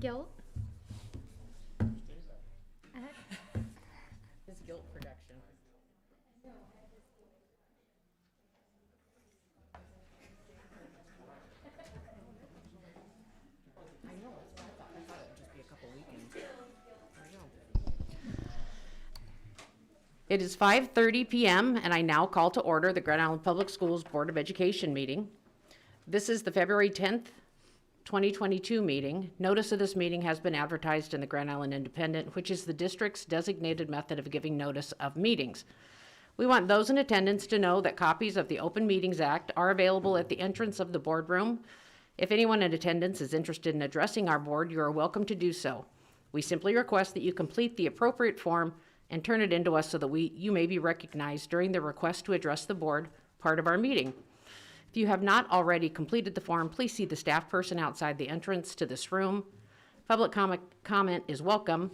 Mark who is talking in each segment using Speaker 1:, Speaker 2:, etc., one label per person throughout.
Speaker 1: Guilt.
Speaker 2: His guilt production. I know, that's what I thought. I thought it would just be a couple weekends. I know. It is 5:30 p.m. and I now call to order the Grand Island Public Schools Board of Education meeting. This is the February 10th, 2022 meeting. Notice of this meeting has been advertised in the Grand Island Independent, which is the district's designated method of giving notice of meetings. We want those in attendance to know that copies of the Open Meetings Act are available at the entrance of the boardroom. If anyone in attendance is interested in addressing our board, you are welcome to do so. We simply request that you complete the appropriate form and turn it into us so that you may be recognized during the request to address the board part of our meeting. If you have not already completed the form, please see the staff person outside the entrance to this room. Public comment is welcome.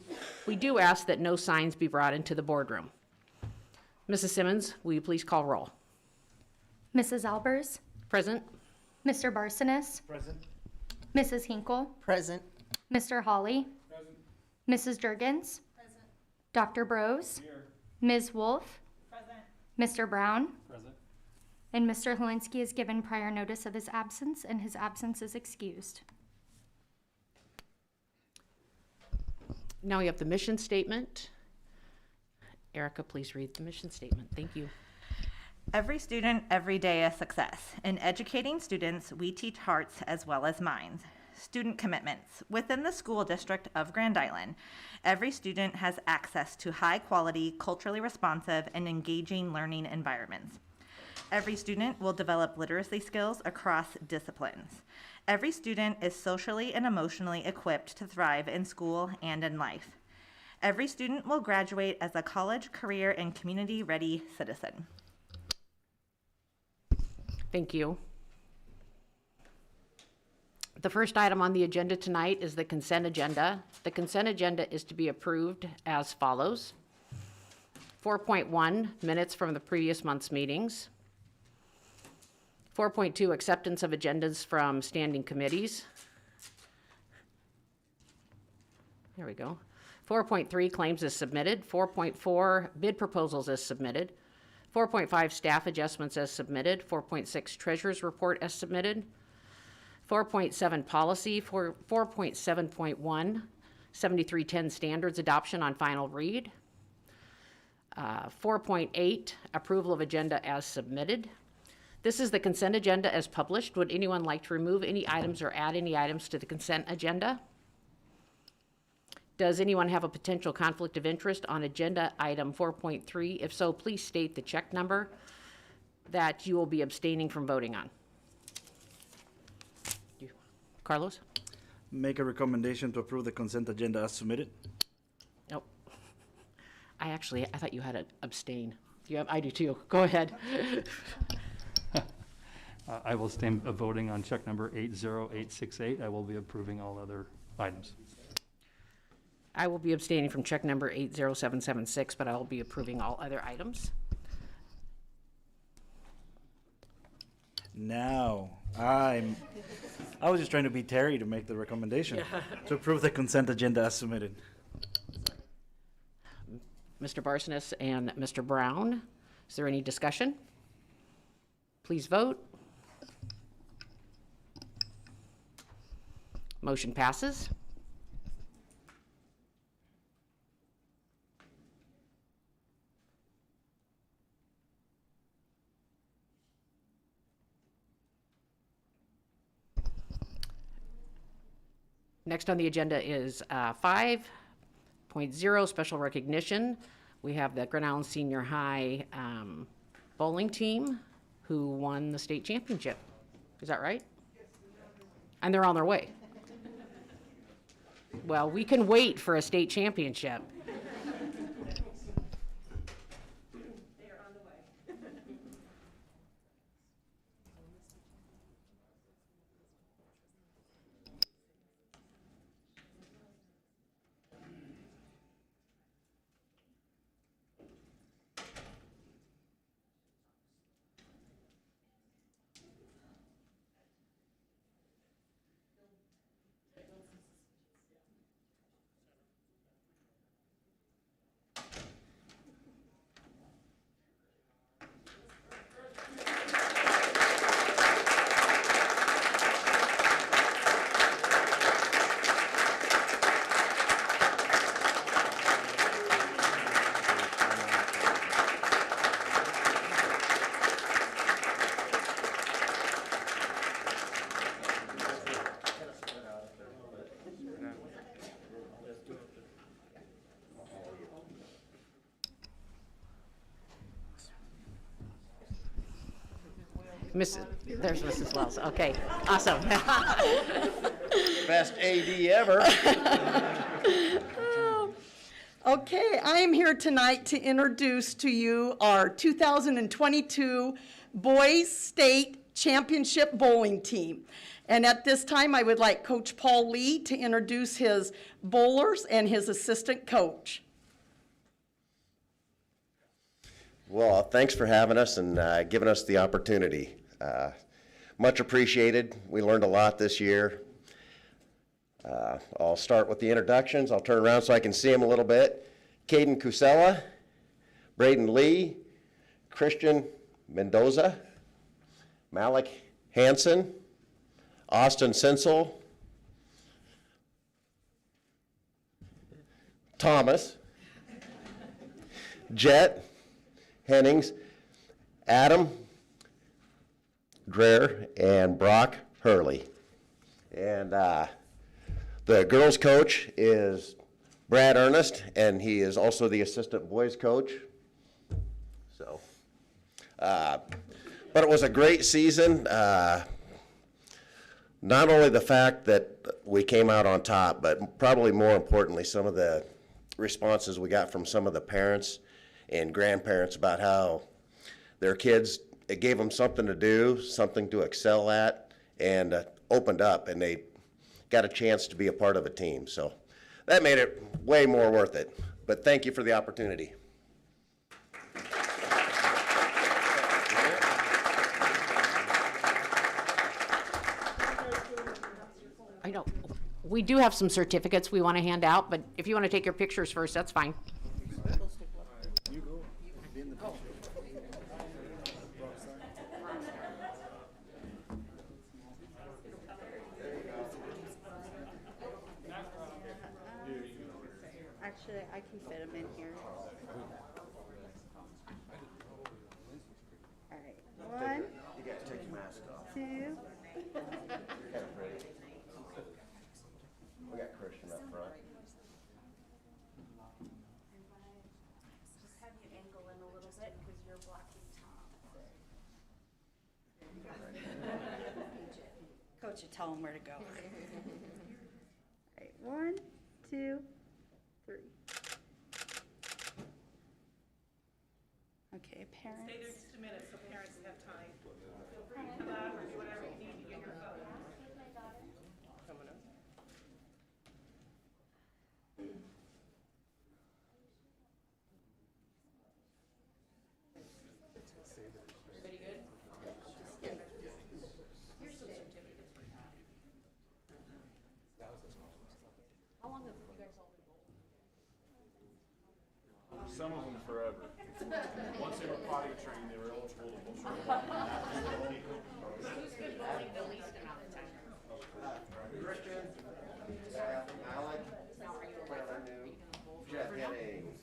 Speaker 2: We do ask that no signs be brought into the boardroom. Mrs. Simmons, will you please call roll?
Speaker 1: Mrs. Albers.
Speaker 2: Present.
Speaker 1: Mr. Barsonis.
Speaker 3: Present.
Speaker 1: Mrs. Hinkle.
Speaker 4: Present.
Speaker 1: Mr. Hawley.
Speaker 3: Present.
Speaker 1: Mrs. Jurgens.
Speaker 4: Present.
Speaker 1: Dr. Bros.
Speaker 3: Here.
Speaker 1: Ms. Wolf.
Speaker 4: Present.
Speaker 1: Mr. Brown.
Speaker 3: Present.
Speaker 1: And Mr. Helinski is given prior notice of his absence, and his absence is excused.
Speaker 2: Now we have the mission statement. Erica, please read the mission statement. Thank you.
Speaker 4: Every student, every day a success. In educating students, we teach hearts as well as minds. Student commitments. Within the school district of Grand Island, every student has access to high quality, culturally responsive, and engaging learning environments. Every student will develop literacy skills across disciplines. Every student is socially and emotionally equipped to thrive in school and in life. Every student will graduate as a college, career, and community-ready citizen.
Speaker 2: Thank you. The first item on the agenda tonight is the consent agenda. The consent agenda is to be approved as follows. 4.1, minutes from the previous month's meetings. 4.2, acceptance of agendas from standing committees. There we go. 4.3, claims as submitted. 4.4, bid proposals as submitted. 4.5, staff adjustments as submitted. 4.6, treasurer's report as submitted. 4.7, policy. 4.7.1, 7310 standards adoption on final read. 4.8, approval of agenda as submitted. This is the consent agenda as published. Would anyone like to remove any items or add any items to the consent agenda? Does anyone have a potential conflict of interest on agenda item 4.3? If so, please state the check number that you will be abstaining from voting on. Carlos?
Speaker 3: Make a recommendation to approve the consent agenda as submitted.
Speaker 2: Nope. I thought you had to abstain. I do too. Go ahead.
Speaker 5: I will abstain of voting on check number 80868. I will be approving all other items.
Speaker 2: I will be abstaining from check number 80776, but I will be approving all other items.
Speaker 3: Now, I was just trying to beat Terry to make the recommendation to approve the consent agenda as submitted.
Speaker 2: Mr. Barsonis and Mr. Brown, is there any discussion? Please vote. Motion passes. Next on the agenda is 5.0, special recognition. We have the Grand Island Senior High bowling team who won the state championship. Is that right? And they're on their way. Well, we can wait for a state championship. There's Mrs. Wells. Okay, awesome.
Speaker 6: Best AD ever.
Speaker 7: Okay, I am here tonight to introduce to you our 2022 Boys State Championship Bowling Team. And at this time, I would like Coach Paul Lee to introduce his bowlers and his assistant coach.
Speaker 6: Well, thanks for having us and giving us the opportunity. Much appreciated. We learned a lot this year. I'll start with the introductions. I'll turn around so I can see them a little bit. Caden Cusella, Braden Lee, Christian Mendoza, Malik Hansen, Austin Sensel, Thomas, Jet Hennings, Adam Dreher, and Brock Hurley. And the girls' coach is Brad Ernest, and he is also the assistant boys' coach. So, but it was a great season. Not only the fact that we came out on top, but probably more importantly, some of the responses we got from some of the parents and grandparents about how their kids, it gave them something to do, something to excel at, and opened up, and they got a chance to be a part of a team. So that made it way more worth it. But thank you for the opportunity.
Speaker 2: I know, we do have some certificates we want to hand out, but if you want to take your pictures first, that's fine.
Speaker 8: Actually, I can fit them in here. All right, one,
Speaker 6: You got to take your mask off.
Speaker 8: 2,
Speaker 6: We got Christian up front.
Speaker 8: just have you angle in a little bit because you're blocking Tom. Coach, you tell him where to go. All right, 1, 2, 3. Okay, parents.
Speaker 4: Stay there just a minute so parents have time. Feel free to come out or do whatever you need to get your phone. Coming up.
Speaker 9: Some of them forever. Once they were potty trained, they were eligible to bowl.
Speaker 2: Who's been bowling the least amount of time?
Speaker 6: Christian, Alec, Jet Hennings,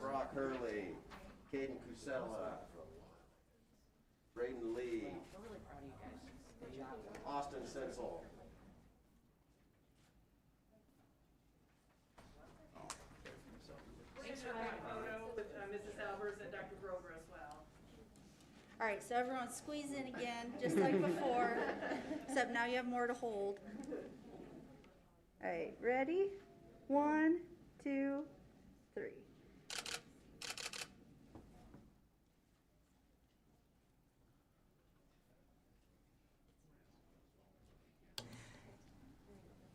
Speaker 6: Brock Hurley, Caden Cusella, Braden Lee,
Speaker 2: We're really proud of you guys. Good job.
Speaker 6: Austin Sensel.
Speaker 4: Photo with Mrs. Albers and Dr. Grover as well.
Speaker 8: All right, so everyone squeeze in again, just like before, except now you have more to hold. All right, ready? 1, 2, 3.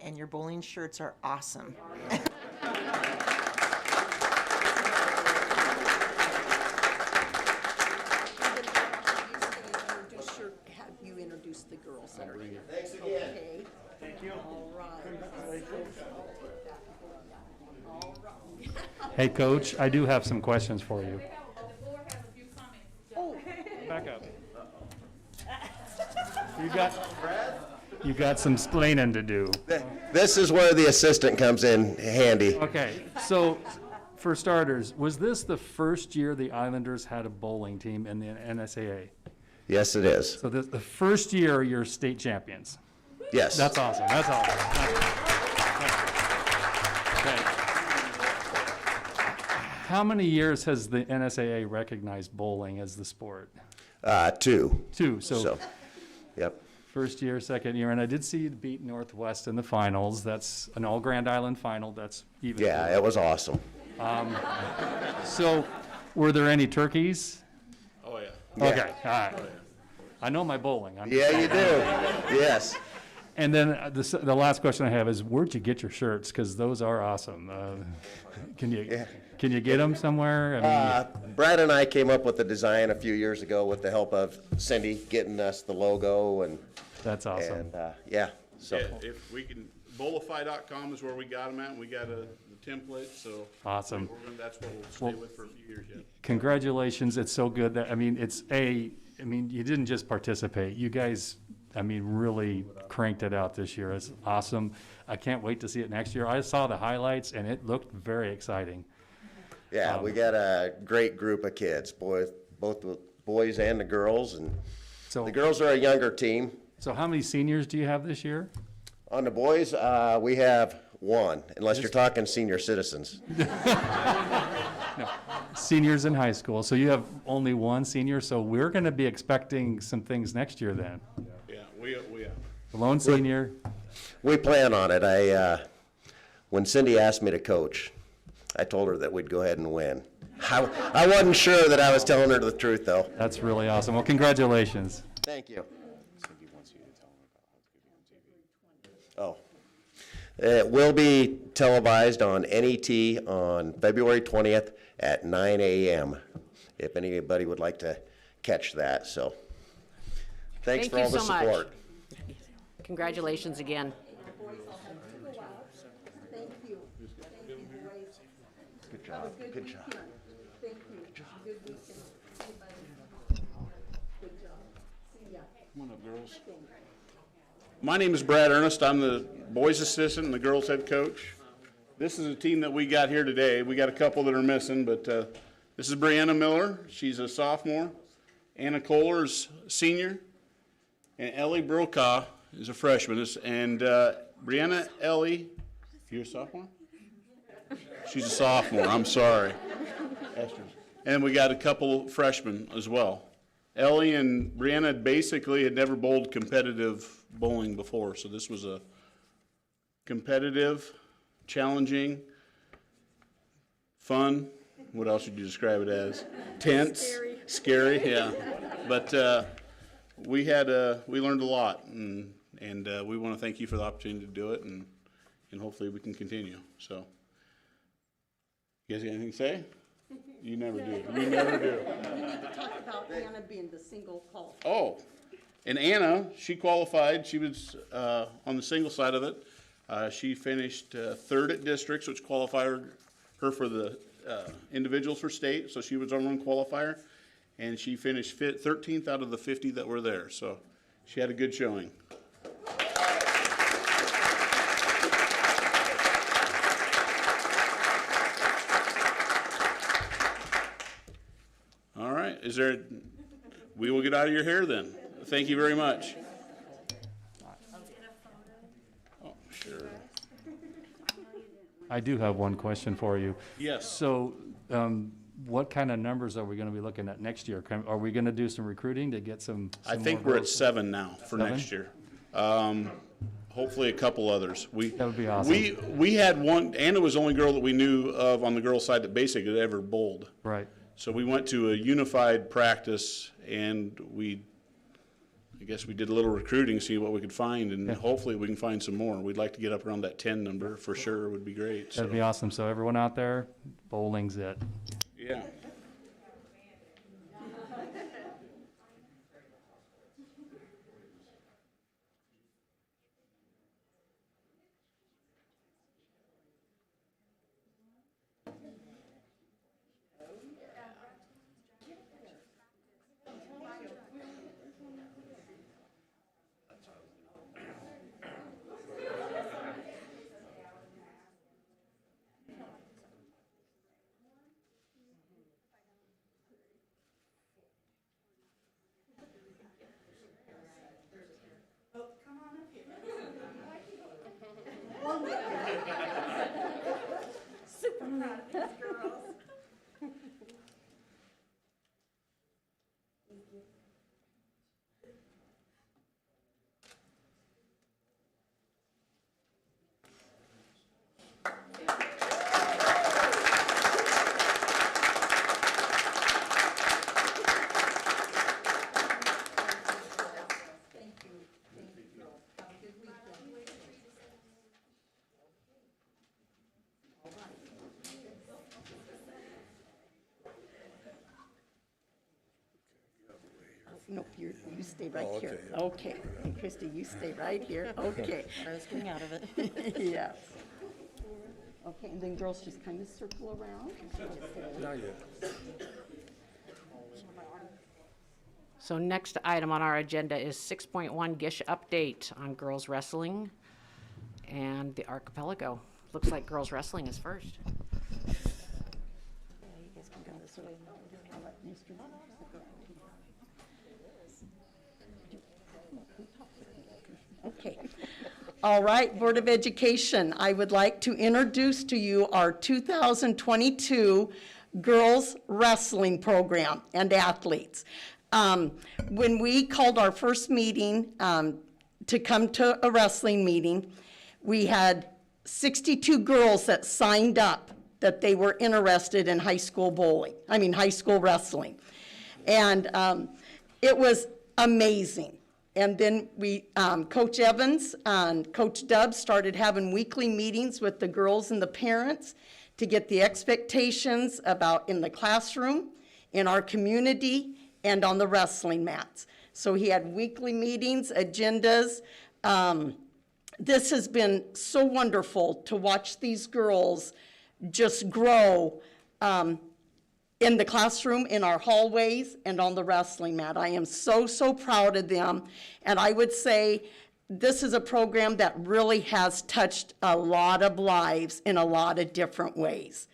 Speaker 10: And your bowling shirts are awesome.
Speaker 7: Have you introduce the girls that are here?
Speaker 6: Thanks again.
Speaker 7: Okay.
Speaker 3: Thank you.
Speaker 7: All right.
Speaker 5: Hey, Coach, I do have some questions for you. Back up. You got some splaining to do.
Speaker 6: This is where the assistant comes in handy.
Speaker 5: Okay, so for starters, was this the first year the Islanders had a bowling team in the NSAA?
Speaker 6: Yes, it is.
Speaker 5: So this, the first year you're state champions.
Speaker 6: Yes.
Speaker 5: That's awesome. That's awesome. Okay. How many years has the NSAA recognized bowling as the sport?
Speaker 6: 2.
Speaker 5: 2. So
Speaker 6: Yep.
Speaker 5: First year, second year, and I did see you beat Northwest in the finals. That's an all Grand Island final. That's even.
Speaker 6: Yeah,
Speaker 5: cooler.
Speaker 6: it was awesome.
Speaker 5: So, were there any turkeys?
Speaker 9: Oh, yeah.
Speaker 6: Yeah.
Speaker 5: Okay, all right. I know my bowling.
Speaker 6: Yeah, you do. Yes.
Speaker 5: And then the last question I have is, where'd you get your shirts? Because those are awesome. Can you get them somewhere? I mean,
Speaker 6: Brad and I came up with the design a few years ago with the help of Cindy getting us the logo and
Speaker 5: that's awesome.
Speaker 6: and yeah. So
Speaker 9: Yeah, if we can, Bolify.com is where we got them at, and we got the template, so.
Speaker 5: Awesome.
Speaker 9: That's what we'll stay with for a few years yet.
Speaker 5: Congratulations. It's so good that, I mean, you didn't just participate. You guys, really cranked it out this year. It's awesome. I can't wait to see it next year. I saw the highlights and it looked very exciting.
Speaker 6: yeah, we got a great group of kids, both the boys and the girls, and
Speaker 5: So,
Speaker 6: the girls are a younger team.
Speaker 5: so how many seniors do you have this year?
Speaker 6: On the boys, we have one, unless you're talking senior citizens.
Speaker 5: Seniors in high school. So you have only one senior. So we're going to be expecting some things next year then.
Speaker 9: Yeah, we are.
Speaker 5: The lone senior.
Speaker 6: We plan on it. When Cindy asked me to coach, I told her that we'd go ahead and win. I wasn't sure that I was telling her the truth, though.
Speaker 5: That's really awesome. Well, congratulations.
Speaker 6: Thank you. Oh. It will be televised on NET on February 20th at 9 a.m. if anybody would like to catch that. So thanks
Speaker 2: Thank
Speaker 6: for
Speaker 2: you
Speaker 6: all the
Speaker 2: so much.
Speaker 6: support.
Speaker 2: Congratulations again.
Speaker 7: Thank you.
Speaker 6: Good job. Good job.
Speaker 7: Thank you. Good weekend. Good job. See ya.
Speaker 9: Come on up, girls. My name is Brad Ernest. I'm the boys' assistant and the girls' head coach. This is a team that we got here today. We got a couple that are missing, but this is Brianna Miller. She's a sophomore. Anna Kohler's senior. And Ellie Brokaw is a freshman. And Brianna, Ellie, you're a sophomore? She's a sophomore. I'm sorry. And we got a couple freshmen as well. Ellie and Brianna basically had never bowled competitive bowling before, so this was a competitive, challenging, fun, what else would you describe it as? Tense, scary, yeah. But we learned a lot, and we want to thank you for the opportunity to do it, and hopefully we can continue. So, you guys got anything to say? You never do. You never do.
Speaker 7: We need to talk about Anna being the single qualifier.
Speaker 9: Oh, and Anna, she qualified. She was on the single side of it. She finished third at districts, which qualified her for the individuals for state. So she was our one qualifier, and she finished 13th out of the 50 that were there. So she had a good showing. All right, we will get out of your hair then. Thank you very much. Oh, sure.
Speaker 5: I do have one question for you.
Speaker 9: Yes.
Speaker 5: So, what kind of numbers are we going to be looking at next year? Are we going to do some recruiting to get some
Speaker 9: I
Speaker 5: more
Speaker 9: think we're at
Speaker 5: girls?
Speaker 9: 7 now for
Speaker 5: 7?
Speaker 9: next year. Hopefully a couple others.
Speaker 5: That would be awesome.
Speaker 9: We had one, Anna was the only girl that we knew of on the girls' side that basically had ever bowled.
Speaker 5: Right.
Speaker 9: So we went to a unified practice, and I guess we did a little recruiting, see what we could find, and hopefully we can find some more. We'd like to get up around that 10 number for sure. Would be great.
Speaker 5: That'd be awesome. So everyone out there, bowling's it.
Speaker 9: Yeah.
Speaker 7: Super proud of these girls. No, you stay right here. Okay. And Christy, you stay right here. Okay.
Speaker 10: I was getting out of it.
Speaker 7: Yes. Okay, and then girls just kind of circle around.
Speaker 2: So next item on our agenda is 6.1 GISH update on girls wrestling and the Archipelago. Looks like girls wrestling is first.
Speaker 7: Okay. All right, Board of Education, I would like to introduce to you our 2022 Girls Wrestling Program and athletes. When we called our first meeting to come to a wrestling meeting, we had 62 girls that signed up that they were interested in high school wrestling. And it was amazing. And then Coach Evans and Coach Dubs started having weekly meetings with the girls and the parents to get the expectations about in the classroom, in our community, and on the wrestling mats. So he had weekly meetings, agendas. This has been so wonderful to watch these girls just grow in the classroom, in our hallways, and on the wrestling mat. I am so, so proud of them. And I would say this is a program that really has touched a lot of lives in a lot of different ways.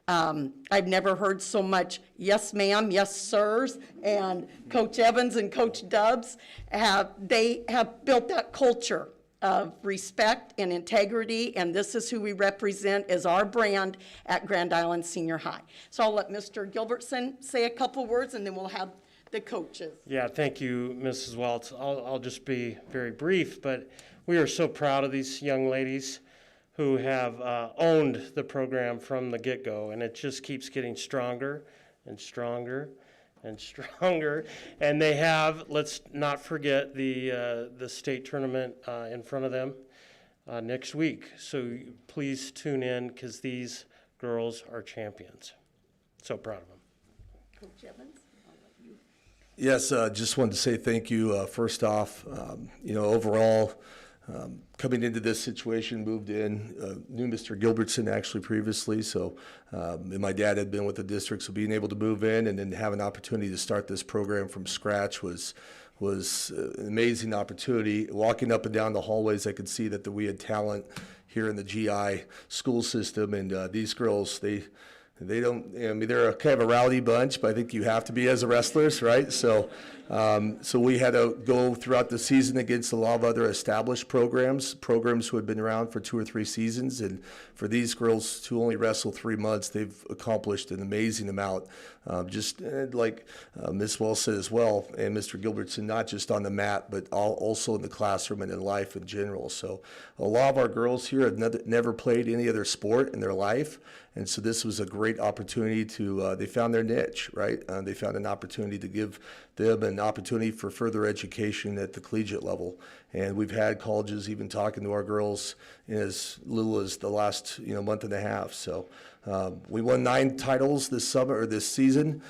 Speaker 7: I've never heard so much yes ma'am, yes sirs, and Coach Evans and Coach Dubs have built that culture of respect and integrity, and this is who we represent as our brand at Grand Island Senior High. So I'll let Mr. Gilbertson say a couple words, and then we'll have the coaches.
Speaker 11: Yeah, thank you, Mrs. Waltz. I'll just be very brief, but we are so proud of these young ladies who have owned the program from the get-go, and it just keeps getting stronger and stronger and stronger. And they have, let's not forget, the state tournament in front of them next week. So please tune in, because these girls are champions. So proud of them.
Speaker 7: Coach Evans, I'll let you.
Speaker 12: Yes, just wanted to say thank you. First off, overall, coming into this situation, moved in, knew Mr. Gilbertson actually previously, so and my dad had been with the district, so being able to move in and then have an opportunity to start this program from scratch was an amazing opportunity. Walking up and down the hallways, I could see that we had talent here in the GI school system, and these girls, they don't, they're a kind of a rowdy bunch, but I think you have to be as a wrestlers, right? So we had to go throughout the season against a lot of other established programs who had been around for 2 or 3 seasons. And for these girls to only wrestle 3 months, they've accomplished an amazing amount. Just like Ms. Wells said as well, and Mr. Gilbertson, not just on the mat, but also in the classroom and in life in general. So a lot of our girls here have never played any other sport in their life. And so this was a great opportunity to, they found their niche, right? They found an opportunity to give them an opportunity for further education at the collegiate level. And we've had colleges even talking to our girls in as little as the last month and a half. So we won 9 titles this summer or this season.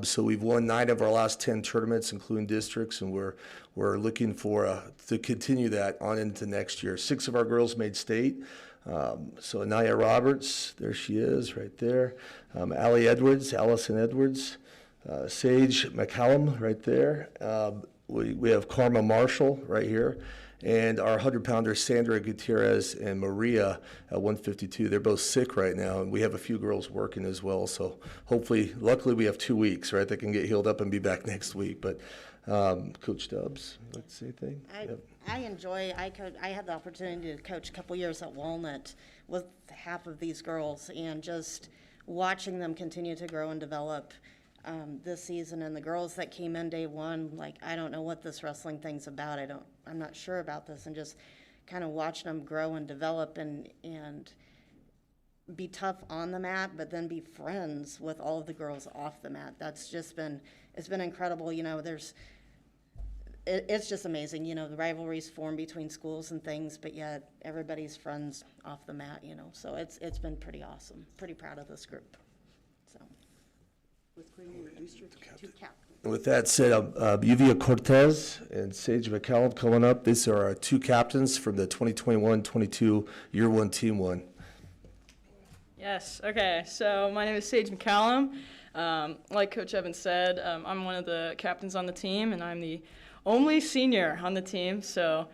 Speaker 12: So we've won 9 of our last 10 tournaments, including districts, and we're looking for to continue that on into next year. 6 of our girls made state. So Anaya Roberts, there she is right there. Allison Edwards, Sage McCallum right there. We have Karma Marshall right here. And our 100-pounder Sandra Gutierrez and Maria at 152. They're both sick right now, and we have a few girls working as well. So luckily we have 2 weeks, right? They can get healed up and be back next week. But Coach Dubs, let's say anything.
Speaker 10: I had the opportunity to coach a couple years at Walnut with half of these girls, and just watching them continue to grow and develop this season. And the girls that came in day one, like, I don't know what this wrestling thing's about. I'm not sure about this. And just kind of watching them grow and develop and be tough on the mat, but then be friends with all of the girls off the mat. It's been incredible. It's just amazing, the rivalries form between schools and things, but yet everybody's friends off the mat, so it's been pretty awesome. Pretty proud of this group, so.
Speaker 7: Was creating a district 2 captain.
Speaker 12: With that said, Yuvia Cortez and Sage McCallum coming up. These are our two captains from the 2021-22 Year 1 Team 1.
Speaker 13: Yes, okay, so my name is Sage McCallum. Like Coach Evans said, I'm one of the captains on the team, and I'm the only senior on the team, so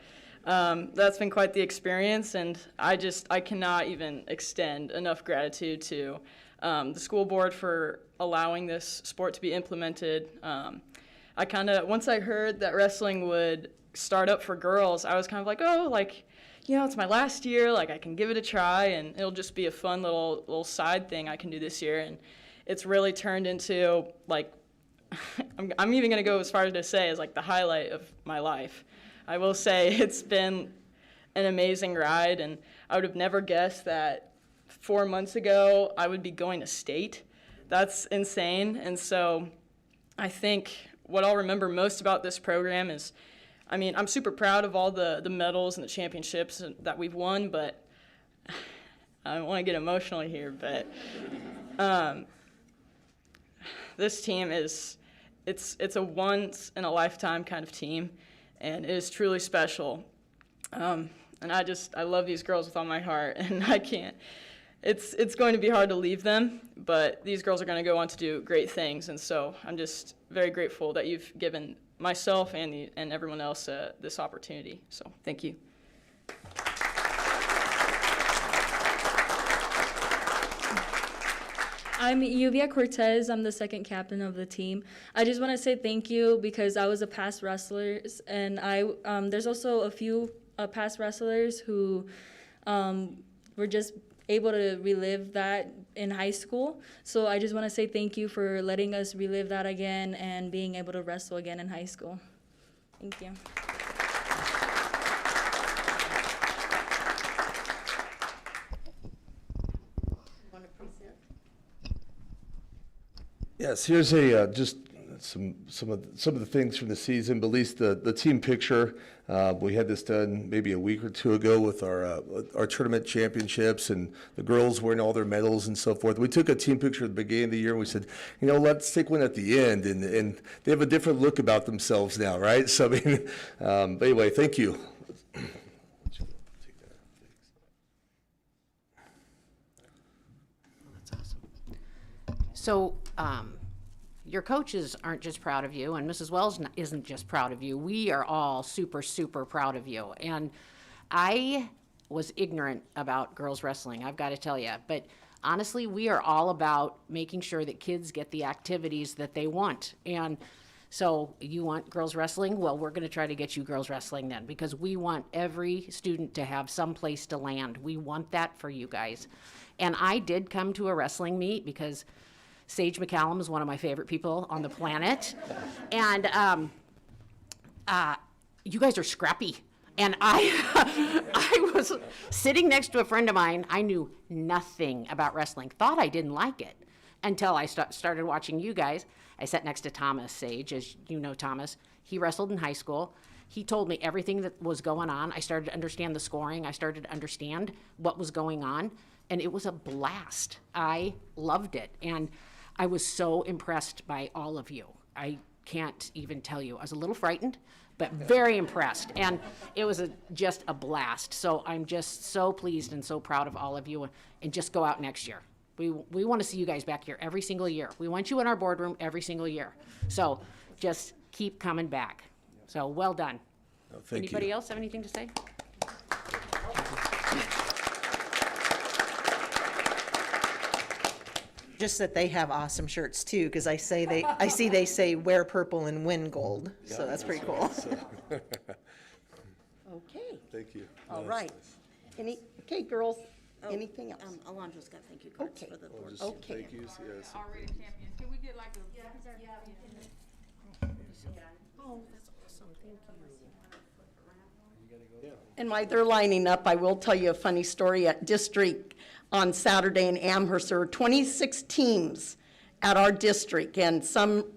Speaker 13: that's been quite the experience, and I cannot even extend enough gratitude to the school board for allowing this sport to be implemented. Once I heard that wrestling would start up for girls, I was kind of like, oh, like, you know, it's my last year, like I can give it a try, and it'll just be a fun little side thing I can do this year. And it's really turned into, like, I'm even gonna go as far as to say, is like the highlight of my life. I will say it's been an amazing ride, and I would have never guessed that 4 months ago I would be going to state. That's insane. And so I think what I'll remember most about this program is, I mean, I'm super proud of all the medals and the championships that we've won, but I don't want to get emotional here, but this team it's a once in a lifetime kind of team, and it is truly special. And I love these girls with all my heart, and I can't. It's going to be hard to leave them, but these girls are going to go on to do great things, and so I'm just very grateful that you've given myself and everyone else this opportunity. So thank you.
Speaker 14: I'm Yuvia Cortez. I'm the second captain of the team. I just want to say thank you because I was a past wrestler, and there's also a few past wrestlers who were just able to relive that in high school. So I just want to say thank you for letting us relive that again and being able to wrestle again in high school. Thank you.
Speaker 12: Yes, here's just some of the things from the season, but at least the team picture. We had this done maybe a week or two ago with our tournament championships and the girls wearing all their medals and so forth. We took a team picture at the beginning of the year and we said, you know, let's take one at the end, and they have a different look about themselves now, right? So I mean, but anyway, thank you.
Speaker 2: That's awesome. So, your coaches aren't just proud of you, and Mrs. Wells isn't just proud of you. We are all super, super proud of you. And I was ignorant about girls wrestling, I've got to tell you. But honestly, we are all about making sure that kids get the activities that they want. And so you want girls wrestling? Well, we're going to try to get you girls wrestling then, because we want every student to have some place to land. We want that for you guys. And I did come to a wrestling meet because Sage McCallum is one of my favorite people on the planet. And you guys are scrappy. And I was sitting next to a friend of mine. I knew nothing about wrestling, thought I didn't like it until I started watching you guys. I sat next to Thomas Sage, as you know Thomas. He wrestled in high school. He told me everything that was going on. I started to understand the scoring. I started to understand what was going on. And it was a blast. I loved it. And I was so impressed by all of you. I can't even tell you. I was a little frightened, but very impressed. And it was just a blast. So I'm just so pleased and so proud of all of you. And just go out next year. We want to see you guys back here every single year. We want you in our boardroom every single year. So just keep coming back. So well done.
Speaker 12: Thank
Speaker 2: Anybody
Speaker 12: you.
Speaker 2: else have anything to say?
Speaker 15: Just that they have awesome shirts too, because I see they say wear purple and win gold, so that's pretty cool.
Speaker 7: Okay,
Speaker 12: Thank you.
Speaker 7: all right. Okay, girls, anything else?
Speaker 10: Alondra's got thank you cards
Speaker 7: Okay.
Speaker 10: for the board.
Speaker 7: Okay.
Speaker 12: Thank you. Yes.
Speaker 13: Already champions. Can we get like a?
Speaker 2: Oh, that's awesome. Thank you.
Speaker 7: And while they're lining up, I will tell you a funny story at district on Saturday in Amherst. There were 26 teams at our district, and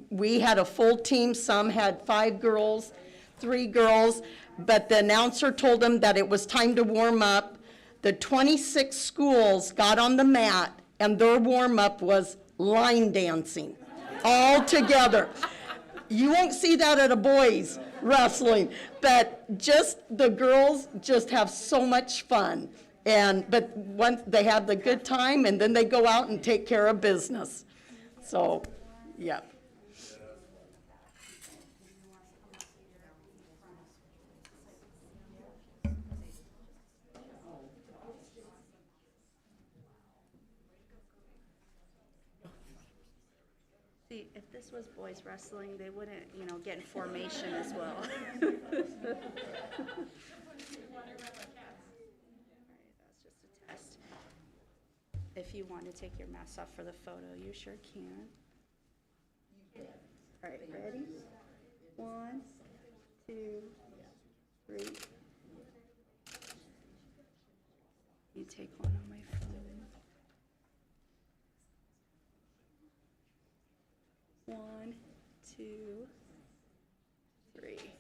Speaker 7: we had a full team, some had 5 girls, 3 girls, but the announcer told them that it was time to warm up. The 26 schools got on the mat, and their warm-up was line dancing, all together. You won't see that at a boys wrestling, but just the girls just have so much fun. But once they have the good time, and then they go out and take care of business. So, yeah.
Speaker 8: See, if this was boys wrestling, they wouldn't, get in formation as well. That's just a test. If you want to take your mask off for the photo, you sure can. All right, ready? 1, 2, 3. You take one on my phone. 1, 2, 3.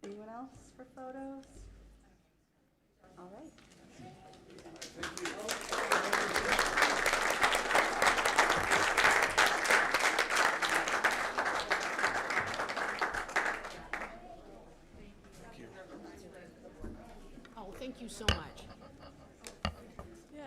Speaker 8: Anyone else for photos? All right.
Speaker 2: Oh, thank you so much.
Speaker 13: Yeah.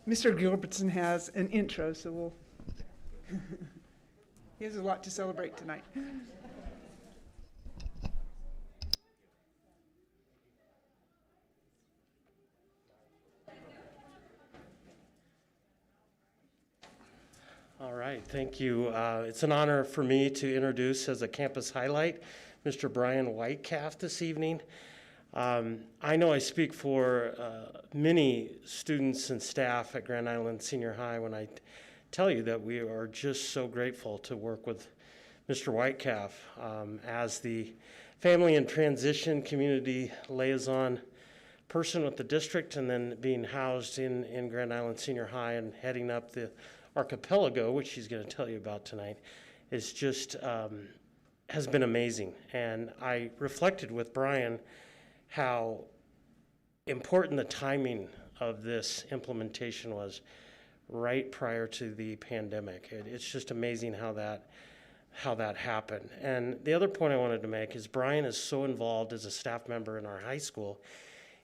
Speaker 16: Mr. Gilbertson has an intro, so we'll, he has a lot to celebrate tonight.
Speaker 11: All right, thank you. It's an honor for me to introduce as a campus highlight Mr. Brian Whitecalf this evening. I know I speak for many students and staff at Grand Island Senior High when I tell you that we are just so grateful to work with Mr. Whitecalf as the family and transition community liaison person with the district, and then being housed in Grand Island Senior High and heading up the Archipelago, which he's going to tell you about tonight, is just has been amazing. And I reflected with Brian how important the timing of this implementation was right prior to the pandemic. It's just amazing how that happened. And the other point I wanted to make is Brian is so involved as a staff member in our high school.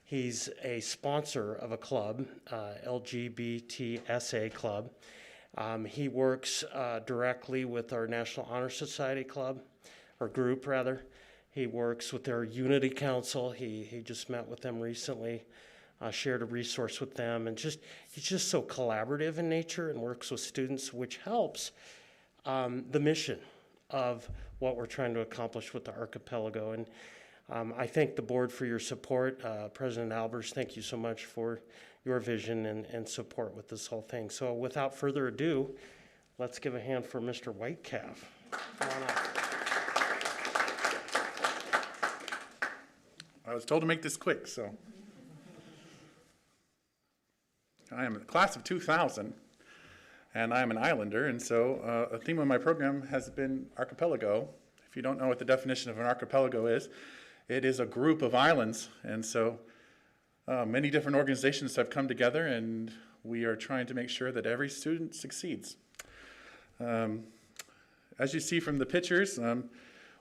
Speaker 11: He's a sponsor of a club, LGBTSA Club. He works directly with our National Honor Society Club, or group rather. He works with their Unity Council. He just met with them recently, shared a resource with them, and he's just so collaborative in nature and works with students, which helps the mission of what we're trying to accomplish with the Archipelago. And I thank the board for your support. President Albers, thank you so much for your vision and support with this whole thing. So without further ado, let's give a hand for Mr. Whitecalf. Come on up.
Speaker 17: I was told to make this quick, so. I am a class of 2000, and I am an islander, and so a theme of my program has been Archipelago. If you don't know what the definition of an archipelago is, it is a group of islands, and so many different organizations have come together, and we are trying to make sure that every student succeeds. As you see from the pictures,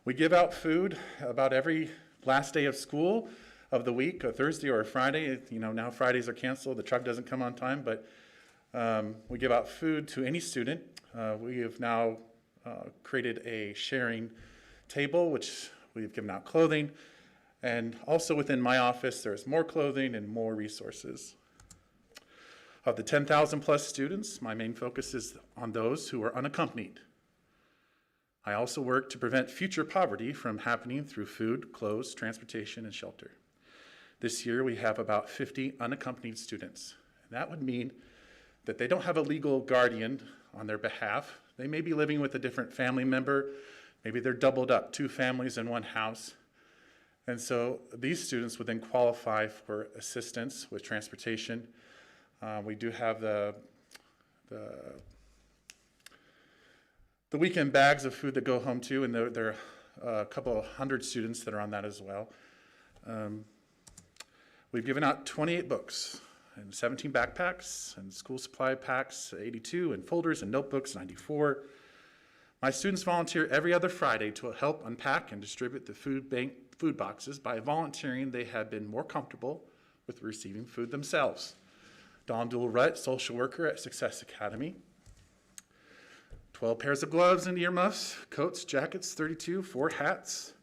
Speaker 17: we give out food about every last day of school of the week, a Thursday or a Friday. Now Fridays are canceled, the truck doesn't come on time, but we give out food to any student. We have now created a sharing table, which we've given out clothing. And also within my office, there's more clothing and more resources. Of the 10,000 plus students, my main focus is on those who are unaccompanied. I also work to prevent future poverty from happening through food, clothes, transportation, and shelter. This year, we have about 50 unaccompanied students. And that would mean that they don't have a legal guardian on their behalf. They may be living with a different family member. Maybe they're doubled up, 2 families in one house. And so these students would then qualify for assistance with transportation. We do have the weekend bags of food that go home too, and there are a couple of hundred students that are on that as well. We've given out 28 books and 17 backpacks and school supply packs, 82, and folders and notebooks, 94. My students volunteer every other Friday to help unpack and distribute the food boxes. By volunteering, they have been more comfortable with receiving food themselves. Dawn Dual-Rutt, social worker at Success Academy. 12 pairs of gloves and earmuffs, coats, jackets, 32, 4 hats.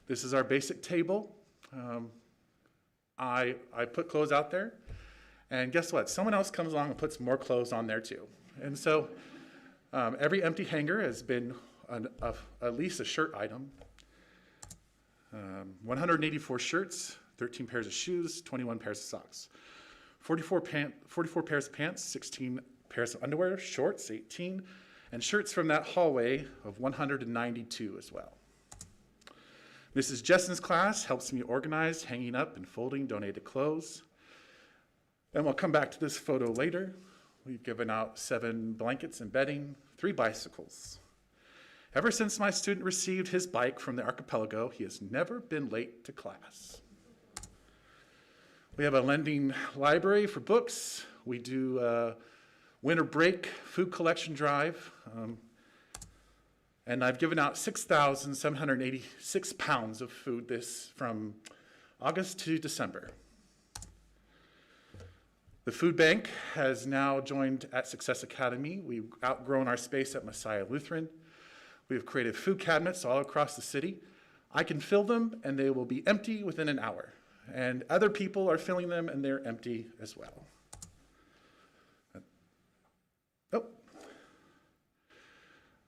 Speaker 17: This is our basic table. I put clothes out there, and guess what? Someone else comes along and puts more clothes on there too. And so every empty hanger has been at least a shirt item. 184 shirts, 13 pairs of shoes, 21 pairs of socks. 44 pairs of pants, 16 pairs of underwear, shorts, 18, and shirts from that hallway of 192 as well. Mrs. Jessen's class helps me organize, hanging up, and folding donated clothes. And we'll come back to this photo later. We've given out 7 blankets and bedding, 3 bicycles. Ever since my student received his bike from the Archipelago, he has never been late to class. We have a lending library for books. We do a winter break food collection drive. And I've given out 6,786 pounds of food from August to December. The food bank has now joined at Success Academy. We've outgrown our space at Messiah Lutheran. We have created food cabinets all across the city. I can fill them and they will be empty within an hour. And other people are filling them and they're empty as well.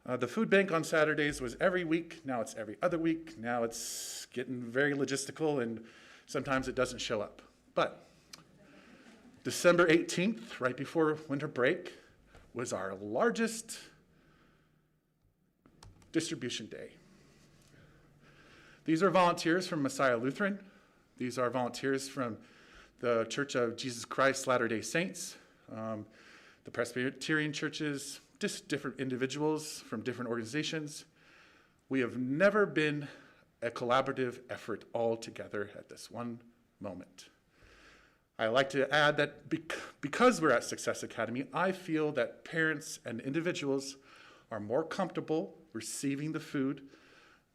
Speaker 17: The food bank on Saturdays was every week. Now it's every other week. Now it's getting very logistical and sometimes it doesn't show up. But December 18th, right before winter break, was our largest distribution day. These are volunteers from Messiah Lutheran. These are volunteers from the Church of Jesus Christ Latter-day Saints, the Presbyterian churches, just different individuals from different organizations. We have never been a collaborative effort all together at this one moment. I like to add that because we're at Success Academy, I feel that parents and individuals are more comfortable receiving the food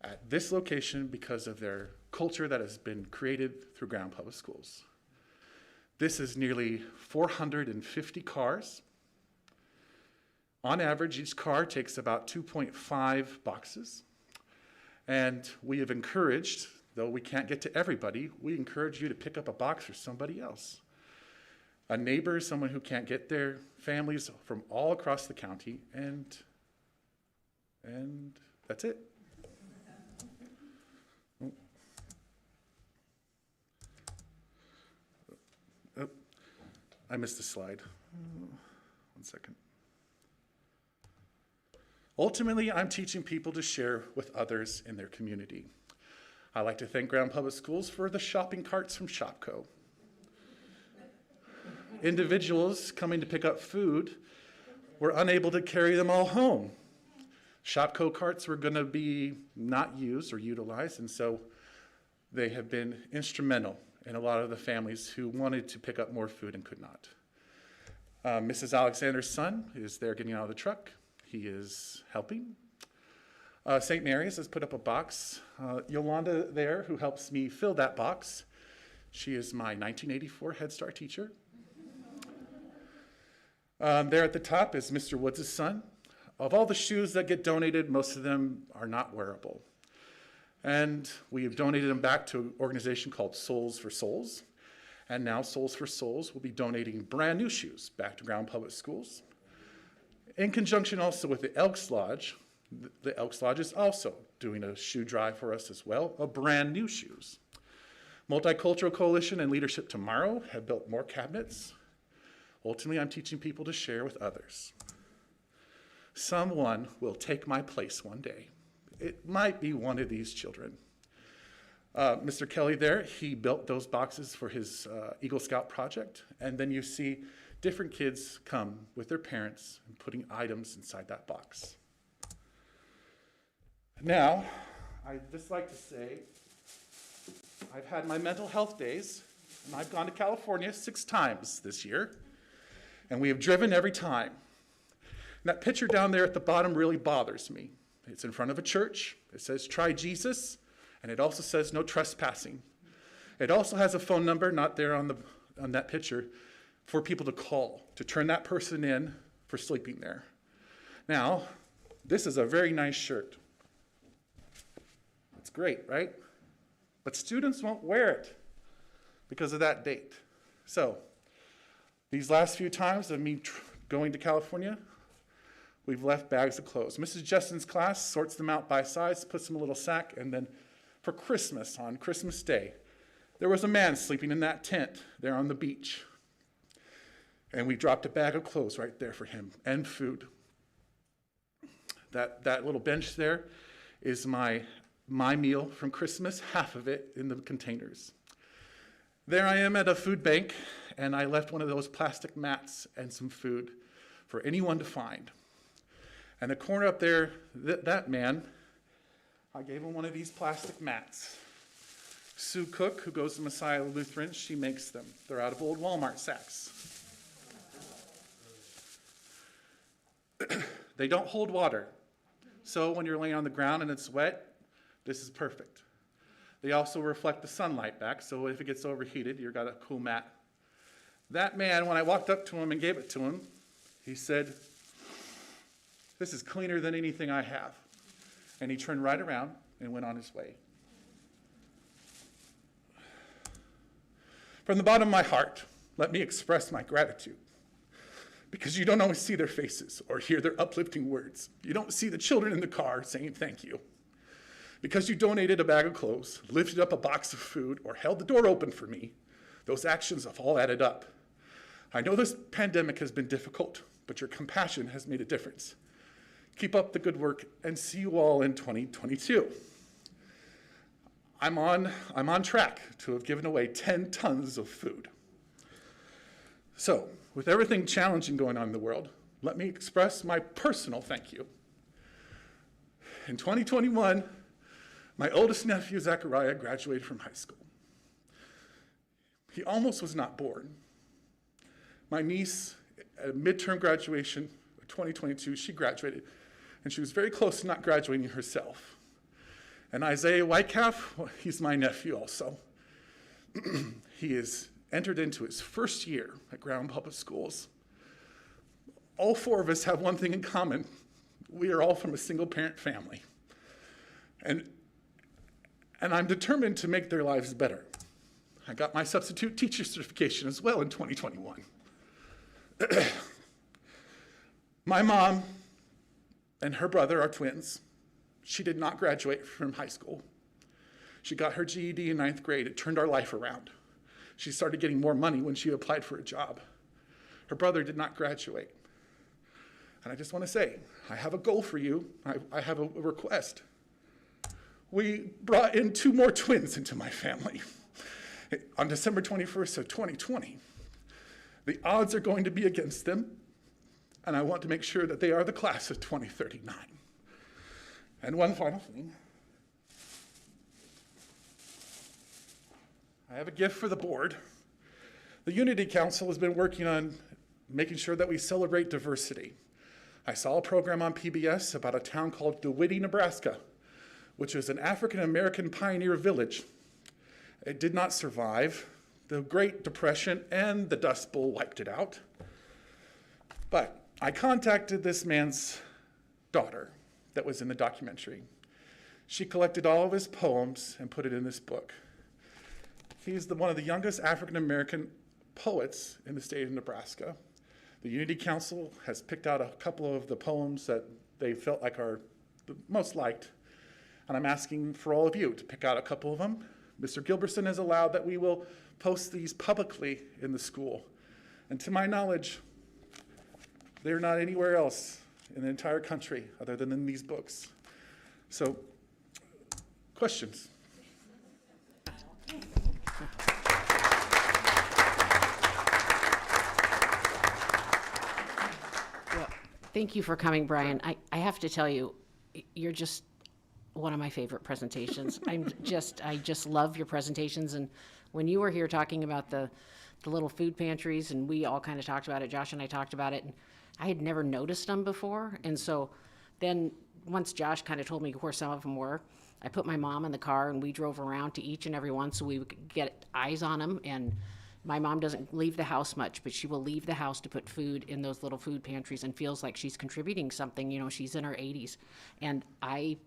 Speaker 17: at this location because of their culture that has been created through Grand Public Schools. This is nearly 450 cars. On average, each car takes about 2.5 boxes. And we have encouraged, though we can't get to everybody, we encourage you to pick up a box for somebody else. A neighbor, someone who can't get there, families from all across the county, and that's it. Oh, I missed a slide. 1 second. Ultimately, I'm teaching people to share with others in their community. I like to thank Grand Public Schools for the shopping carts from Shopco. Individuals coming to pick up food were unable to carry them all home. Shopco carts were going to be not used or utilized, and so they have been instrumental in a lot of the families who wanted to pick up more food and could not. Mrs. Alexander's son is there getting out of the truck. He is helping. St. Mary's has put up a box. Yolanda there, who helps me fill that box, she is my 1984 Head Start teacher. There at the top is Mr. Woods' son. Of all the shoes that get donated, most of them are not wearable. And we have donated them back to an organization called Souls for Souls. And now Souls for Souls will be donating brand new shoes back to Grand Public Schools. In conjunction also with the Elks Lodge, the Elks Lodge is also doing a shoe drive for us as well, of brand new shoes. Multicultural Coalition and Leadership Tomorrow have built more cabinets. Ultimately, I'm teaching people to share with others. Someone will take my place one day. It might be one of these children. Mr. Kelly there, he built those boxes for his Eagle Scout project. And then you see different kids come with their parents and putting items inside that box. Now, I'd just like to say, I've had my mental health days, and I've gone to California 6 times this year, and we have driven every time. And that picture down there at the bottom really bothers me. It's in front of a church. It says, "Try Jesus," and it also says, "No trespassing." It also has a phone number, not there on that picture, for people to call, to turn that person in for sleeping there. Now, this is a very nice shirt. It's great, right? But students won't wear it because of that date. So, these last few times of me going to California, we've left bags of clothes. Mrs. Justin's class sorts them out by size, puts them in a little sack, and then for Christmas, on Christmas Day, there was a man sleeping in that tent there on the beach. And we dropped a bag of clothes right there for him, and food. That little bench there is my meal from Christmas, half of it in the containers. There I am at a food bank, and I left one of those plastic mats and some food for anyone to find. And the corner up there, that man, I gave him one of these plastic mats. Sue Cook, who goes to Messiah Lutheran, she makes them. They're out of old Walmart sacks. They don't hold water. So when you're laying on the ground and it's wet, this is perfect. They also reflect the sunlight back, so if it gets overheated, you've got a cool mat. That man, when I walked up to him and gave it to him, he said, "This is cleaner than anything I have." And he turned right around and went on his way. From the bottom of my heart, let me express my gratitude. Because you don't always see their faces or hear their uplifting words. You don't see the children in the car saying thank you. Because you donated a bag of clothes, lifted up a box of food, or held the door open for me, those actions have all added up. I know this pandemic has been difficult, but your compassion has made a difference. Keep up the good work, and see you all in 2022. I'm on track to have given away 10 tons of food. So, with everything challenging going on in the world, let me express my personal thank you. In 2021, my oldest nephew, Zachariah, graduated from high school. He almost was not born. My niece, at midterm graduation of 2022, she graduated, and she was very close to not graduating herself. And Isaiah Wyckoff, well, he's my nephew also. He is entered into his first year at Ground Public Schools. All 4 of us have one thing in common. We are all from a single-parent family. And I'm determined to make their lives better. I got my substitute teacher certification as well in 2021. My mom and her brother are twins. She did not graduate from high school. She got her GED in 9th grade. It turned our life around. She started getting more money when she applied for a job. Her brother did not graduate. And I just want to say, I have a goal for you. I have a request. We brought in 2 more twins into my family on December 21st of 2020. The odds are going to be against them, and I want to make sure that they are the class of 2039. And one final thing. I have a gift for the board. The Unity Council has been working on making sure that we celebrate diversity. I saw a program on PBS about a town called DeWitt, Nebraska, which is an African-American pioneer village. It did not survive. The Great Depression and the Dust Bowl wiped it out. But I contacted this man's daughter that was in the documentary. She collected all of his poems and put it in this book. He's one of the youngest African-American poets in the state of Nebraska. The Unity Council has picked out a couple of the poems that they felt like are the most liked. And I'm asking for all of you to pick out a couple of them. Mr. Gilbertson has allowed that we will post these publicly in the school. And to my knowledge, they're not anywhere else in the entire country other than in these books. So, questions?
Speaker 2: Well, thank you for coming, Brian. I have to tell you, you're just one of my favorite presentations. I just love your presentations. And when you were here talking about the little food pantries, and we all kind of talked about it, Josh and I talked about it, and I had never noticed them before. And so then once Josh kind of told me where some of them were, I put my mom in the car and we drove around to each and every one so we could get eyes on them. And my mom doesn't leave the house much, but she will leave the house to put food in those little food pantries and feels like she's contributing something. You know, she's in her 80s. And I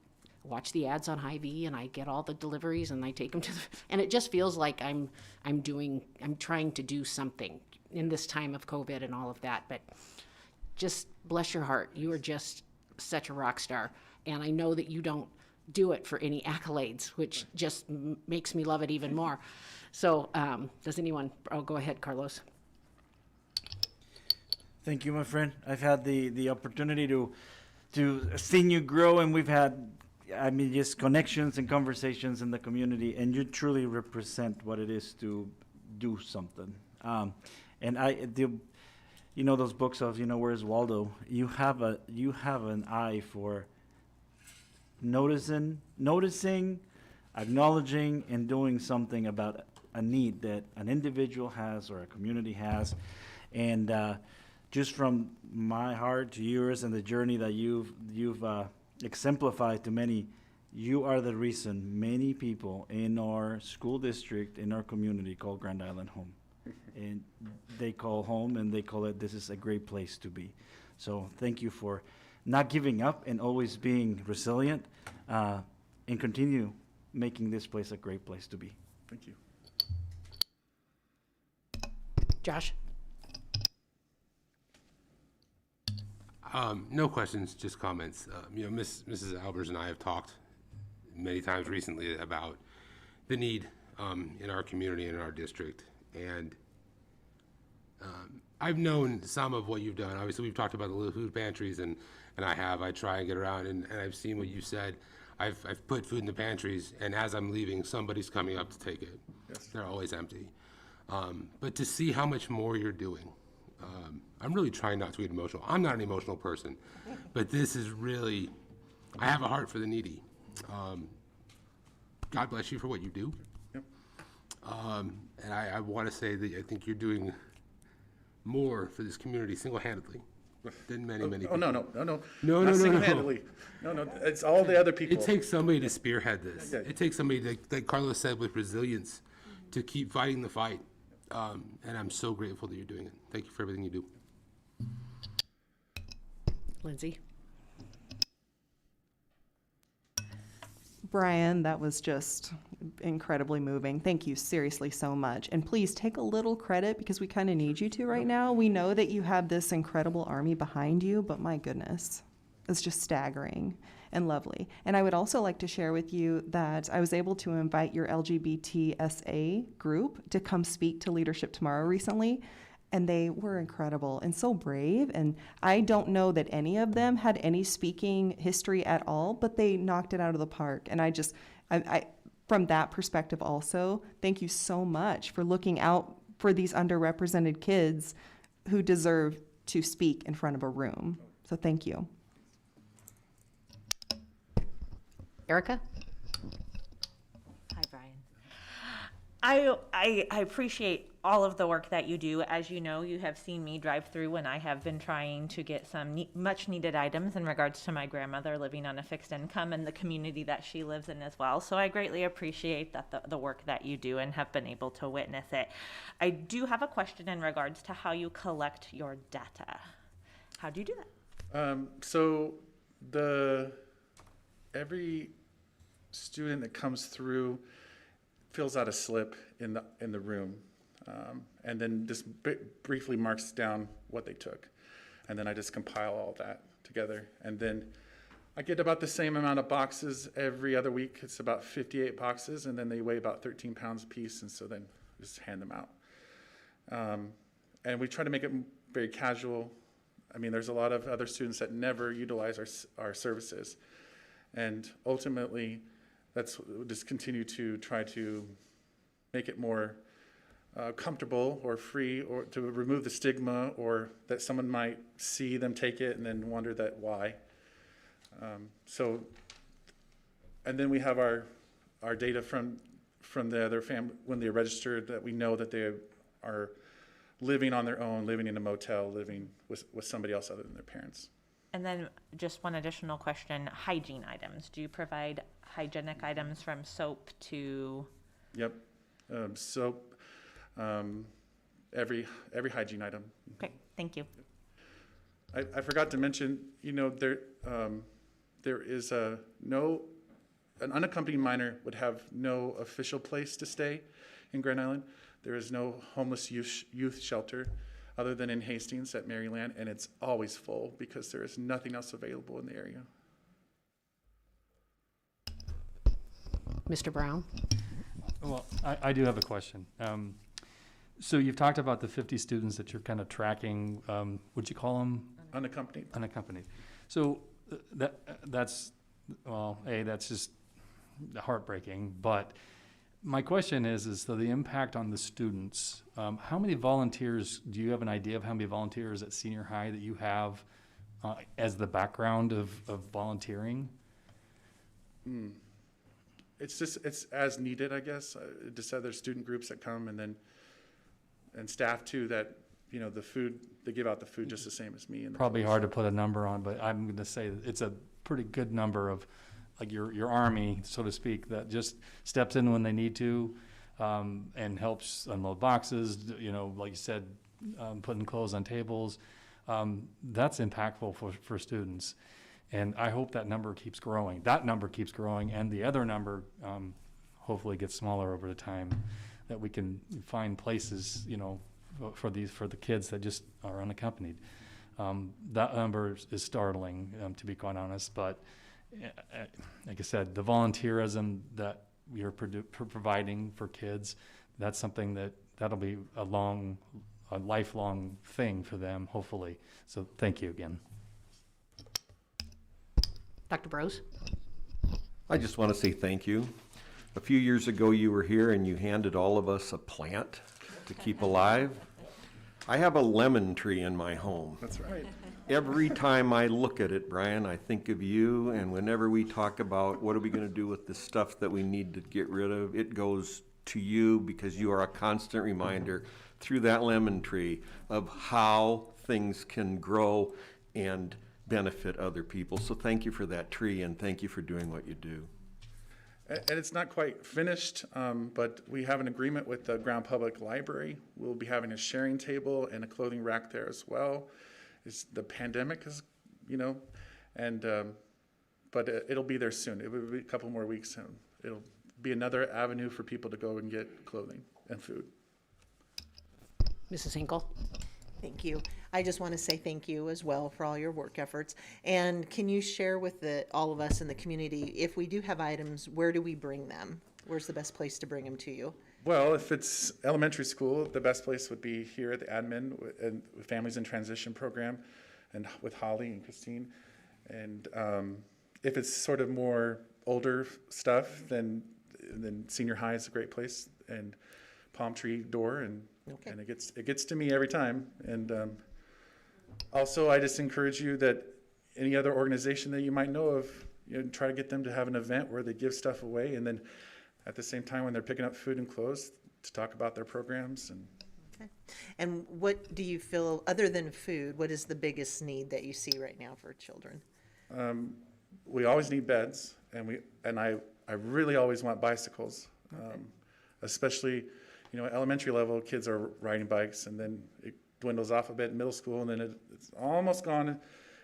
Speaker 2: watch the ads on Hy-Vee and I get all the deliveries and I take them to the, and it just feels like I'm trying to do something in this time of COVID and all of that. But just bless your heart. You are just such a rock star. And I know that you don't do it for any accolades, which just makes me love it even more. So does anyone, oh, go ahead, Carlos.
Speaker 3: Thank you, my friend. I've had the opportunity to see you grow, and we've had, I mean, just connections and conversations in the community, and you truly represent what it is to do something. And you know those books of, you know, Where's Waldo? You have an eye for noticing, acknowledging, and doing something about a need that an individual has or a community has. And just from my heart to yours and the journey that you've exemplified to many, you are the reason many people in our school district, in our community, call Grand Island home. And they call home and they call it, this is a great place to be. So thank you for not giving up and always being resilient, and continue making this place a great place to be.
Speaker 17: Thank you.
Speaker 2: Josh?
Speaker 18: No questions, just comments. You know, Mrs. Albers and I have talked many times recently about the need in our community and in our district. And I've known some of what you've done. Obviously, we've talked about the little food pantries, and I try and get around, and I've seen what you said. I've put food in the pantries, and as I'm leaving, somebody's coming up to take it.
Speaker 17: Yes.
Speaker 18: They're always empty. But to see how much more you're doing, I'm really trying not to get emotional. I'm not an emotional person, but this is really, I have a heart for the needy. God bless you for what you do.
Speaker 17: Yep.
Speaker 18: And I want to say that I think you're doing more for this community single-handedly than many people.
Speaker 17: Oh, no.
Speaker 18: No.
Speaker 17: Single-handedly. No, it's all the other people.
Speaker 18: It takes somebody to spearhead this.
Speaker 17: Yeah.
Speaker 18: It takes somebody, like Carlos said, with resilience to keep fighting the fight. And I'm so grateful that you're doing it. Thank you for everything you do.
Speaker 2: Lindsay?
Speaker 19: Brian, that was just incredibly moving. Thank you seriously so much. And please take a little credit because we kind of need you to right now. We know that you have this incredible army behind you, but my goodness, it's just staggering and lovely. And I would also like to share with you that I was able to invite your LGBTSA group to come speak to Leadership Tomorrow recently. And they were incredible and so brave. And I don't know that any of them had any speaking history at all, but they knocked it out of the park. And I from that perspective also, thank you so much for looking out for these underrepresented kids who deserve to speak in front of a room. So thank you.
Speaker 2: Erica?
Speaker 4: Hi, Brian. I appreciate all of the work that you do. As you know, you have seen me drive through when I have been trying to get some much needed items in regards to my grandmother living on a fixed income and the community that she lives in as well. So I greatly appreciate that the work that you do and have been able to witness it. I do have a question in regards to how you collect your data. How do you do that?
Speaker 17: So every student that comes through fills out a slip in the room, and then just briefly marks down what they took, and then I just compile all that together, and then I get about the same amount of boxes every other week. It's about 58 boxes, and then they weigh about 13 pounds a piece, and so then just hand them out. And we try to make it very casual. I mean, there's a lot of other students that never utilize our services, and ultimately, we'll just continue to try to make it more comfortable or free, or to remove the stigma, or that someone might see them take it and then wonder that why. And then we have our data from the other family when they're registered, that we know that they are living on their own, living in a motel, living with somebody else other than their parents.
Speaker 4: And then just one additional question, hygiene items. Do you provide hygienic items from soap to?
Speaker 17: Yep, soap, every hygiene item.
Speaker 4: Okay, thank you.
Speaker 17: I forgot to mention, there is an unaccompanied minor would have no official place to stay in Grand Island. There is no homeless youth shelter other than in Hastings at Maryland, and it's always full because there is nothing else available in the area.
Speaker 2: Mr. Brown?
Speaker 5: Well, I do have a question. So you've talked about the 50 students that you're kind of tracking, what'd you call them?
Speaker 17: Unaccompanied.
Speaker 5: Unaccompanied. So that's just heartbreaking, but my question is so the impact on the students, how many volunteers, do you have an idea of how many volunteers at senior high that you have as the background of volunteering?
Speaker 17: It's as needed, I guess. Just other student groups that come, and staff too, that, the food, they give out the food just the same as me.
Speaker 5: Probably hard to put a number on, but I'm going to say it's a pretty good number of, like your army, so to speak, that just steps in when they need to, and helps unload boxes, like you said, putting clothes on tables. That's impactful for students. And I hope that number keeps growing. That number keeps growing, and the other number hopefully gets smaller over the time, that we can find places, for the kids that just are unaccompanied. That number is startling, to be quite honest, but like I said, the volunteerism that you're providing for kids, that's something that'll be a lifelong thing for them, hopefully. So thank you again.
Speaker 2: Dr. Brose?
Speaker 20: I just want to say thank you. A few years ago, you were here and you handed all of us a plant to keep alive. I have a lemon tree in my home.
Speaker 17: That's right.
Speaker 20: Every time I look at it, Brian, I think of you, and whenever we talk about what are we going to do with the stuff that we need to get rid of, it goes to you, because you are a constant reminder through that lemon tree of how things can grow and benefit other people. So thank you for that tree, and thank you for doing what you do.
Speaker 17: And it's not quite finished, but we have an agreement with the Grand Public Library. We'll be having a sharing table and a clothing rack there as well. The pandemic is, but it'll be there soon. It will be a couple more weeks soon. It'll be another avenue for people to go and get clothing and food.
Speaker 2: Mrs. Hinkle?
Speaker 15: Thank you. I just want to say thank you as well for all your work efforts. And can you share with all of us in the community, if we do have items, where do we bring them? Where's the best place to bring them to you?
Speaker 17: Well, if it's elementary school, the best place would be here at the admin and Families in Transition program, and with Holly and Christine. And if it's sort of more older stuff, then senior high is a great place, and Palm Tree door, and it gets to me every time. And also, I just encourage you that any other organization that you might know of, try to get them to have an event where they give stuff away, and then at the same time when they're picking up food and clothes, to talk about their programs.
Speaker 15: And what do you feel, other than food, what is the biggest need that you see right now for children?
Speaker 17: We always need beds, and I really always want bicycles, especially, elementary level kids are riding bikes, and then it dwindles off a bit in middle school, and then it's almost gone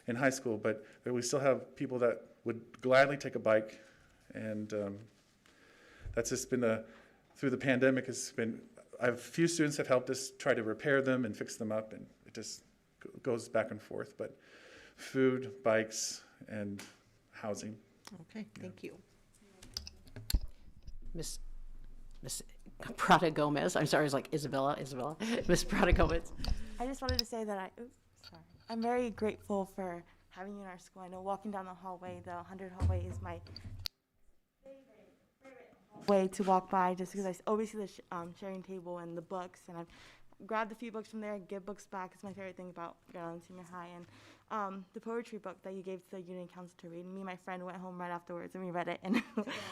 Speaker 17: in high school. But we still have people that would gladly take a bike, and that's just been through the pandemic. A few students have helped us try to repair them and fix them up, and it just goes back and forth. But food, bikes, and housing.
Speaker 15: Okay, thank you.
Speaker 2: Miss Prada Gomez. I'm sorry, it's like Isabella. Miss Prada Gomez.
Speaker 21: I just wanted to say that I'm very grateful for having you in our school. I know walking down the hallway, the 100 hallway, is my favorite way to walk by just because I always see the sharing table and the books, and I've grabbed a few books from there and give books back. It's my favorite thing about Grand Island Senior High. And the poetry book that you gave to the Union Council to read, me and my friend went home right afterwards and we read it, and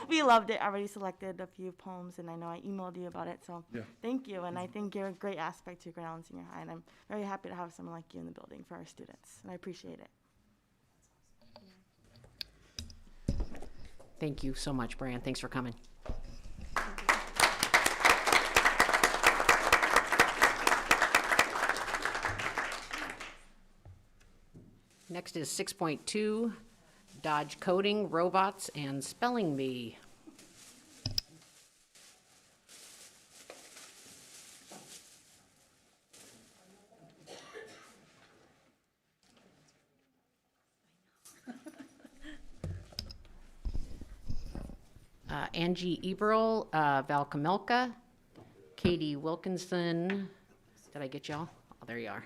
Speaker 21: we loved it. I already selected a few poems, and I know I emailed you about it, so thank you. And I think you're a great aspect to Grand Island Senior High, and I'm very happy to have someone like you in the building for our students, and I appreciate it.
Speaker 2: Thank you so much, Brian. Thanks for coming. Next is 6.2, Dodge Coding, Robots, and Spelling Bee. Angie Eberl, Val Kamelka, Katie Wilkinson. Did I get y'all? Oh, there you are.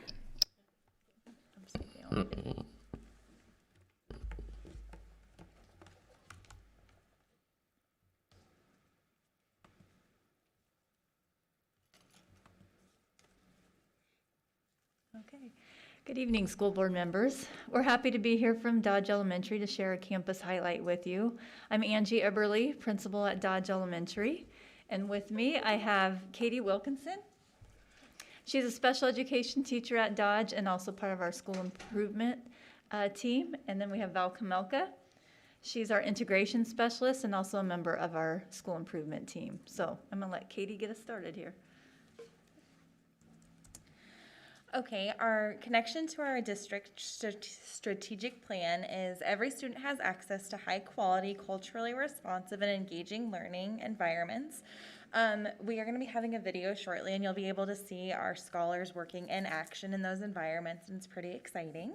Speaker 1: Okay. Good evening, school board members. We're happy to be here from Dodge Elementary to share a campus highlight with you. I'm Angie Eberly, principal at Dodge Elementary, and with me I have Katie Wilkinson. She's a special education teacher at Dodge and also part of our school improvement team. And then we have Val Kamelka. She's our integration specialist and also a member of our school improvement team. So I'm gonna let Katie get us started here.
Speaker 22: Okay, our connection to our district strategic plan is every student has access to high quality, culturally responsive and engaging learning environments. We are going to be having a video shortly, and you'll be able to see our scholars working in action in those environments, and it's pretty exciting.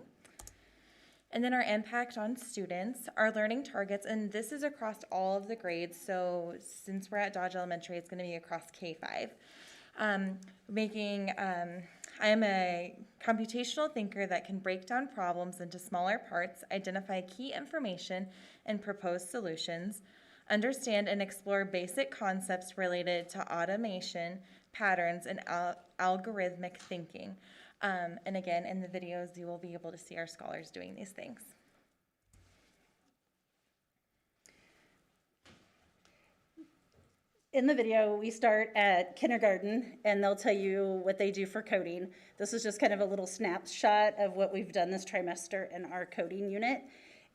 Speaker 22: And then our impact on students, our learning targets, and this is across all of the grades, so since we're at Dodge Elementary, it's going to be across K-5. I am a computational thinker that can break down problems into smaller parts, identify key information, and propose solutions, understand and explore basic concepts related to automation, patterns, and algorithmic thinking. And again, in the videos, you will be able to see our scholars doing these things.
Speaker 23: In the video, we start at kindergarten, and they'll tell you what they do for coding. This is just kind of a little snapshot of what we've done this trimester in our coding unit.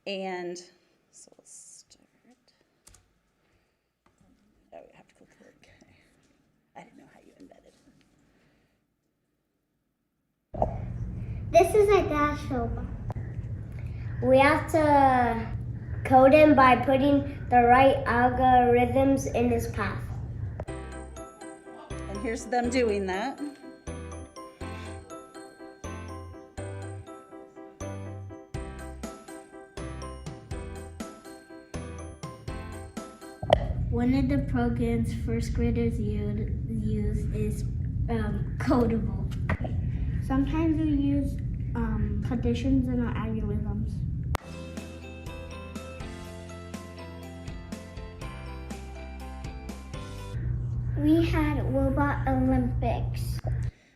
Speaker 23: And so let's start. Oh, we have to click the link. I didn't know how you embedded.
Speaker 24: This is a dash robot. We have to code him by putting the right algorithms in his path.
Speaker 23: And here's them doing that.
Speaker 24: One of the programs first graders use is Codable. Sometimes we use conditions in our algorithms. We had Robot Olympics.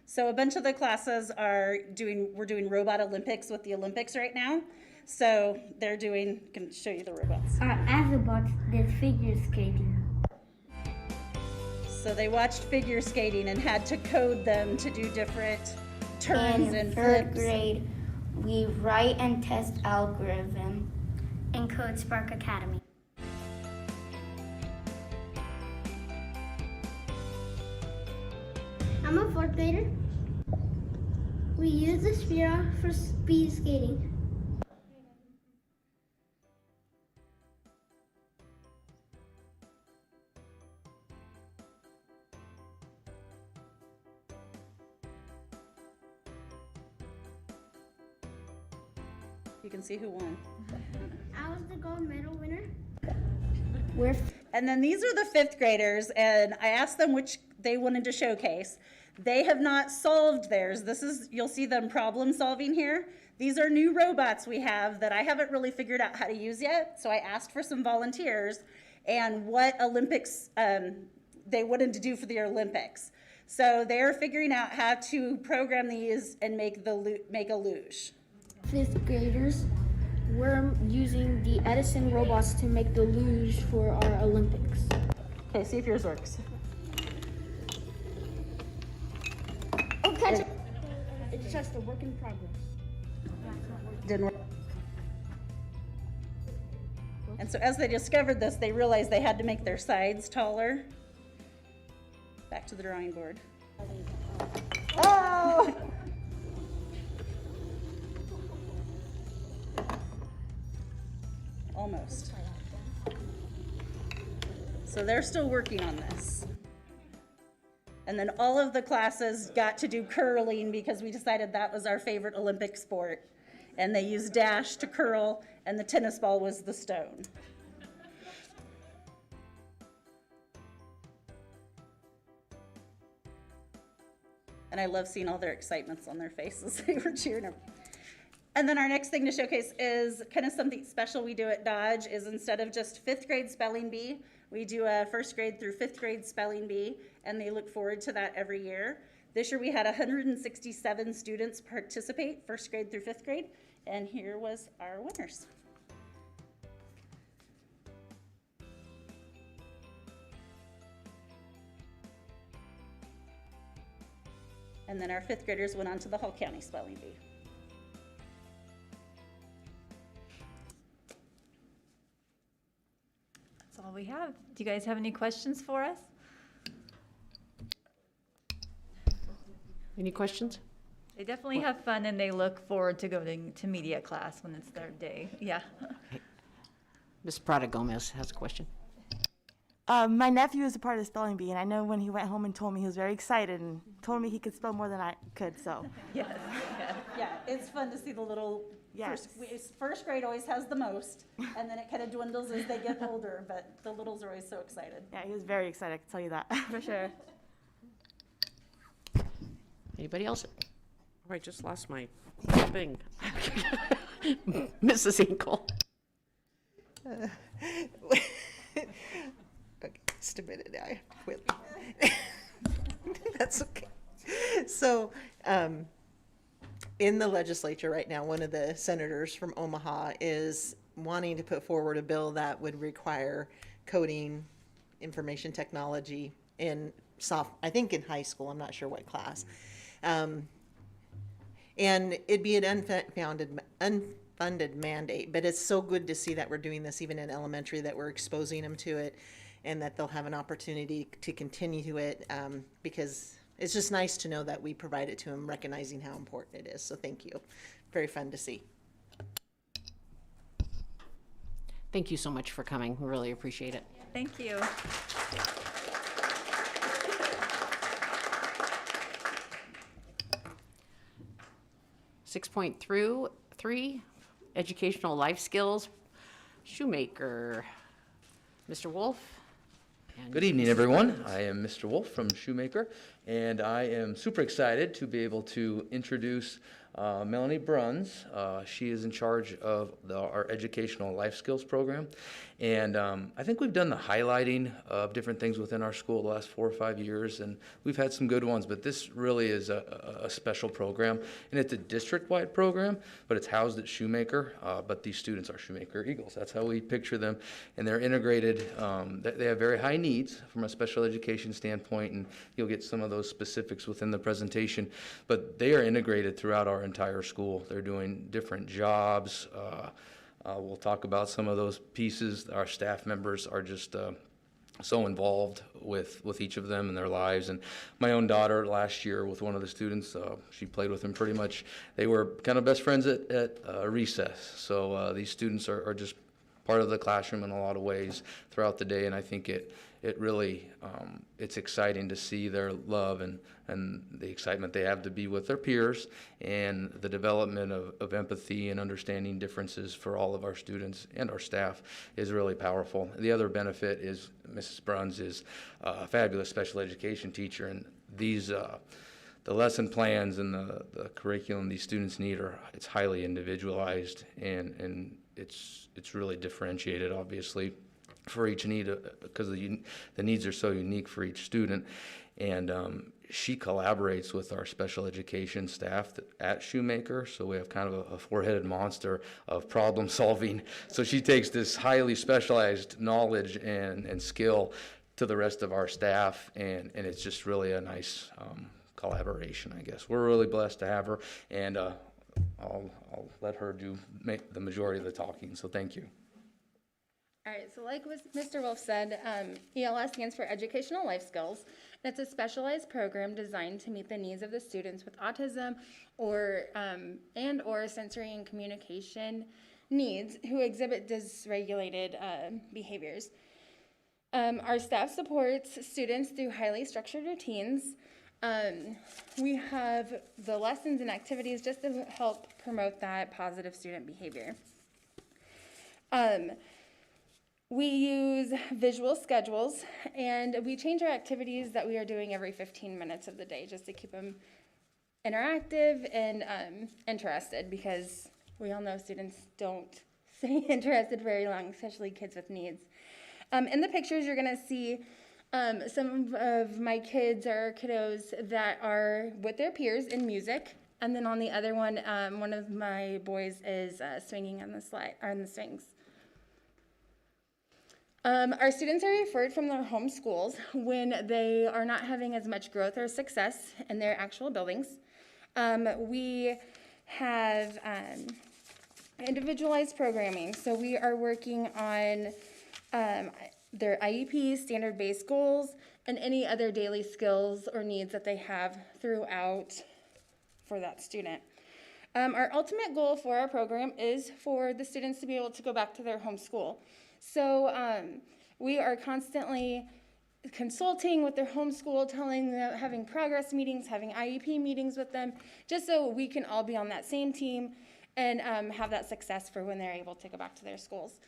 Speaker 23: So a bunch of the classes we're doing Robot Olympics with the Olympics right now. So they're doing, I can show you the robots.
Speaker 24: Our Azabots did figure skating.
Speaker 23: So they watched figure skating and had to code them to do different turns and
Speaker 24: third
Speaker 23: flips.
Speaker 24: grade, we write and test algorithm in Code Spark Academy. I'm a fourth grader. We use the sphere for speed skating.
Speaker 23: You can see who won.
Speaker 24: I was the gold medal winner.
Speaker 23: And then these are the fifth graders, and I asked them which they wanted to showcase. They have not solved theirs. You'll see them problem solving here. These are new robots we have that I haven't really figured out how to use yet, so I asked for some volunteers, and what Olympics they wanted to do for the Olympics. So they're figuring out how to program these and make a luge.
Speaker 24: Fifth graders, we're using the Edison robots to make the luge for our Olympics.
Speaker 23: Okay, see if yours works.
Speaker 24: Oh, catch it! It's just a work in progress.
Speaker 23: Didn't work. And so as they discovered this, they realized they had to make their sides taller. Back to the drawing board. Oh! Almost. So they're still working on this. And then all of the classes got to do curling because we decided that was our favorite Olympic sport. And they used dash to curl, and the tennis ball was the stone. And I love seeing all their excitements on their faces. They were cheering. And then our next thing to showcase is kind of something special we do at Dodge is instead of just 5th grade spelling bee, we do a 1st grade through 5th grade spelling bee, and they look forward to that every year. This year we had 167 students participate, 1st grade through 5th grade, and here was our winners. And then our 5th graders went on to the Hall County Spelling Bee.
Speaker 1: That's all we have. Do you guys have any questions for us?
Speaker 2: Any questions?
Speaker 1: They definitely have fun and they look forward to going to media class when it's their day. Yeah.
Speaker 2: Ms. Prada Gomez has a question.
Speaker 21: My nephew is a part of the spelling bee, and I know when he went home and told me, he was very excited and told me he could spell more than I could, so.
Speaker 23: Yes. Yeah, it's fun to see the little,
Speaker 21: Yes.
Speaker 23: first grade always has the most, and then it kind of dwindles as they get older, but the littles are always so excited.
Speaker 21: Yeah, he was very excited, I can tell you that, for sure.
Speaker 2: Anybody else? Oh, I just lost my thing. Mrs. Hinkle.
Speaker 15: Okay, just a minute now. I quit. That's okay. So, in the legislature right now, one of the senators from Omaha is wanting to put forward a bill that would require coding, information technology in I think in high school, I'm not sure what class. And it'd be an unfunded mandate, but it's so good to see that we're doing this even in elementary, that we're exposing them to it and that they'll have an opportunity to continue to it, because it's just nice to know that we provide it to them, recognizing how important it is. So thank you. Very fun to see.
Speaker 2: Thank you so much for coming. We really appreciate it.
Speaker 1: Thank you.
Speaker 2: Six point through 3, educational life skills, Shoemaker. Mr. Wolf.
Speaker 6: Good evening, everyone. I am Mr. Wolf from Shoemaker, and I am super excited to be able to introduce Melanie Bruns. She is in charge of our educational life skills program, and I think we've done the highlighting of different things within our school the last 4 or 5 years, and we've had some good ones, but this really is a special program, and it's a district-wide program, but it's housed at Shoemaker, but these students are Shoemaker Eagles. That's how we picture them, and they're integrated. They have very high needs from a special education standpoint, and you'll get some of those specifics within the presentation, but they are integrated throughout our entire school. They're doing different jobs. We'll talk about some of those pieces. Our staff members are just so involved with each of them and their lives. And my own daughter last year with one of the students, she played with him pretty much. They were kind of best friends at recess. So these students are just part of the classroom in a lot of ways throughout the day, and I think it really, it's exciting to see their love and the excitement they have to be with their peers, and the development of empathy and understanding differences for all of our students and our staff is really powerful. The other benefit is Mrs. Bruns is a fabulous special education teacher, and these the lesson plans and the curriculum these students need it's highly individualized, and it's really differentiated, obviously. for each need, because the needs are so unique for each student. And she collaborates with our special education staff at Shoemaker, so we have kind of a four-headed monster of problem solving. So she takes this highly specialized knowledge and skill to the rest of our staff, and it's just really a nice collaboration, I guess. We're really blessed to have her, and I'll let her make the majority of the talking, so thank you.
Speaker 22: All right, so like Mr. Wolf said, ELS stands for Educational Life Skills. It's a specialized program designed to meet the needs of the students with autism or sensory and communication needs who exhibit dysregulated behaviors. Our staff supports students through highly structured routines. We have the lessons and activities just to help promote that positive student behavior. We use visual schedules, and we change our activities that we are doing every 15 minutes of the day just to keep them interactive and interested, because we all know students don't stay interested very long, especially kids with needs. In the pictures, you're going to see some of my kids or kiddos that are with their peers in music, and then on the other one of my boys is swinging on the swings. Our students are referred from their home schools when they are not having as much growth or success in their actual buildings. We have individualized programming, so we are working on their IEPs, standard-based goals, and any other daily skills or needs that they have throughout for that student. Our ultimate goal for our program is for the students to be able to go back to their home school. So we are constantly consulting with their home school, telling them, having progress meetings, having IEP meetings with them, just so we can all be on that same team and have that success for when they're able to go back to their schools.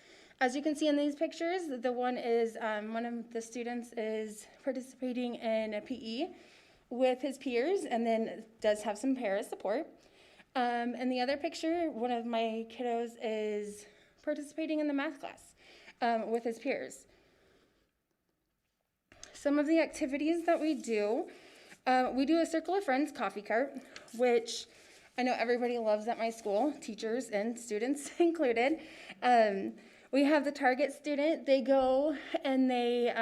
Speaker 22: As you can see in these pictures, the one is one of the students is participating in a PE with his peers and then does have some para support. And the other picture, one of my kiddos is participating in the math class with his peers. Some of the activities that we do a Circle of Friends coffee cart, which I know everybody loves at my school, teachers and students included. We have the target student. They go and they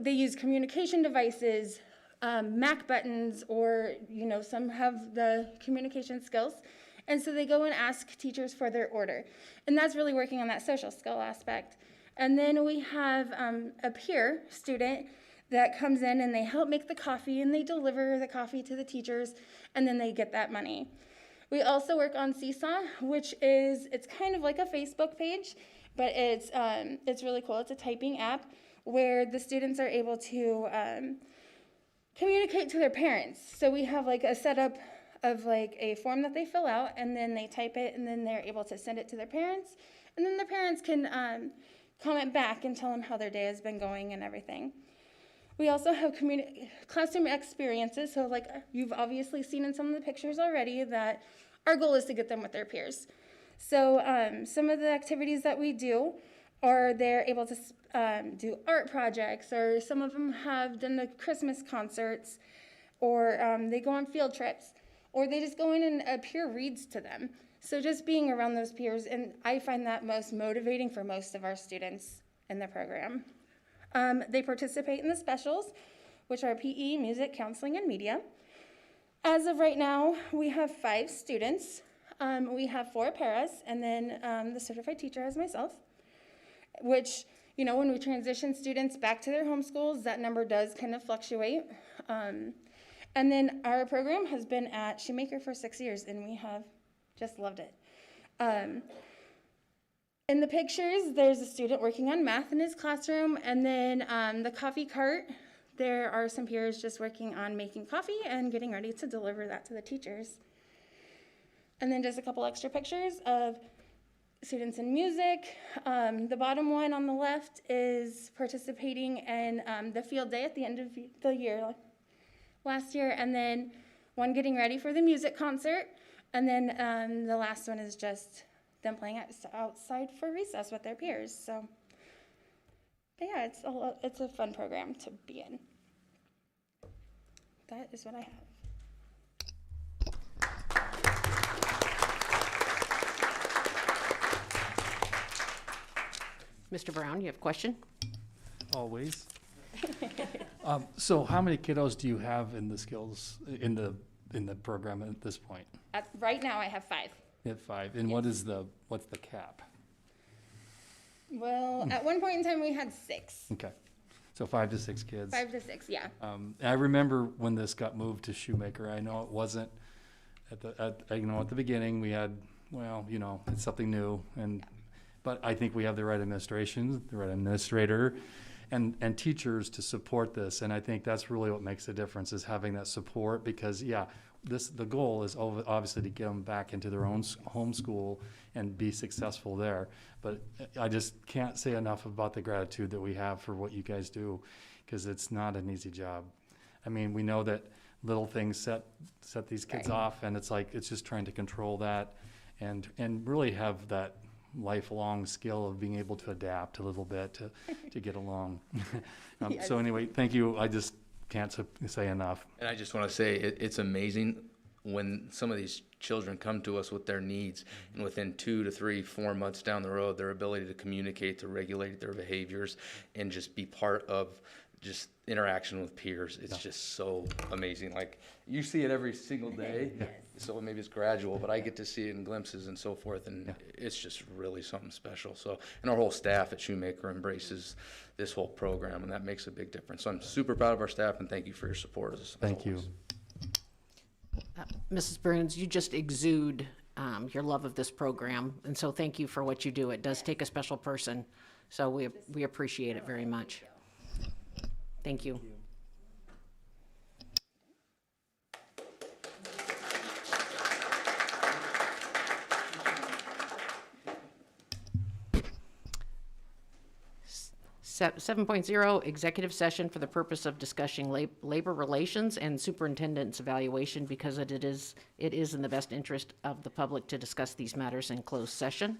Speaker 22: use communication devices, Mac buttons, or some have the communication skills. And so they go and ask teachers for their order. And that's really working on that social skill aspect. And then we have a peer student that comes in and they help make the coffee and they deliver the coffee to the teachers, and then they get that money. We also work on Seesaw, which it's kind of like a Facebook page, but it's really cool. It's a typing app where the students are able to communicate to their parents. So we have like a setup of like a form that they fill out, and then they type it, and then they're able to send it to their parents, and then the parents can comment back and tell them how their day has been going and everything. We also have classroom experiences, so like you've obviously seen in some of the pictures already that our goal is to get them with their peers. So some of the activities that we do are they're able to do art projects, or some of them have done the Christmas concerts, or they go on field trips, or they just go in and a peer reads to them. So just being around those peers, and I find that most motivating for most of our students in the program. They participate in the specials, which are PE, music, counseling, and media. As of right now, we have 5 students. We have 4 paras, and then the certified teacher as myself, which, when we transition students back to their home schools, that number does kind of fluctuate. And then our program has been at Shoemaker for 6 years, and we have just loved it. In the pictures, there's a student working on math in his classroom, and then the coffee cart, there are some peers just working on making coffee and getting ready to deliver that to the teachers. And then just a couple extra pictures of students in music. The bottom one on the left is participating in the field day at the end of the year, last year, and then one getting ready for the music concert, and then the last one is just them playing outside for recess with their peers. So
Speaker 9: yeah, it's a fun program to be in. That is what I have.
Speaker 2: Mr. Brown, you have a question?
Speaker 5: Always. So how many kiddos do you have in the skills, in the program at this point?
Speaker 9: Right now I have 5.
Speaker 5: You have 5. And what's the cap?
Speaker 9: Well, at one point in time we had 6.
Speaker 5: Okay. So 5 to 6 kids.
Speaker 9: 5 to 6, yeah.
Speaker 5: I remember when this got moved to Shoemaker. I know it wasn't at the beginning. We had, it's something new, but I think we have the right administration, the right administrator, and teachers to support this. And I think that's really what makes the difference, is having that support, because the goal is obviously to get them back into their own home school and be successful there. But I just can't say enough about the gratitude that we have for what you guys do, because it's not an easy job. I mean, we know that little things set these kids off, and it's just trying to control that and really have that lifelong skill of being able to adapt a little bit to get along.
Speaker 9: Yes.
Speaker 5: So anyway, thank you. I just can't say enough.
Speaker 6: And I just want to say, it's amazing when some of these children come to us with their needs, and within 2 to 3, 4 months down the road, their ability to communicate, to regulate their behaviors, and just be part of just interaction with peers. It's just so amazing. Like, you see it every single day. So maybe it's gradual, but I get to see it in glimpses and so forth, and it's just really something special. So, and our whole staff at Shoemaker embraces this whole program, and that makes a big difference. So I'm super proud of our staff, and thank you for your support.
Speaker 5: Thank you.
Speaker 2: Mrs. Burns, you just exude your love of this program, and so thank you for what you do. It does take a special person, so we appreciate it very much. Thank you. Se- 7.0, executive session for the purpose of discussing labor relations and superintendent's evaluation, because it is in the best interest of the public to discuss these matters in closed session.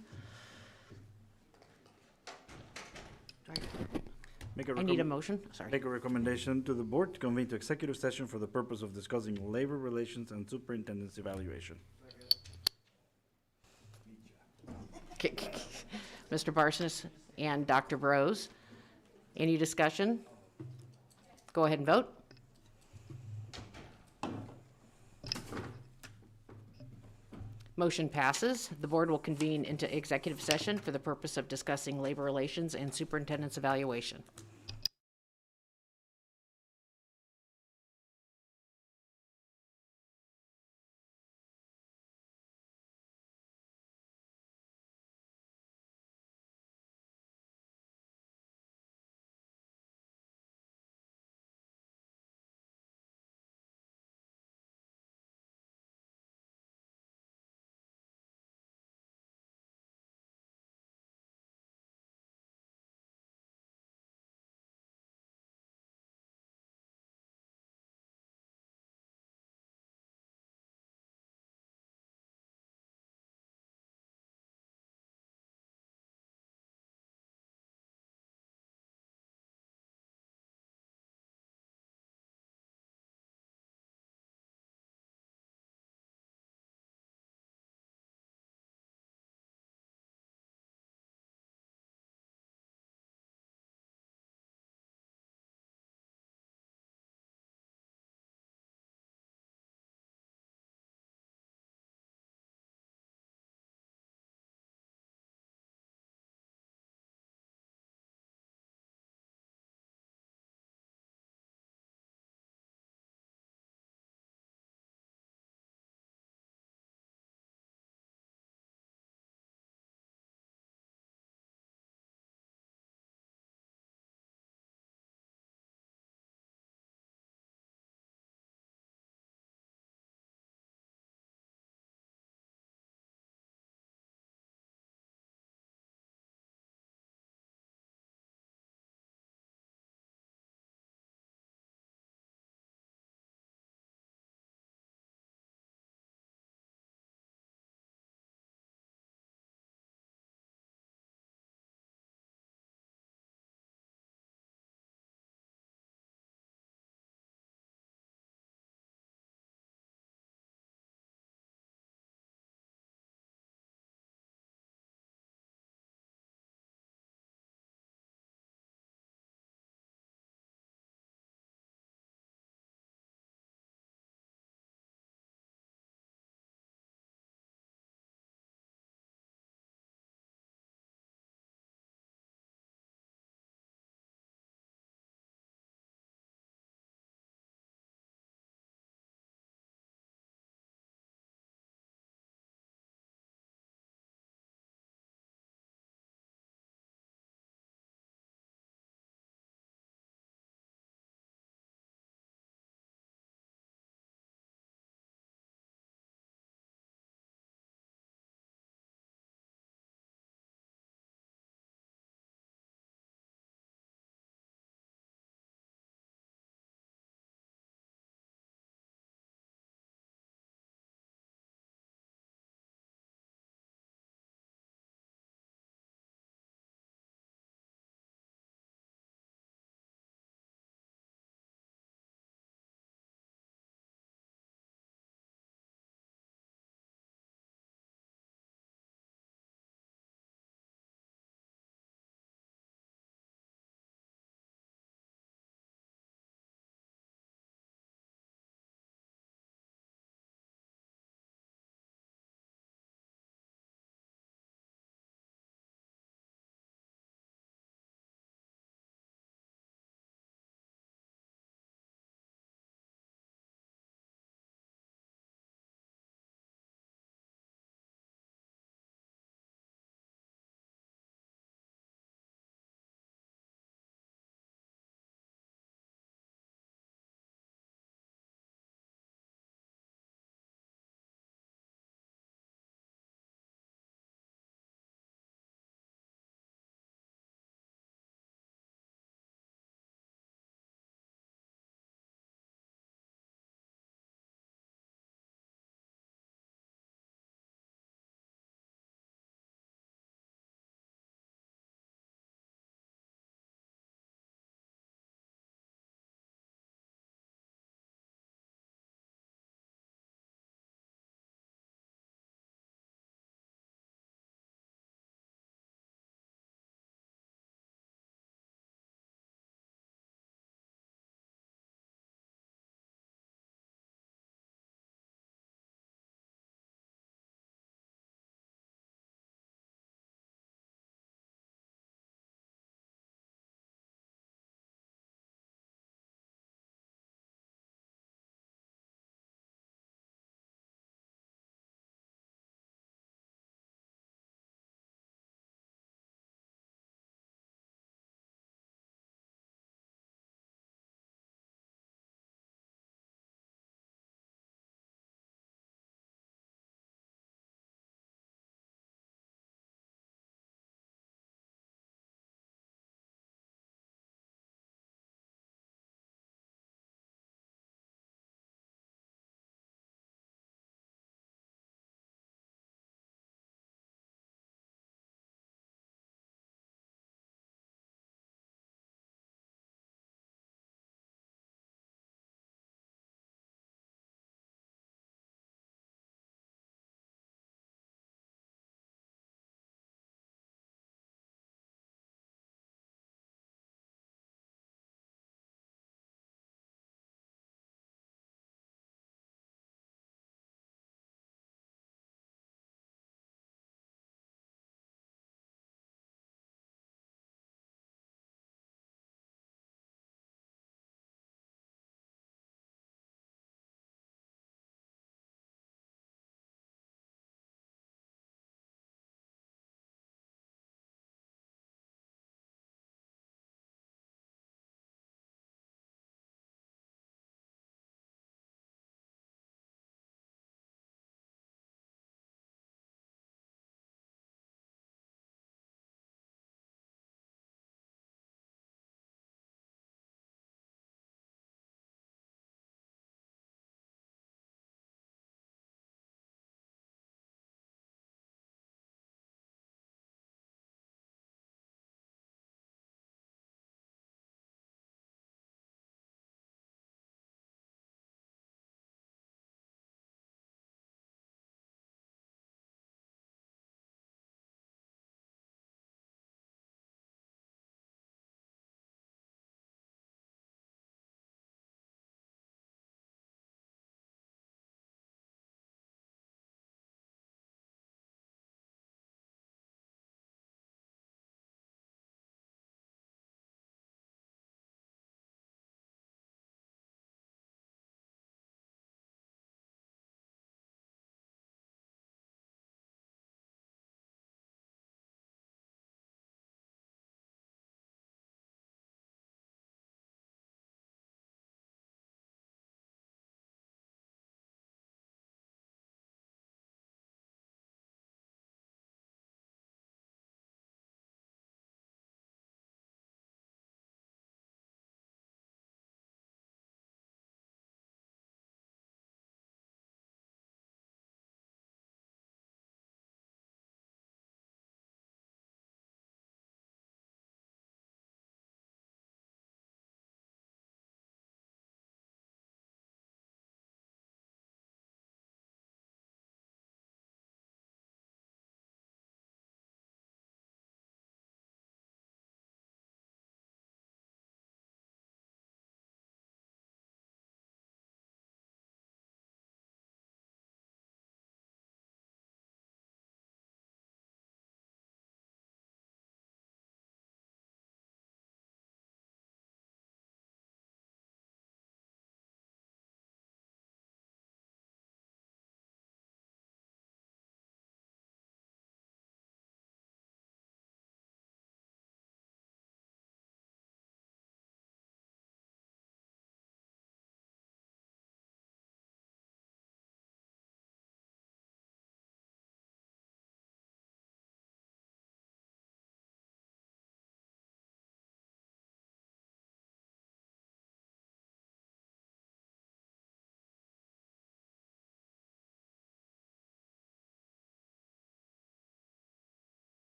Speaker 2: I need a motion, sorry.
Speaker 3: Make a recommendation to the board to convene to executive session for the purpose of discussing labor relations and superintendent's evaluation.
Speaker 2: Mr. Barsness and Dr. Bros. Any discussion? Go ahead and vote. Motion passes. The board will convene into executive session for the purpose of discussing labor relations and superintendent's evaluation.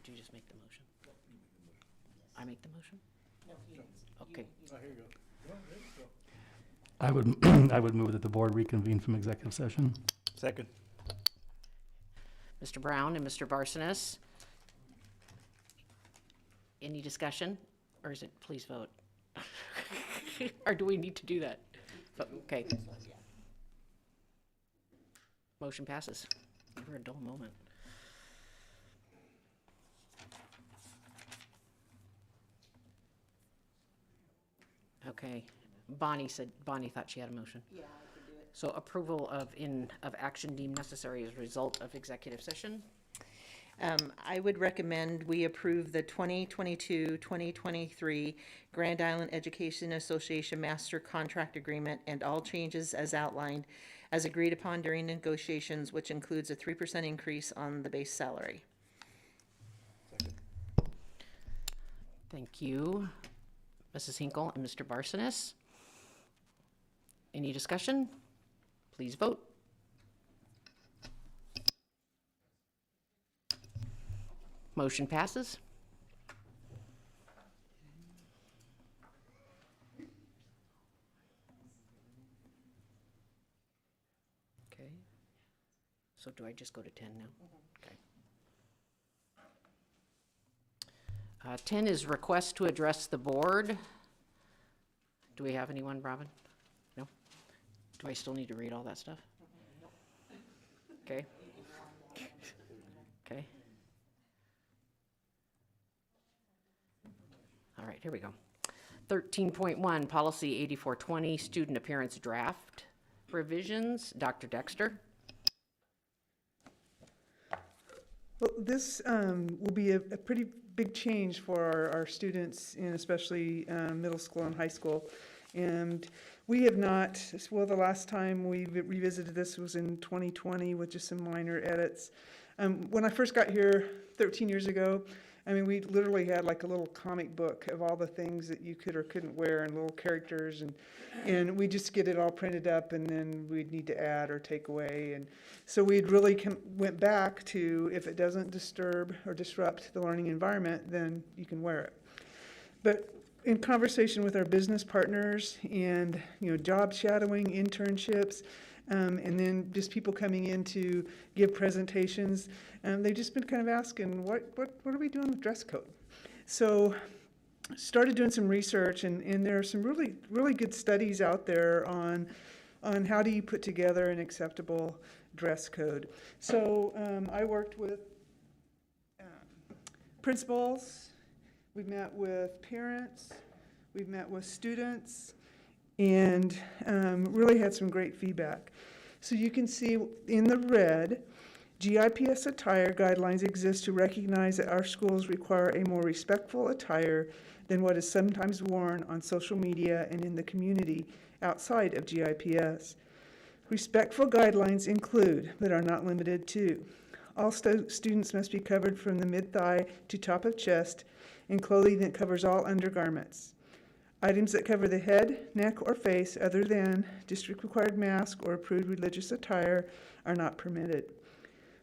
Speaker 2: did you just make the motion? I make the motion? Okay.
Speaker 5: I would, I would move that the board reconvene from executive session.
Speaker 3: Second.
Speaker 2: Mr. Brown and Mr. Barsones. Any discussion, or is it please vote? Or do we need to do that? Okay. Motion passes. Never a dull moment. Okay. Bonnie thought she had a motion.
Speaker 15: Yeah, I can do it.
Speaker 2: So approval of action deemed necessary as a result of executive session.
Speaker 15: I would recommend we approve the 2022-2023 Grand Island Education Association Master Contract Agreement and all changes as outlined as agreed upon during negotiations, which includes a 3% increase on the base salary.
Speaker 2: Thank you, Mrs. Hinkle and Mr. Barsones. Any discussion? Please vote. Motion passes. Okay. So do I just go to 10 now? Okay. 10 is request to address the board. Do we have anyone, Robin? No? Do I still need to read all that stuff? Okay. Okay. All right, here we go. 13.1, Policy 8420, Student Appearance Draft Revisions. Dr. Dexter.
Speaker 16: Well, this will be a pretty big change for our students, and especially middle school and high school. And we have not, well, the last time we revisited this was in 2020 with just some minor edits. When I first got here 13 years ago, I mean, we literally had like a little comic book of all the things that you could or couldn't wear and little characters, and we just get it all printed up, and then we'd need to add or take away. And so we'd really went back to, if it doesn't disturb or disrupt the learning environment, then you can wear it. But in conversation with our business partners and, job shadowing, internships, and then just people coming in to give presentations, they've just been kind of asking, what are we doing with dress code? So started doing some research, and there are some really, really good studies out there on how do you put together an acceptable dress code. So I worked with principals, we've met with parents, we've met with students, and really had some great feedback. So you can see in the red, GIPS attire guidelines exist to recognize that our schools require a more respectful attire than what is sometimes worn on social media and in the community outside of GIPS. Respectful guidelines include, but are not limited to, all students must be covered from the mid-thigh to top of chest in clothing that covers all undergarments. Items that cover the head, neck, or face other than district-required mask or approved religious attire are not permitted.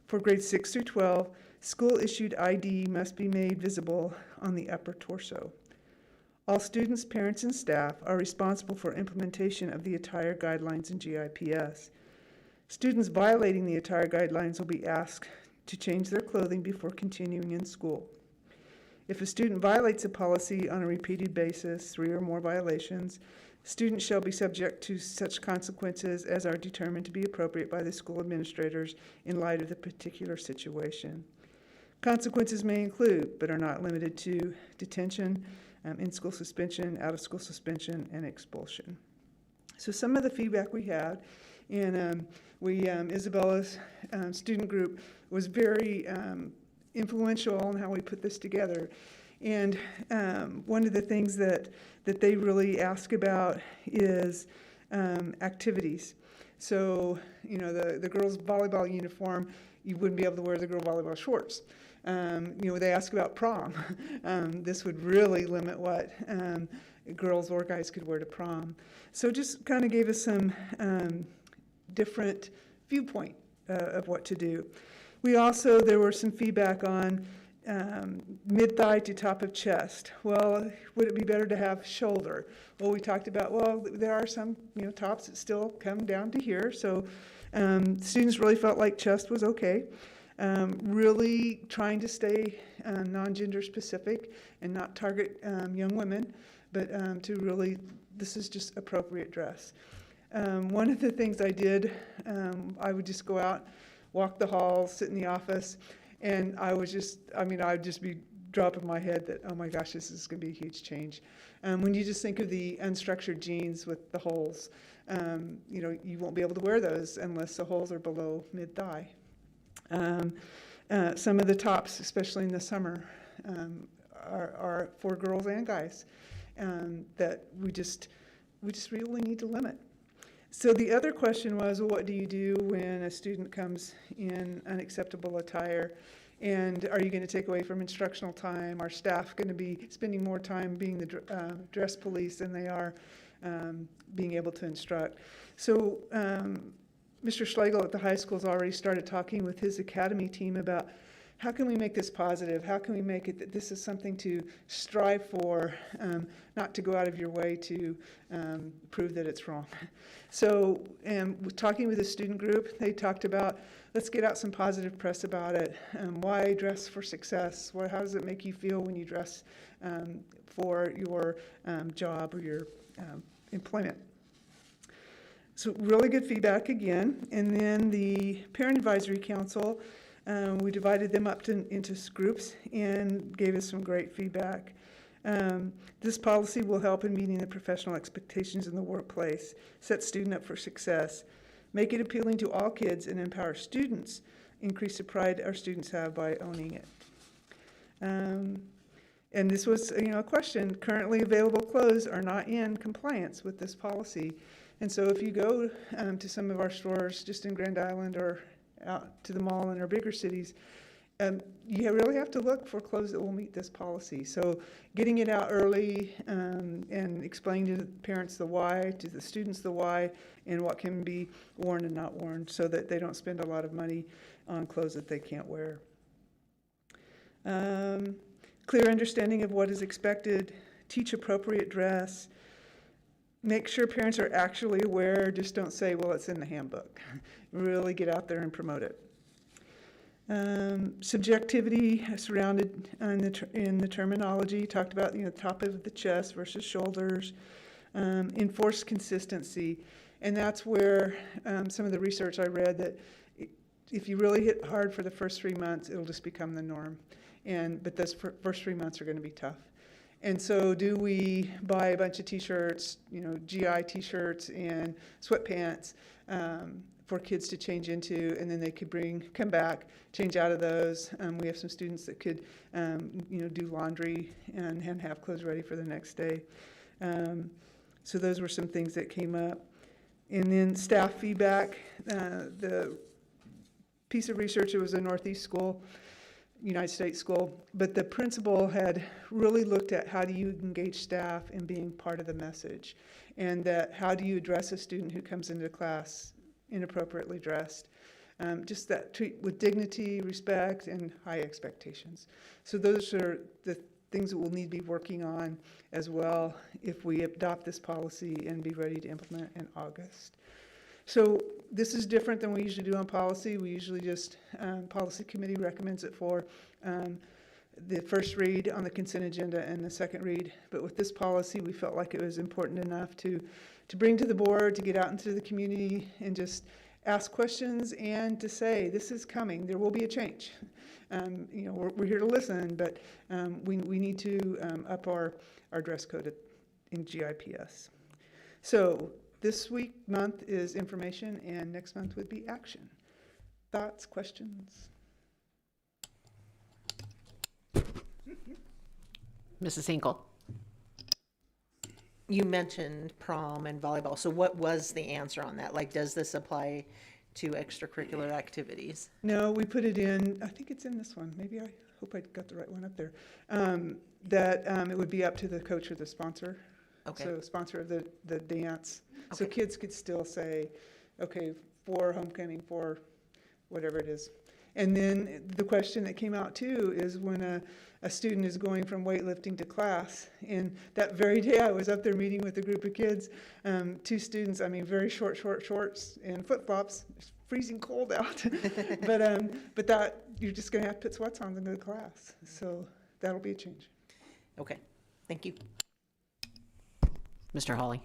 Speaker 16: For grades 6 through 12, school-issued ID must be made visible on the upper torso. All students, parents, and staff are responsible for implementation of the attire guidelines in GIPS. Students violating the attire guidelines will be asked to change their clothing before continuing in school. If a student violates a policy on a repeated basis, 3 or more violations, students shall be subject to such consequences as are determined to be appropriate by the school administrators in light of the particular situation. Consequences may include, but are not limited to, detention, in-school suspension, out-of-school suspension, and expulsion. So some of the feedback we had, and Isabella's student group was very influential in how we put this together. And one of the things that they really ask about is activities. So, the girls' volleyball uniform, you wouldn't be able to wear the girl volleyball shorts. They ask about prom. This would really limit what girls or guys could wear to prom. So just kind of gave us some different viewpoint of what to do. There were some feedback on mid-thigh to top of chest. Well, would it be better to have shoulder? Well, we talked about, well, there are some, tops that still come down to here. So students really felt like chest was okay. Really trying to stay non-gender specific and not target young women, but to really, this is just appropriate dress. One of the things I did, I would just go out, walk the halls, sit in the office, and I'd just be dropping my head that, oh my gosh, this is going to be a huge change. When you just think of the unstructured jeans with the holes, you won't be able to wear those unless the holes are below mid-thigh. Some of the tops, especially in the summer, are for girls and guys that we just really need to limit. So the other question was, well, what do you do when a student comes in unacceptable attire? And are you going to take away from instructional time? Are staff going to be spending more time being the dress police than they are being able to instruct? So Mr. Schlegel at the high school has already started talking with his academy team about how can we make this positive? How can we make it that this is something to strive for, not to go out of your way to prove that it's wrong? So talking with the student group, they talked about, let's get out some positive press about it. Why dress for success? How does it make you feel when you dress for your job or your employment? So really good feedback again. And then the Parent Advisory Council, we divided them up into groups and gave us some great feedback. This policy will help in meeting the professional expectations in the workplace, set student up for success, make it appealing to all kids, and empower students, increase the pride our students have by owning it. And this was, a question. Currently available clothes are not in compliance with this policy. And so if you go to some of our stores just in Grand Island or out to the mall in our bigger cities, you really have to look for clothes that will meet this policy. So getting it out early and explaining to the parents the why, to the students the why, and what can be worn and not worn so that they don't spend a lot of money on clothes that they can't wear. Clear understanding of what is expected, teach appropriate dress, make sure parents are actually aware, just don't say, well, it's in the handbook. Really get out there and promote it. Subjectivity surrounded in the terminology, talked about top of the chest versus shoulders, enforce consistency, and that's where some of the research I read that if you really hit hard for the first 3 months, it'll just become the norm, but those first 3 months are going to be tough. And so do we buy a bunch of t-shirts, GI t-shirts and sweatpants for kids to change into, and then they could come back, change out of those. We have some students that could, do laundry and have clothes ready for the next day. So those were some things that came up. And then staff feedback, the piece of research, it was a Northeast school, United States school, but the principal had really looked at how do you engage staff in being part of the message, and that how do you address a student who comes into class inappropriately dressed, just that treat with dignity, respect, and high expectations. So those are the things that we'll need to be working on as well if we adopt this policy and be ready to implement in August. So this is different than we usually do on policy. We usually just, policy committee recommends it for the first read on the consent agenda and the second read. But with this policy, we felt like it was important enough to bring to the board, to get out into the community and just ask questions and to say, this is coming, there will be a change. We're here to listen, but we need to up our dress code in GIPS. So this month is information, and next month would be action. Thoughts, questions?
Speaker 2: Mrs. Hinkle.
Speaker 15: You mentioned prom and volleyball. So what was the answer on that? Like, does this apply to extracurricular activities?
Speaker 16: No, we put it in, I think it's in this one. Maybe I hope I got the right one up there. That it would be up to the coach or the sponsor.
Speaker 15: Okay.
Speaker 16: So sponsor of the dance.
Speaker 15: Okay.
Speaker 16: So kids could still say, okay, for homecoming, for whatever it is. And then the question that came out too is when a student is going from weightlifting to class. And that very day I was up there meeting with a group of kids, 2 students, I mean, very short shorts and flip-flops, it's freezing cold out. But that, you're just gonna have to put sweats on and go to class. So that'll be a change.
Speaker 2: Okay, thank you. Mr. Hawley.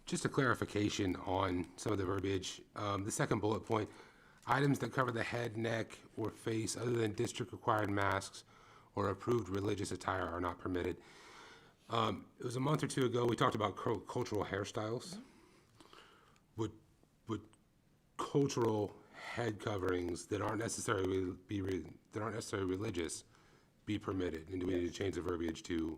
Speaker 18: Just a clarification on some of the verbiage. The second bullet point, items that cover the head, neck, or face other than district-required masks or approved religious attire are not permitted. It was a month or 2 ago, we talked about cultural hairstyles. Would cultural head coverings that aren't necessarily religious be permitted? And do we need to change the verbiage to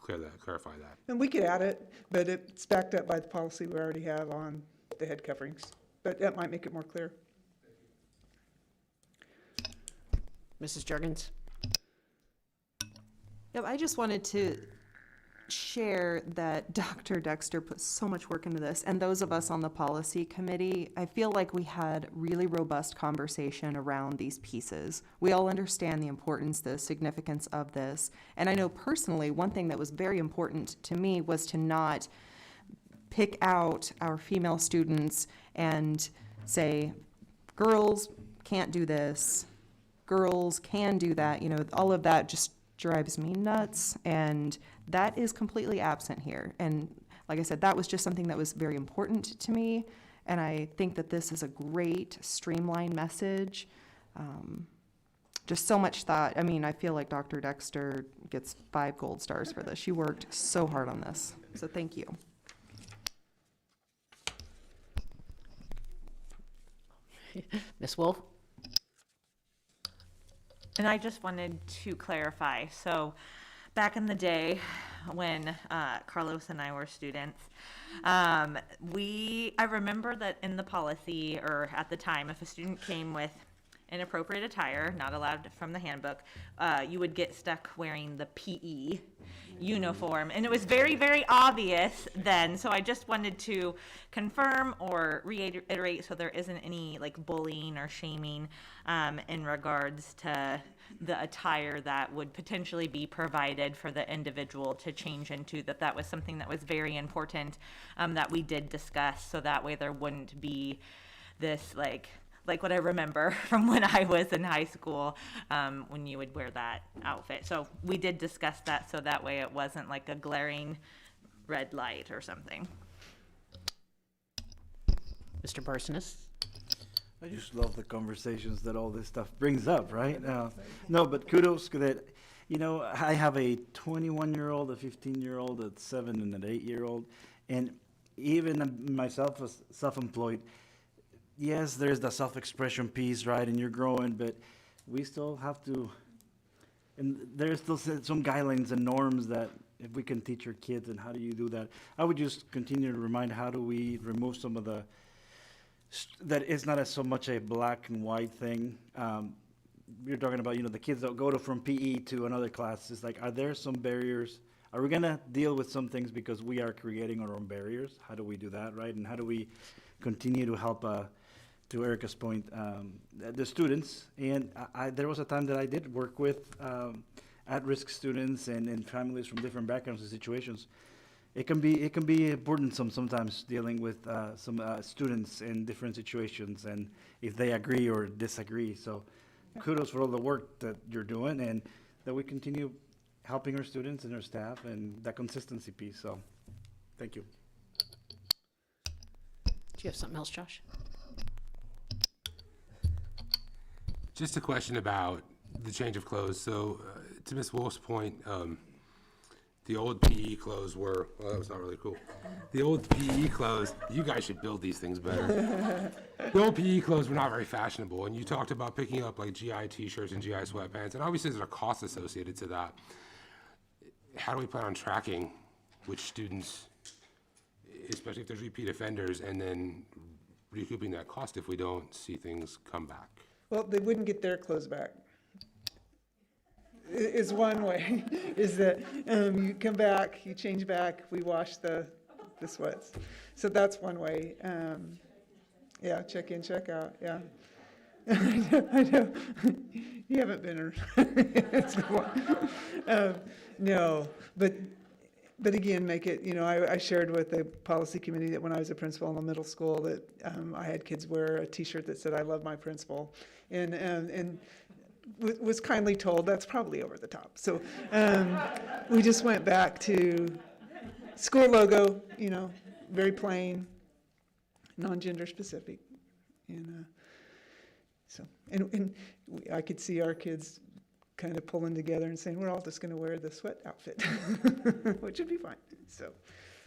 Speaker 18: clarify that?
Speaker 16: And we could add it, but it's backed up by the policy we already have on the head coverings. But that might make it more clear.
Speaker 2: Mrs. Juergens?
Speaker 19: Yep, I just wanted to share that Dr. Dexter put so much work into this, and those of us on the policy committee, I feel like we had really robust conversation around these pieces. We all understand the importance, the significance of this, and I know personally one thing that was very important to me was to not pick out our female students and say, girls can't do this, girls can do that, you know, all of that just drives me nuts, and that is completely absent here. And like I said, that was just something that was very important to me, and I think that this is a great streamlined message. Just so much thought. I mean, I feel like Dr. Dexter gets 5 gold stars for this. She worked so hard on this, so thank you.
Speaker 2: Ms. Wolf?
Speaker 4: And I just wanted to clarify, so back in the day when Carlos and I were students, I remember that in the policy, or at the time, if a student came with inappropriate attire, not allowed from the handbook, you would get stuck wearing the PE uniform. And it was very, very obvious then, so I just wanted to confirm or reiterate so there isn't any like bullying or shaming in regards to the attire that would potentially be provided for the individual to change into, that was something that was very important that we did discuss, so that way there wouldn't be this like what I remember from when I was in high school, when you would wear that outfit. So we did discuss that, so that way it wasn't like a glaring red light or something.
Speaker 2: Mr. Barsonis?
Speaker 3: I just love the conversations that all this stuff brings up, right? No, but kudos to that. You know, I have a 21-year-old, a 15-year-old, a 7 and an 8-year-old, and even myself as self-employed, yes, there's the self-expression piece, right, and you're growing, but we still have to, and there's still some guidelines and norms that if we can teach our kids, and how do you do that? I would just continue to remind, how do we remove some of the, that it's not so much a black and white thing. You're talking about, you know, the kids that go from PE to another class. It's like, are there some barriers? Are we gonna deal with some things because we are creating our own barriers? How do we do that, right? And how do we continue to help, to Erica's point, the students? And there was a time that I did work with at-risk students and families from different backgrounds and situations. It can be burdensome sometimes dealing with some students in different situations, and if they agree or disagree. So kudos for all the work that you're doing, and that we continue helping our students and our staff, and that consistency piece. So thank you.
Speaker 2: Do you have something else, Josh?
Speaker 18: Just a question about the change of clothes. So to Ms. Wolf's point, the old PE clothes were, well, that was not really cool. The old PE clothes, you guys should build these things better. The old PE clothes were not very fashionable, and you talked about picking up like GI t-shirts and GI sweatpants, and obviously there's a cost associated to that. How do we plan on tracking which students, especially if there's repeat offenders, and then recouping that cost if we don't see things come back?
Speaker 16: Well, they wouldn't get their clothes back. Is one way, is that you come back, you change back, we wash the sweats. So that's one way. Yeah, check in, check out, yeah. I know. You haven't been around. No, but again, make it, I shared with the policy committee that when I was a principal in the middle school that I had kids wear a t-shirt that said, "I love my principal." And was kindly told that's probably over the top. So we just went back to school logo, very plain, non-gender specific. And I could see our kids kind of pulling together and saying, we're all just going to wear the sweat outfit, which would be fine. So,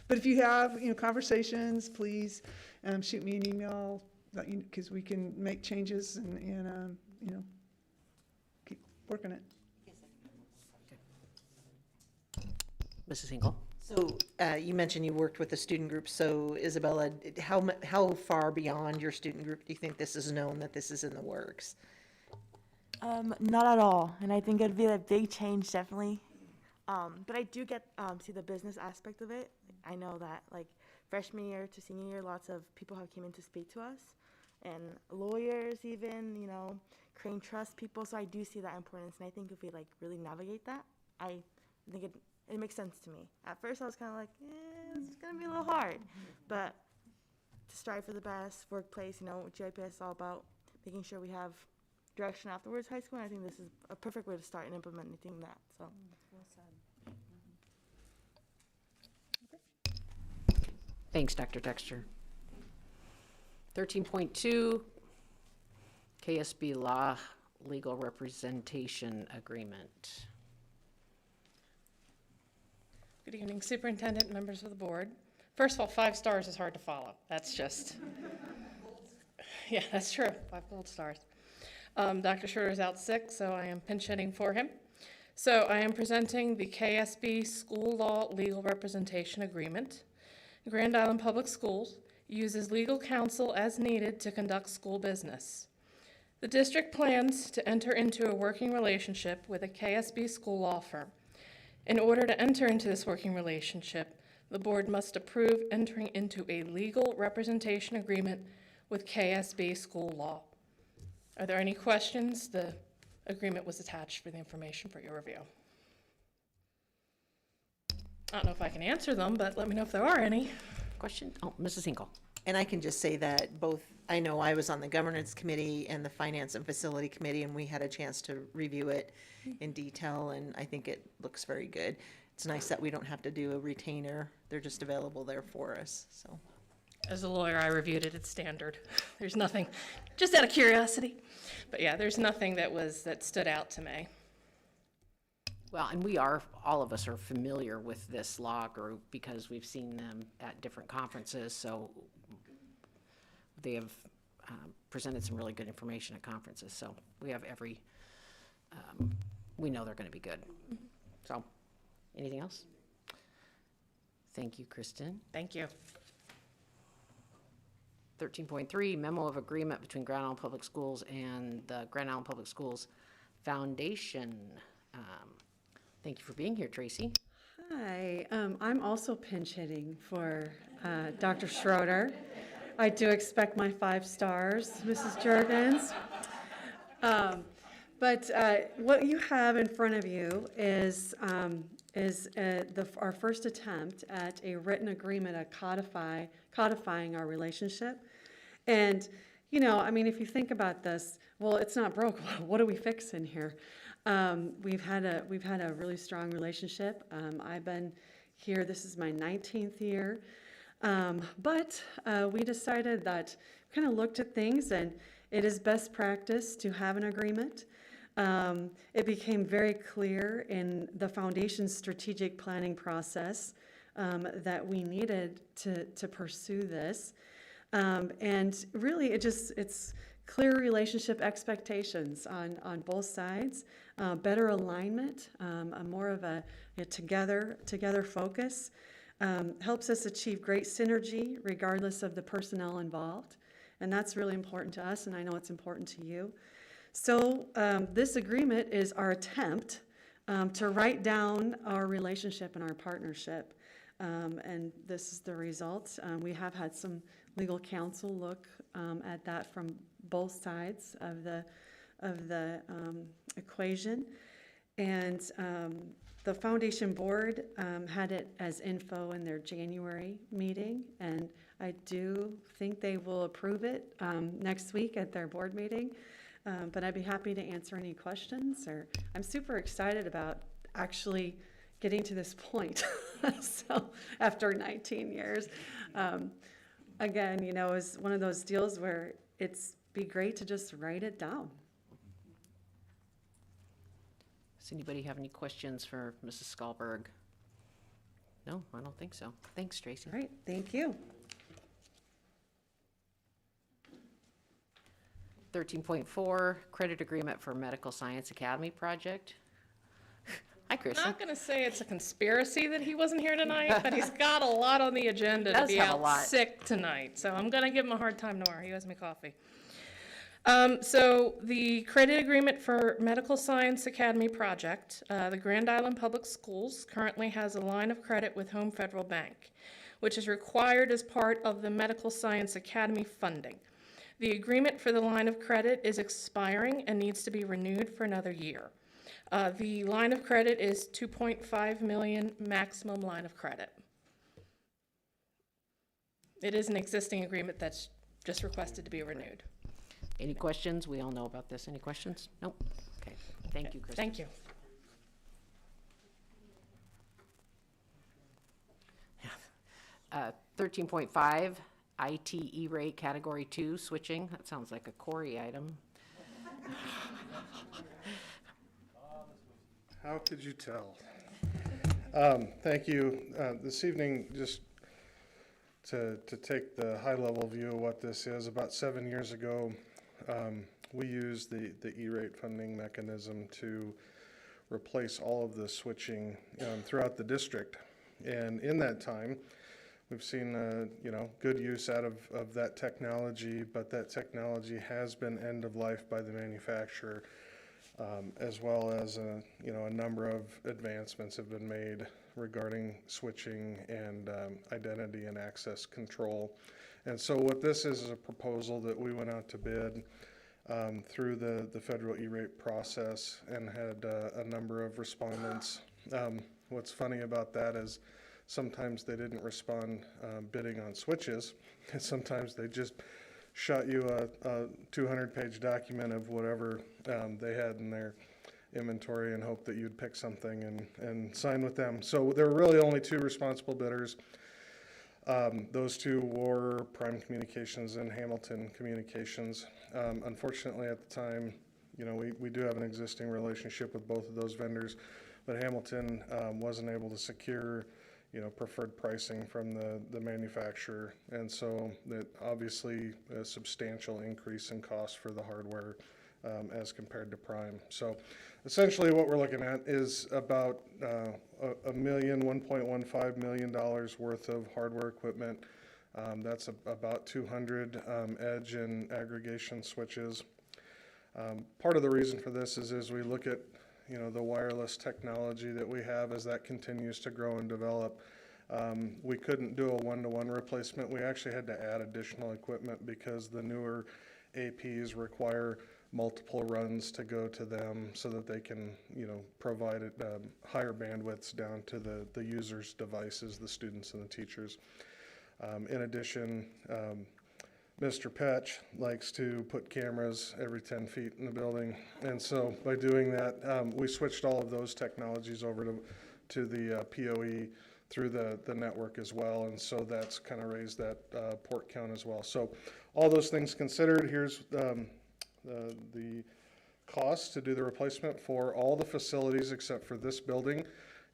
Speaker 16: but if you have, conversations, please shoot me an email, because we can make changes and keep working it.
Speaker 2: Mrs. Hinkle?
Speaker 15: So you mentioned you worked with a student group. So Isabella, how far beyond your student group do you think this is known that this is in the works?
Speaker 21: Not at all, and I think it'd be a big change, definitely. But I do get see the business aspect of it. I know that like freshman year to senior year, lots of people have came in to speak to us, and lawyers even, Crane Trust people. So I do see that importance, and I think if we like really navigate that, I think it makes sense to me. At first, I was kind of like, it's gonna be a little hard, but to strive for the best workplace, GIPS is all about making sure we have direction afterwards high school, and I think this is a perfect way to start and implementing that. So.
Speaker 2: Thanks, Dr. Texter. 13.2, KSB Law Legal Representation Agreement.
Speaker 7: Good evening, Superintendent, members of the board. First of all, 5 stars is hard to follow. That's just, yeah, that's true, 5 gold stars. Dr. Schroeder is out sick, so I am pinch hitting for him. So I am presenting the KSB School Law Legal Representation Agreement. Grand Island Public Schools uses legal counsel as needed to conduct school business. The district plans to enter into a working relationship with a KSB school law firm. In order to enter into this working relationship, the board must approve entering into a legal representation agreement with KSB School Law. Are there any questions? The agreement was attached for the information for your review. I don't know if I can answer them, but let me know if there are any.
Speaker 2: Question? Oh, Mrs. Hinkle.
Speaker 15: And I can just say that I know I was on the governance committee and the finance and facility committee, and we had a chance to review it in detail, and I think it looks very good. It's nice that we don't have to do a retainer. They're just available there for us, so.
Speaker 7: As a lawyer, I reviewed it. It's standard. There's nothing, just out of curiosity. But yeah, there's nothing that stood out to me.
Speaker 2: Well, and all of us are familiar with this law group because we've seen them at different conferences, so they have presented some really good information at conferences, so we have we know they're going to be good. So, anything else? Thank you, Kristen.
Speaker 7: Thank you.
Speaker 2: 13.3, memo of agreement between Grand Island Public Schools and the Grand Island Public Schools Foundation. Thank you for being here, Tracy.
Speaker 10: Hi, I'm also pinch hitting for Dr. Schroeder. I do expect my 5 stars, Mrs. Juergens. But what you have in front of you is our first attempt at a written agreement at codifying our relationship. And, if you think about this, well, it's not broke. What are we fixing here? We've had a really strong relationship. I've been here, this is my 19th year. But we decided that, kind of looked at things, and it is best practice to have an agreement. It became very clear in the foundation's strategic planning process that we needed to pursue this. And really, it's clear relationship expectations on both sides, better alignment, more of a together focus, helps us achieve great synergy regardless of the personnel involved. And that's really important to us, and I know it's important to you. So this agreement is our attempt to write down our relationship and our partnership. And this is the result. We have had some legal counsel look at that from both sides of the equation. And the foundation board had it as info in their January meeting, and I do think they will approve it next week at their board meeting. But I'd be happy to answer any questions, or I'm super excited about actually getting to this point. So after 19 years, again, you know, it's one of those deals where it's be great to just write it down.
Speaker 2: Does anybody have any questions for Mrs. Skalberg? No, I don't think so. Thanks, Tracy.
Speaker 10: All right, thank you.
Speaker 2: 13.4, credit agreement for Medical Science Academy project. Hi,
Speaker 7: I'm
Speaker 2: Kristen.
Speaker 7: not going to say it's a conspiracy that he wasn't here tonight, but he's got a lot on the agenda to
Speaker 2: Does
Speaker 7: be
Speaker 2: have a
Speaker 7: out
Speaker 2: lot.
Speaker 7: sick tonight. So I'm going to give him a hard time tomorrow. He owes me coffee. So the credit agreement for Medical Science Academy project, the Grand Island Public Schools currently has a line of credit with Home Federal Bank, which is required as part of the Medical Science Academy funding. The agreement for the line of credit is expiring and needs to be renewed for another year. The line of credit is 2.5 million maximum line of credit. It is an existing agreement that's just requested to be renewed.
Speaker 2: Any questions? We all know about this. Any questions? Nope. Okay. Thank you, Kristen.
Speaker 7: Thank you.
Speaker 2: 13.5, IT E-rate Category 2 switching. That sounds like a Corey item.
Speaker 11: How could you tell? Thank you. This evening, just to take the high-level view of what this is, about 7 years ago, we used the E-rate funding mechanism to replace all of the switching throughout the district. And in that time, we've seen good use out of that technology, but that technology has been end of life by the manufacturer, as well as a number of advancements have been made regarding switching and identity and access control. And so what this is a proposal that we went out to bid through the federal E-rate process and had a number of respondents. What's funny about that is sometimes they didn't respond bidding on switches, and sometimes they just shot you a 200-page document of whatever they had in their inventory and hope that you'd pick something and sign with them. So there were really only two responsible bidders. Those two were Prime Communications and Hamilton Communications. Unfortunately, at the time, we do have an existing relationship with both of those vendors, but Hamilton wasn't able to secure preferred pricing from the manufacturer, and so that obviously a substantial increase in cost for the hardware as compared to Prime. So essentially what we're looking at is about $1.15 million worth of hardware equipment. That's about 200 edge and aggregation switches. Part of the reason for this is as we look at the wireless technology that we have, as that continues to grow and develop, we couldn't do a one-to-one replacement. We actually had to add additional equipment because the newer APs require multiple runs to go to them so that they can, provide higher bandwidths down to the users' devices, the students and the teachers. In addition, Mr. Petch likes to put cameras every 10 feet in the building. And so by doing that, we switched all of those technologies over to the PoE through the network as well. And so that's kind of raised that port count as well. So all those things considered, here's the cost to do the replacement for all the facilities except for this building.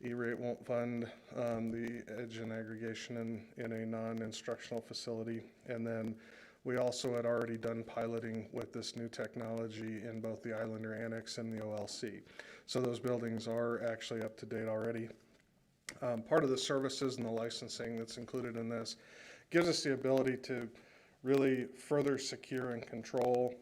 Speaker 11: E-rate won't fund the edge and aggregation in a non-instructional facility. And then we also had already done piloting with this new technology in both the Islander Annex and the OLC. So those buildings are actually up to date already. Part of the services and the licensing that's included in this gives us the ability to really further secure and control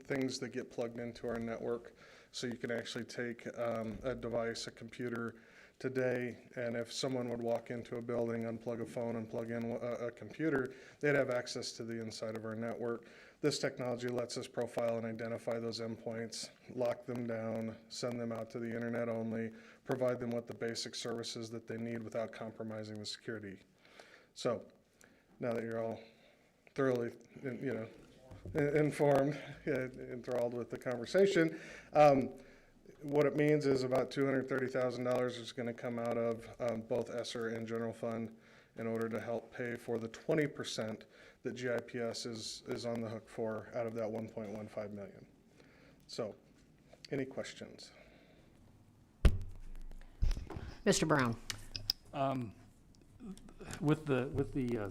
Speaker 11: things that get plugged into our network. So you can actually take a device, a computer,
Speaker 8: today, and if someone would walk into a building, unplug a phone, and plug in a computer, they'd have access to the inside of our network. This technology lets us profile and identify those endpoints, lock them down, send them out to the internet only, provide them with the basic services that they need without compromising the security. So, now that you're all thoroughly, informed, enthralled with the conversation, what it means is about $230,000 is going to come out of both ESSER and general fund in order to help pay for the 20% that GIPS is on the hook for out of that 1.15 million. So, any questions?
Speaker 2: Mr. Brown.
Speaker 5: With the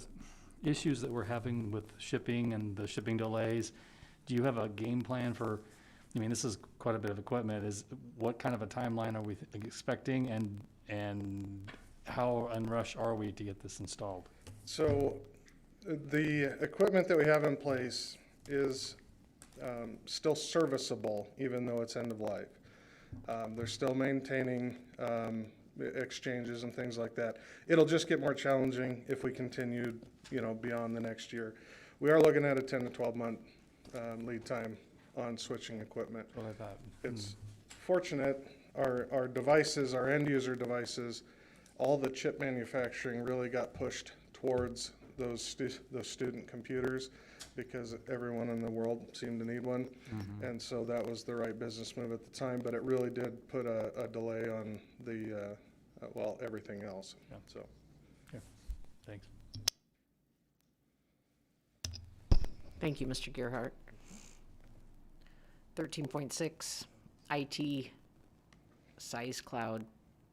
Speaker 5: issues that we're having with shipping and the shipping delays, do you have a game plan for, this is quite a bit of equipment, what kind of a timeline are we expecting, and how in rush are we to get this installed?
Speaker 8: So the equipment that we have in place is still serviceable even though it's end of life. They're still maintaining exchanges and things like that. It'll just get more challenging if we continued, beyond the next year. We are looking at a 10 to 12 month lead time on switching equipment.
Speaker 5: What I thought.
Speaker 8: It's fortunate, our devices, our end user devices, all the chip manufacturing really got pushed towards those student computers because everyone in the world seemed to need one. And so that was the right business move at the time, but it really did put a delay on the, everything else.
Speaker 5: Yeah.
Speaker 8: So.
Speaker 5: Okay, thanks.
Speaker 2: Thank you, Mr. Gearhart. 13.6, IT size cloud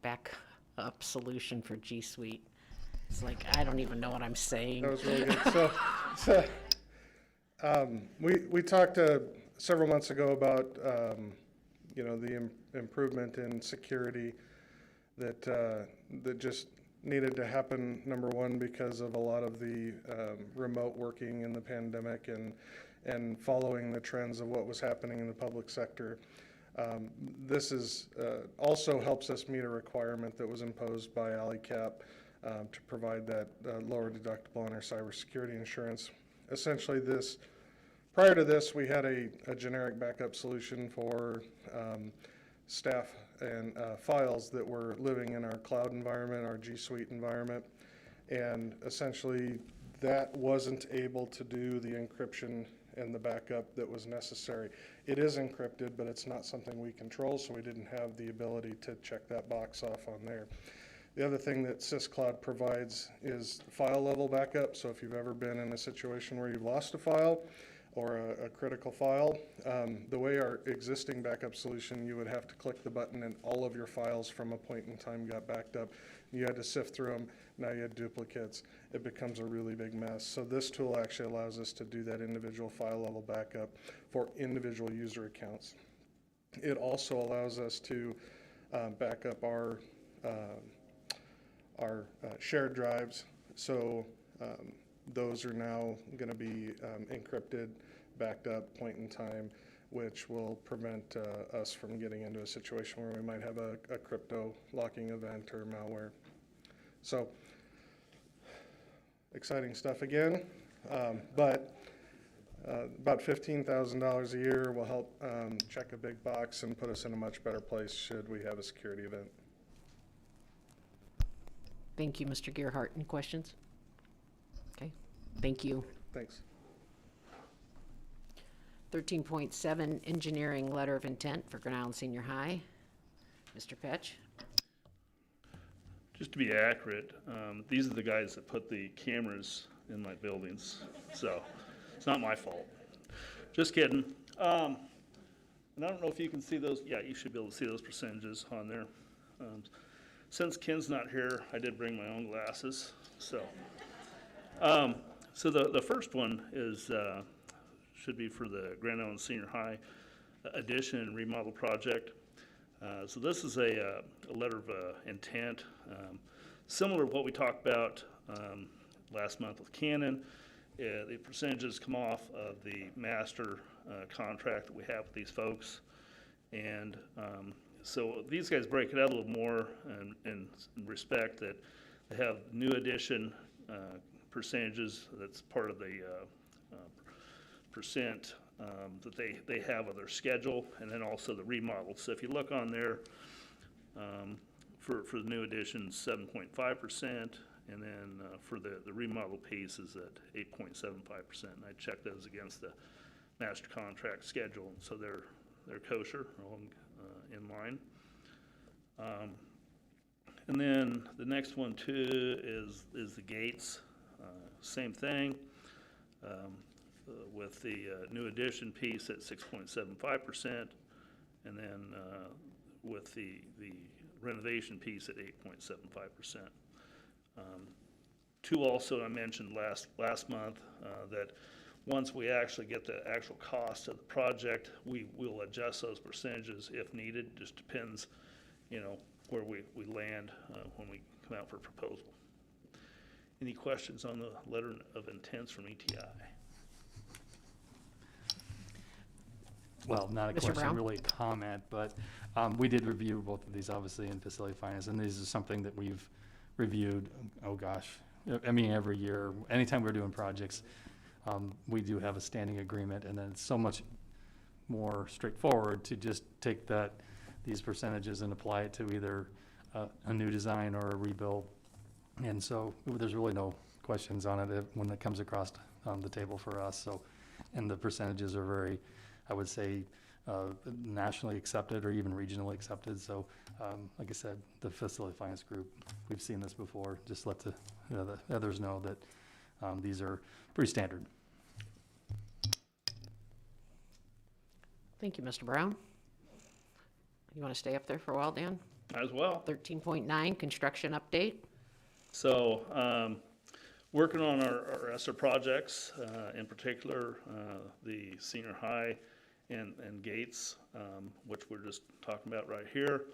Speaker 2: backup solution for G Suite. It's like, I don't even know what I'm saying.
Speaker 8: That was really good. We talked several months ago about, the improvement in security that just needed to happen, number one, because of a lot of the remote working in the pandemic and following the trends of what was happening in the public sector. This is also helps us meet a requirement that was imposed by ALICAP to provide that lower deductible on our cybersecurity insurance. Essentially, prior to this, we had a generic backup solution for staff and files that were living in our cloud environment, our G Suite environment, and essentially that wasn't able to do the encryption and the backup that was necessary. It is encrypted, but it's not something we control, so we didn't have the ability to check that box off on there. The other thing that SysCloud provides is file level backup. So if you've ever been in a situation where you've lost a file or a critical file, the way our existing backup solution, you would have to click the button and all of your files from a point in time got backed up. You had to sift through them. Now you had duplicates. It becomes a really big mess. So this tool actually allows us to do that individual file level backup for individual user accounts. It also allows us to back up our shared drives. So those are now going to be encrypted, backed up, point in time, which will prevent us from getting into a situation where we might have a crypto locking event or malware. So exciting stuff again, but about $15,000 a year will help check a big box and put us in a much better place should we have a security event.
Speaker 2: Thank you, Mr. Gearhart. Any questions? Okay, thank you.
Speaker 8: Thanks.
Speaker 2: 13.7, engineering letter of intent for Grand Island Senior High. Mr. Petch.
Speaker 12: Just to be accurate, these are the guys that put the cameras in my buildings, so it's not my fault. Just kidding. And I don't know if you can see those. Yeah, you should be able to see those percentages on there. Since Ken's not here, I did bring my own glasses. So, the first one is should be for the Grand Island Senior High addition and remodel project. So this is a letter of intent, similar to what we talked about last month with Canon. The percentages come off of the master contract that we have with these folks, and so these guys break it out a little more in respect that they have new addition percentages. That's part of the percent that they have of their schedule, and then also the remodel. So if you look on there, for the new addition, 7.5%, and then for the remodel piece is at 8.75%. And I checked those against the master contract schedule, so they're kosher, all in line. And then the next one too is the gates. Same thing. With the new addition piece at 6.75%, and then with the renovation piece at 8.75%. Two also I mentioned last month that once we actually get the actual cost of the project, we will adjust those percentages if needed. Just depends, where we land when we come out for proposal. Any questions on the letter of intents from ETI?
Speaker 5: Well, not a
Speaker 2: Mr.
Speaker 5: question,
Speaker 2: Brown?
Speaker 5: really a comment, but we did review both of these, obviously, in facility finance, and this is something that we've reviewed, oh gosh, I mean, every year. Anytime we're doing projects, we do have a standing agreement, and then it's so much more straightforward to just take these percentages and apply it to either a new design or a rebuild. And so there's really no questions on it when it comes across the table for us. So, and the percentages are very, I would say, nationally accepted or even regionally accepted. So, like I said, the facility finance group, we've seen this before. Just let the others know that these are pretty standard.
Speaker 2: Thank you, Mr. Brown. You want to stay up there for a while, Dan?
Speaker 12: As well.
Speaker 2: 13.9, construction update.
Speaker 12: So, working on our ESSER projects, in particular, the senior high and gates, which we're just talking about right here.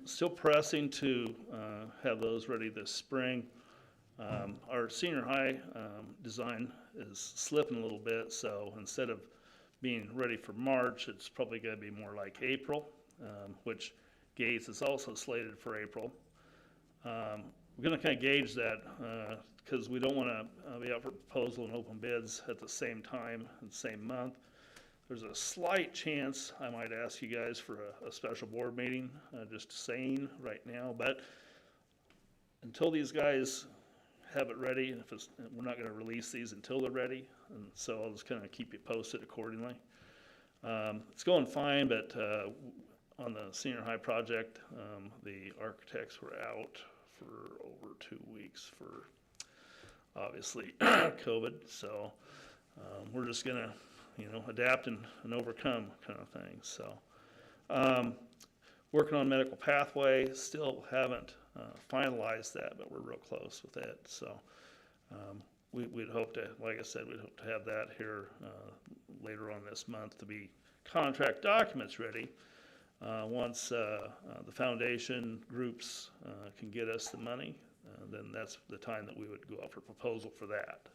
Speaker 12: Still pressing to have those ready this spring. Our senior high design is slipping a little bit, so instead of being ready for March, it's probably going to be more like April, which gates is also slated for April. We're going to kind of gauge that because we don't want to be out for proposal and open bids at the same time, in the same month. There's a slight chance I might ask you guys for a special board meeting, just saying right now. But until these guys have it ready, and we're not going to release these until they're ready, and so I'll just kind of keep you posted accordingly. It's going fine, but on the senior high project, the architects were out for over 2 weeks for obviously COVID. So we're just gonna, adapt and overcome kind of thing. So working on medical pathway, still haven't finalized that, but we're real close with it. So we'd hope to, like I said, we'd hope to have that here later on this month to be contract documents ready. Once the foundation groups can get us the money, then that's the time that we would go out for proposal for that.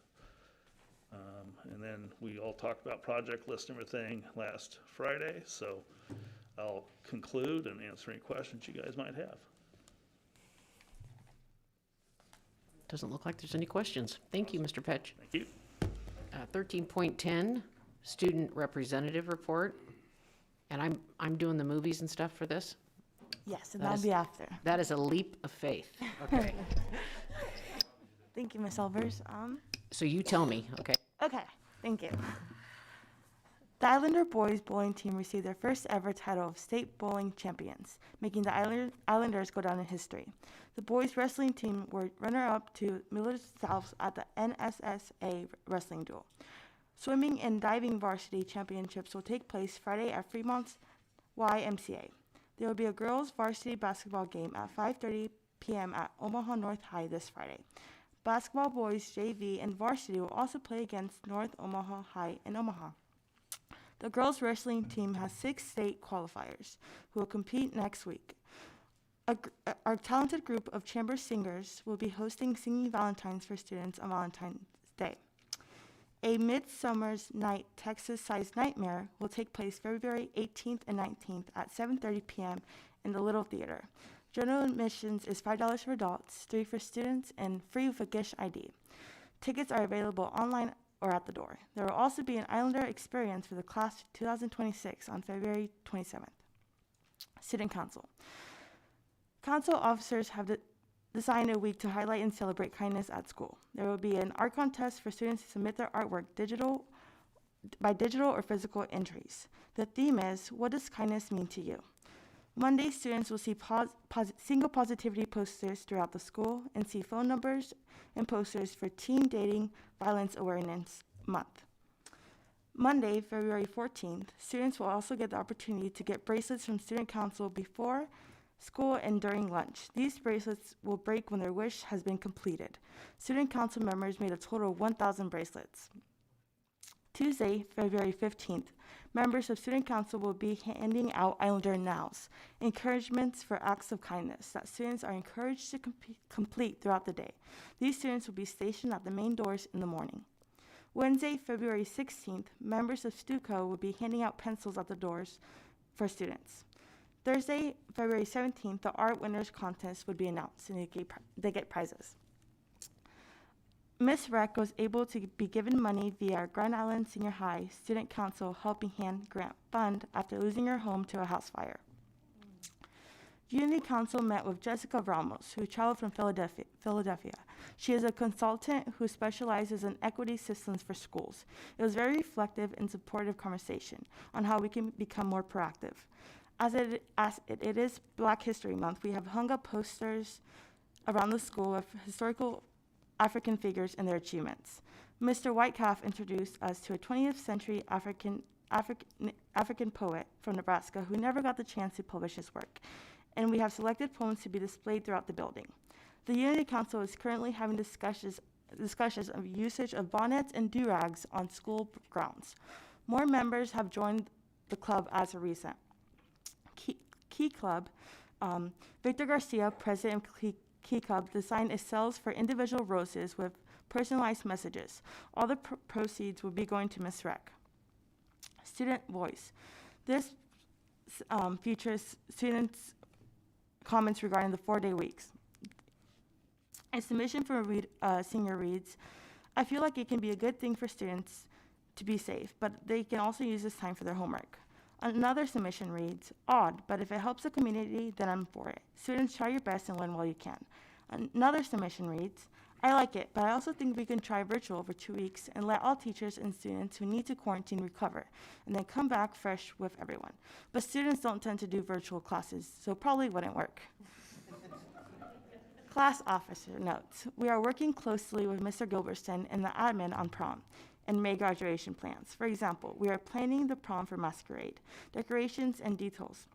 Speaker 12: And then we all talked about project list and everything last Friday, so I'll conclude and answer any questions you guys might have.
Speaker 2: Doesn't look like there's any questions. Thank you, Mr. Petch.
Speaker 12: Thank you.
Speaker 2: 13.10, student representative report. And I'm doing the movies and stuff for this?
Speaker 21: Yes, and that'll be after.
Speaker 2: That is a leap of faith. Okay.
Speaker 21: Thank you, Ms. Elvers.
Speaker 2: So you tell me, okay?
Speaker 21: Okay, thank you. The Islander boys bowling team received their first ever title of state bowling champions, making the Islanders go down in history. The boys wrestling team were runner-up to Miller South at the NSSA wrestling duel. Swimming and diving varsity championships will take place Friday at Fremont's YMCA. There will be a girls' varsity basketball game at 5:30 p.m. at Omaha North High this Friday. Basketball boys JV and varsity will also play against North Omaha High in Omaha. The girls' wrestling team has 6 state qualifiers who will compete next week. Our talented group of chamber singers will be hosting Singing Valentines for students on Valentine's Day. A Midsummer's Night Texas-sized nightmare will take place February 18th and 19th at 7:30 p.m. in the Little Theater. General admissions is $5 for adults, $3 for students, and free with a Gish ID. Tickets are available online or at the door. There will also be an Islander experience for the class of 2026 on February 27th. Student Council. Council officers have designed a week to highlight and celebrate kindness at school. There will be an art contest for students to submit their artwork by digital or physical entries. The theme is, what does kindness mean to you? Monday, students will see single positivity posters throughout the school and see phone numbers and posters for Teen Dating Violence Awareness Month. Monday, February 14th, students will also get the opportunity to get bracelets from Student Council before school and during lunch. These bracelets will break when their wish has been completed. Student Council members made a total of 1,000 bracelets. Tuesday, February 15th, members of Student Council will be handing out Islander Nows, encouragements for acts of kindness that students are encouraged to complete throughout the day. These students will be stationed at the main doors in the morning. Wednesday, February 16th, members of STUCO will be handing out pencils at the doors for students. Thursday, February 17th, the Art Winners Contest would be announced, and they get prizes. Miss Rec was able to be given money via our Grand Island Senior High Student Council Helping Hand Grant Fund after losing her home to a house fire. Unity Council met with Jessica Ramos, who traveled from Philadelphia. She is a consultant who specializes in equity systems for schools. It was very reflective and supportive conversation on how we can become more proactive. As it is Black History Month, we have hung up posters around the school of historical African figures and their achievements. Mr. Whitecalf introduced us to a 20th century African poet from Nebraska who never got the chance to publish his work, and we have selected poems to be displayed throughout the building. The Unity Council is currently having discussions of usage of bonnets and do-rags on school grounds. More members have joined the club as of recent. Key Club, Victor Garcia, president of Key Club, designed a cells for individual roses with personalized messages. All the proceeds will be going to Miss Rec. Student Voice. This features students' comments regarding the 4-day weeks. A submission for a senior reads, I feel like it can be a good thing for students to be safe, but they can also use this time for their homework. Another submission reads, odd, but if it helps the community, then I'm for it. Students, try your best and learn while you can. Another submission reads, I like it, but I also think we can try virtual for 2 weeks and let all teachers and students who need to quarantine recover, and then come back fresh with everyone. But students don't tend to do virtual classes, so probably wouldn't work. Class officer notes, we are working closely with Mr. Gilbertson and the admin on prom and May graduation plans. For example, we are planning the prom for masquerade, decorations and details,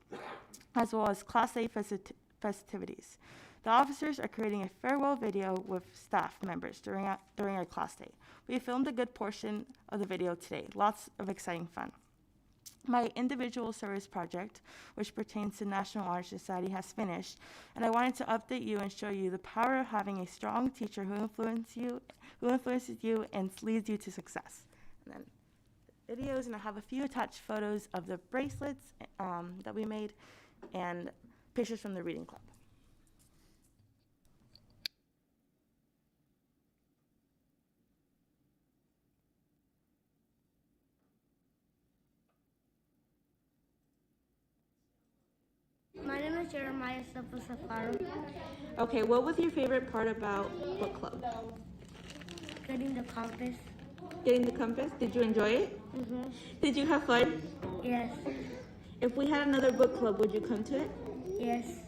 Speaker 21: as well as Class A festivities. The officers are creating a farewell video with staff members during our class day. We filmed a good portion of the video today. Lots of exciting fun. My individual service project, which pertains to National Honor Society, has finished, and I wanted to update you and show you the power of having a strong teacher who influences you and leads you to success. And then videos, and I have a few attached photos of the bracelets that we made and pictures from the reading club.
Speaker 24: My name is Jeremiah Safaru.
Speaker 13: Okay, what was your favorite part about book club?
Speaker 24: Getting the compass.
Speaker 13: Getting the compass? Did you enjoy it?
Speaker 24: Mm-hmm.
Speaker 13: Did you have fun?
Speaker 24: Yes.
Speaker 13: If we had another book club, would you come to it?
Speaker 24: Yes.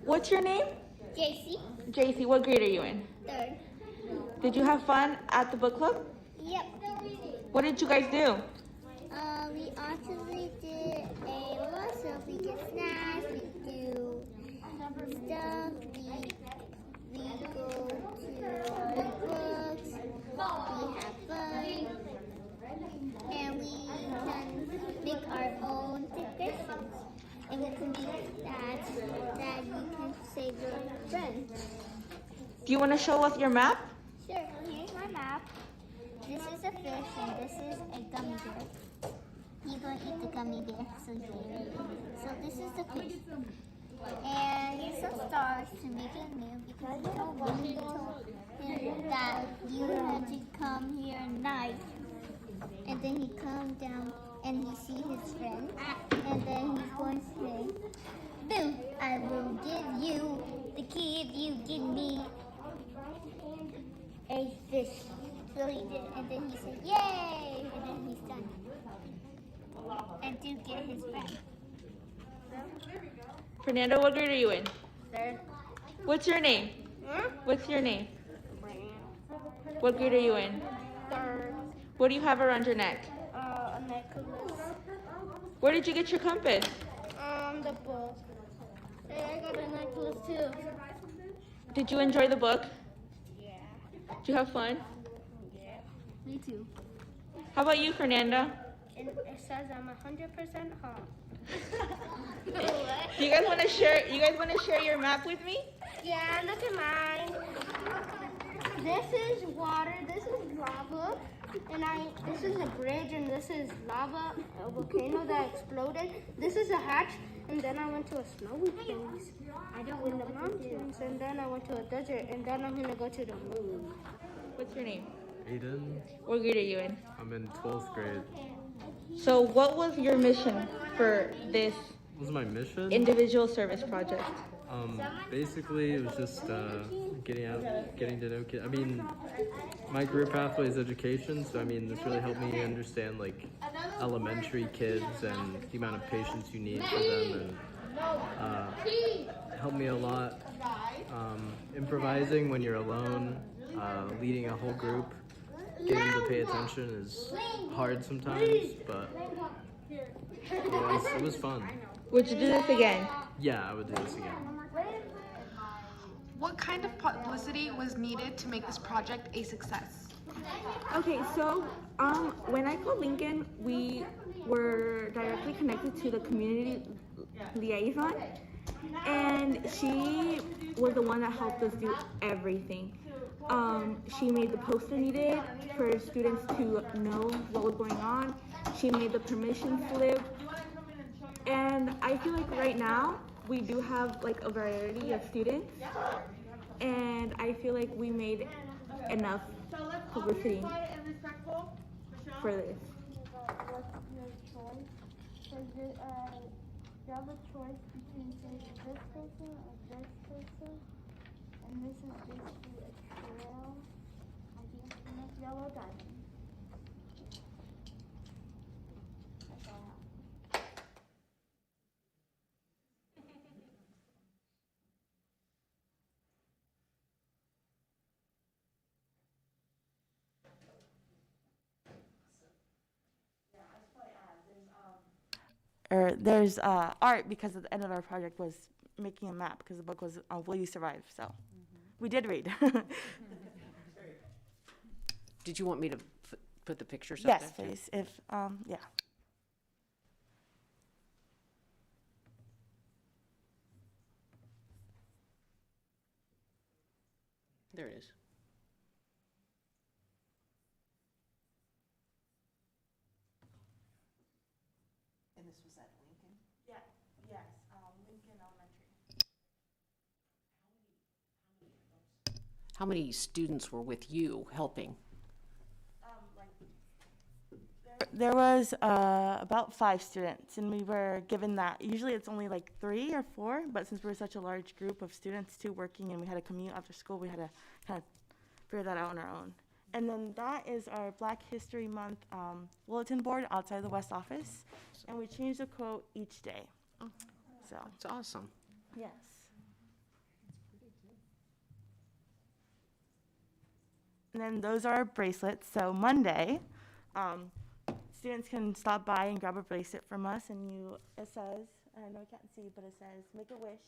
Speaker 13: What's your name?
Speaker 24: JC.
Speaker 13: JC, what grade are you in?
Speaker 24: 3rd.
Speaker 13: Did you have fun at the book club?
Speaker 24: Yep.
Speaker 13: What did you guys do?
Speaker 24: We actually did a lot. So we get snacks, we do stuff, we go to the books, we have fun, and we can make our own decorations. And we can make that you can save your friend.
Speaker 13: Do you want to show us your map?
Speaker 24: Sure, here's my map. a fish and this is a gummy bear. You're gonna eat the gummy bear, so here. So this is the fish. And here's some stars to make it new because you told him that you had to come here at night. And then he comes down and he see his friend. And then he's going to say, boom, I will give you the key if you give me a fish. So he did, and then he said, yay! And then he's done. And do get his friend.
Speaker 9: Fernando, what grade are you in?
Speaker 24: Third.
Speaker 9: What's your name? What's your name? What grade are you in?
Speaker 24: Third.
Speaker 9: What do you have around your neck?
Speaker 24: A necklace.
Speaker 9: Where did you get your compass?
Speaker 24: The book. Hey, I got a necklace too.
Speaker 9: Did you enjoy the book?
Speaker 24: Yeah.
Speaker 9: Did you have fun?
Speaker 24: Yeah. Me too.
Speaker 9: How about you, Fernanda?
Speaker 24: And it says I'm 100% hot.
Speaker 9: Do you guys want to share? You guys want to share your map with me?
Speaker 24: Yeah, look at mine. This is water, this is lava, and this is a bridge, and this is lava, a volcano that exploded. This is a hatch, and then I went to a snowy place. I don't in the mountains, and then I went to a desert, and then I'm gonna go to the moon.
Speaker 9: What's your name?
Speaker 14: Aiden.
Speaker 9: What grade are you in?
Speaker 14: I'm in 12th grade.
Speaker 9: So what was your mission for this
Speaker 14: What was my mission?
Speaker 9: individual service project?
Speaker 14: Basically, it was just getting to know kids. I mean, my career pathway is education, so I mean, this really helped me understand like elementary kids and the amount of patience you need for them, and helped me a lot. Improvising when you're alone, leading a whole group, getting them to pay attention is hard sometimes, but it was fun.
Speaker 9: Would you do this again?
Speaker 14: Yeah, I would do this again.
Speaker 17: What kind of publicity was needed to make this project a success?
Speaker 21: Okay, so when I called Lincoln, we were directly connected to the community liaison, and she was the one that helped us do everything. She made the poster needed for students to know what was going on. She made the permission slip, and I feel like right now we do have like a variety of students, and I feel like we made enough publicity for this.
Speaker 24: You have a choice between say this person or this person, and this is basically a trail. I think it's in a yellow diamond. That's all I have.
Speaker 21: There's art because at the end of our project was making a map because the book was Will You Survive? So we did read.
Speaker 2: Did you want me to put the pictures up there?
Speaker 21: Yes, please. If yeah.
Speaker 2: There it is.
Speaker 15: And this was at Lincoln?
Speaker 21: Yeah. Yes. Lincoln Elementary.
Speaker 2: How many students were with you helping?
Speaker 21: There was about 5 students, and we were given that. Usually it's only like 3 or 4, but since we're such a large group of students too working and we had to commute after school, we had to kind of figure that out on our own. And then that is our Black History Month bulletin board outside the West office, and we change the quote each day.
Speaker 2: Oh,
Speaker 21: so
Speaker 2: that's awesome.
Speaker 21: Yes. And then those are our bracelets. So Monday, students can stop by and grab a bracelet from us, and it says, I know you can't see, but it says, make a wish.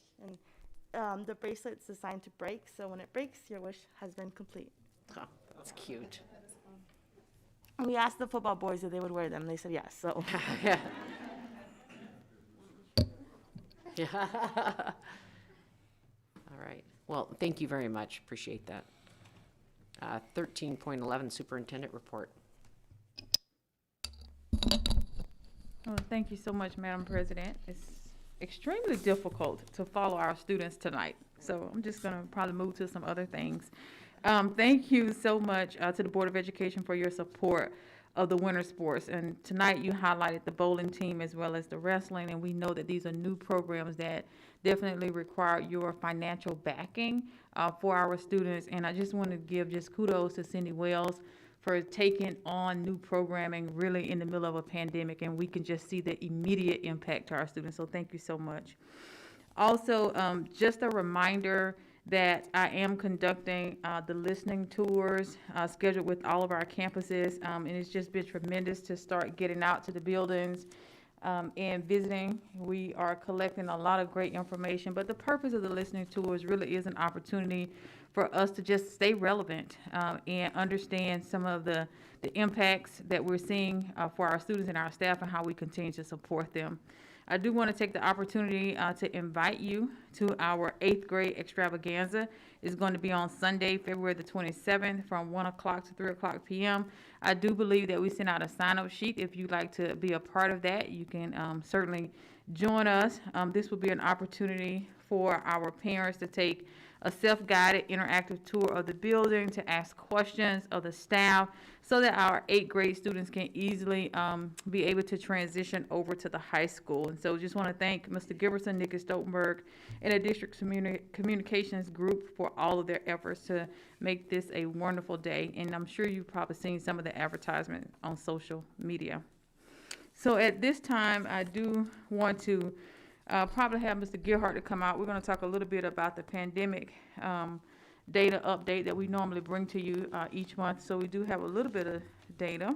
Speaker 21: And the bracelet's designed to break, so when it breaks, your wish has been complete.
Speaker 2: Oh, that's cute.
Speaker 21: And we asked the football boys if they would wear them. They said yes, so.
Speaker 2: Yeah. Yeah. All right. Well, thank you very much. Appreciate that. 13.11 Superintendent Report.
Speaker 1: Oh, thank you so much, Madam President. It's extremely difficult to follow our students tonight, so I'm just going to probably move to some other things. Thank you so much to the Board of Education for your support of the winter sports. And tonight you highlighted the bowling team as well as the wrestling, and we know that these are new programs that definitely require your financial backing for our students. And I just want to give just kudos to Cindy Wells for taking on new programming really in the middle of a pandemic, and we can just see the immediate impact to our students. So thank you so much. Also, just a reminder that I am conducting the listening tours scheduled with all of our campuses, and it's just been tremendous to start getting out to the buildings and visiting. We are collecting a lot of great information, but the purpose of the listening tours really is an opportunity for us to just stay relevant and understand some of the impacts that we're seeing for our students and our staff and how we continue to support them. I do want to take the opportunity to invite you to our 8th grade extravaganza. It's going to be on Sunday, February the 27th from 1 o'clock to 3 o'clock p.m. I do believe that we sent out a sign-up sheet. If you'd like to be a part of that, you can certainly join us. This will be an opportunity for our parents to take a self-guided interactive tour of the building, to ask questions of the staff so that our 8th grade students can easily be able to transition over to the high school. And so just want to thank Mr. Giberson, Nick Stoltenberg, and the district communications group for all of their efforts to make this a wonderful day. And I'm sure you've probably seen some of the advertisement on social media. So at this time, I do want to probably have Mr. Gerhardt to come out. We're going to talk a little bit about the pandemic data update that we normally bring to you each month. So we do have a little bit of data.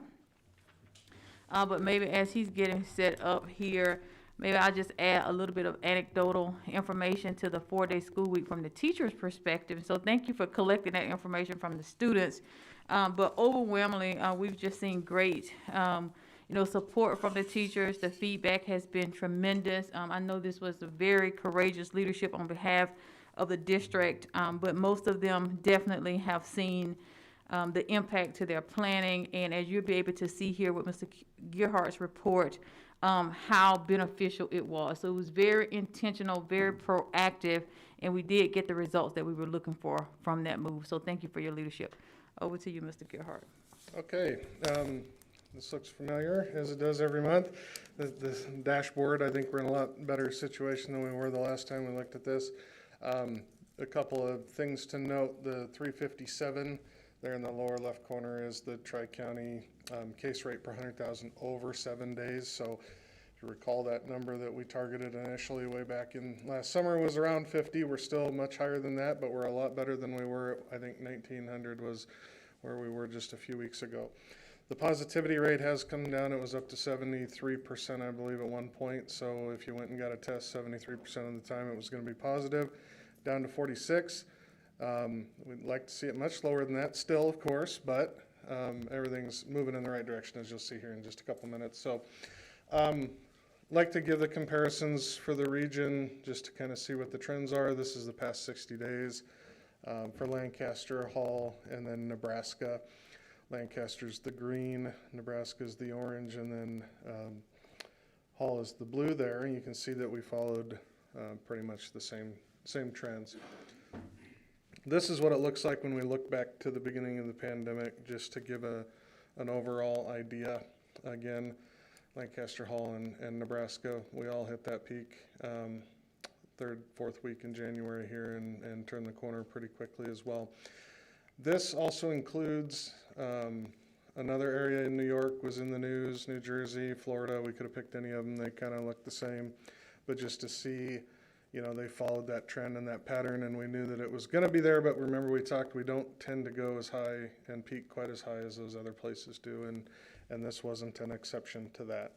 Speaker 1: But maybe as he's getting set up here, maybe I'll just add a little bit of anecdotal information to the 4-day school week from the teacher's perspective. So thank you for collecting that information from the students. But overwhelmingly, we've just seen great support from the teachers. The feedback has been tremendous. I know this was a very courageous leadership on behalf of the district, but most of them definitely have seen the impact to their planning. And as you'll be able to see here with Mr. Gerhardt's report, how beneficial it was. So it was very intentional, very proactive, and we did get the results that we were looking for from that move. So thank you for your leadership. Over to you, Mr. Gerhardt.
Speaker 8: Okay. This looks familiar, as it does every month. The dashboard, I think we're in a lot better situation than we were the last time we looked at this. A couple of things to note: the 357 there in the lower left corner is the Tri-County case rate per 100,000 over 7 days. So if you recall, that number that we targeted initially way back in last summer was around 50. We're still much higher than that, but we're a lot better than we were. I think 1,900 was where we were just a few weeks ago. The positivity rate has come down. It was up to 73%, I believe, at one point. So if you went and got a test 73% of the time, it was going to be positive, down to 46. We'd like to see it much lower than that still, of course, but everything's moving in the right direction, as you'll see here in just a couple minutes. So like to give the comparisons for the region just to kind of see what the trends are. This is the past 60 days for Lancaster, Hall, and then Nebraska. Lancaster's the green, Nebraska's the orange, and then Hall is the blue there. And you can see that we followed pretty much the same trends. This is what it looks like when we look back to the beginning of the pandemic, just to give an overall idea. Again, Lancaster, Hall, and Nebraska, we all hit that peak 3rd, 4th week in January here and turned the corner pretty quickly as well. This also includes another area in New York was in the news, New Jersey, Florida. We could have picked any of them. They kind of look the same. But just to see, they followed that trend and that pattern, and we knew that it was going to be there. But remember, we talked, we don't tend to go as high and peak quite as high as those other places do, and this wasn't an exception to that.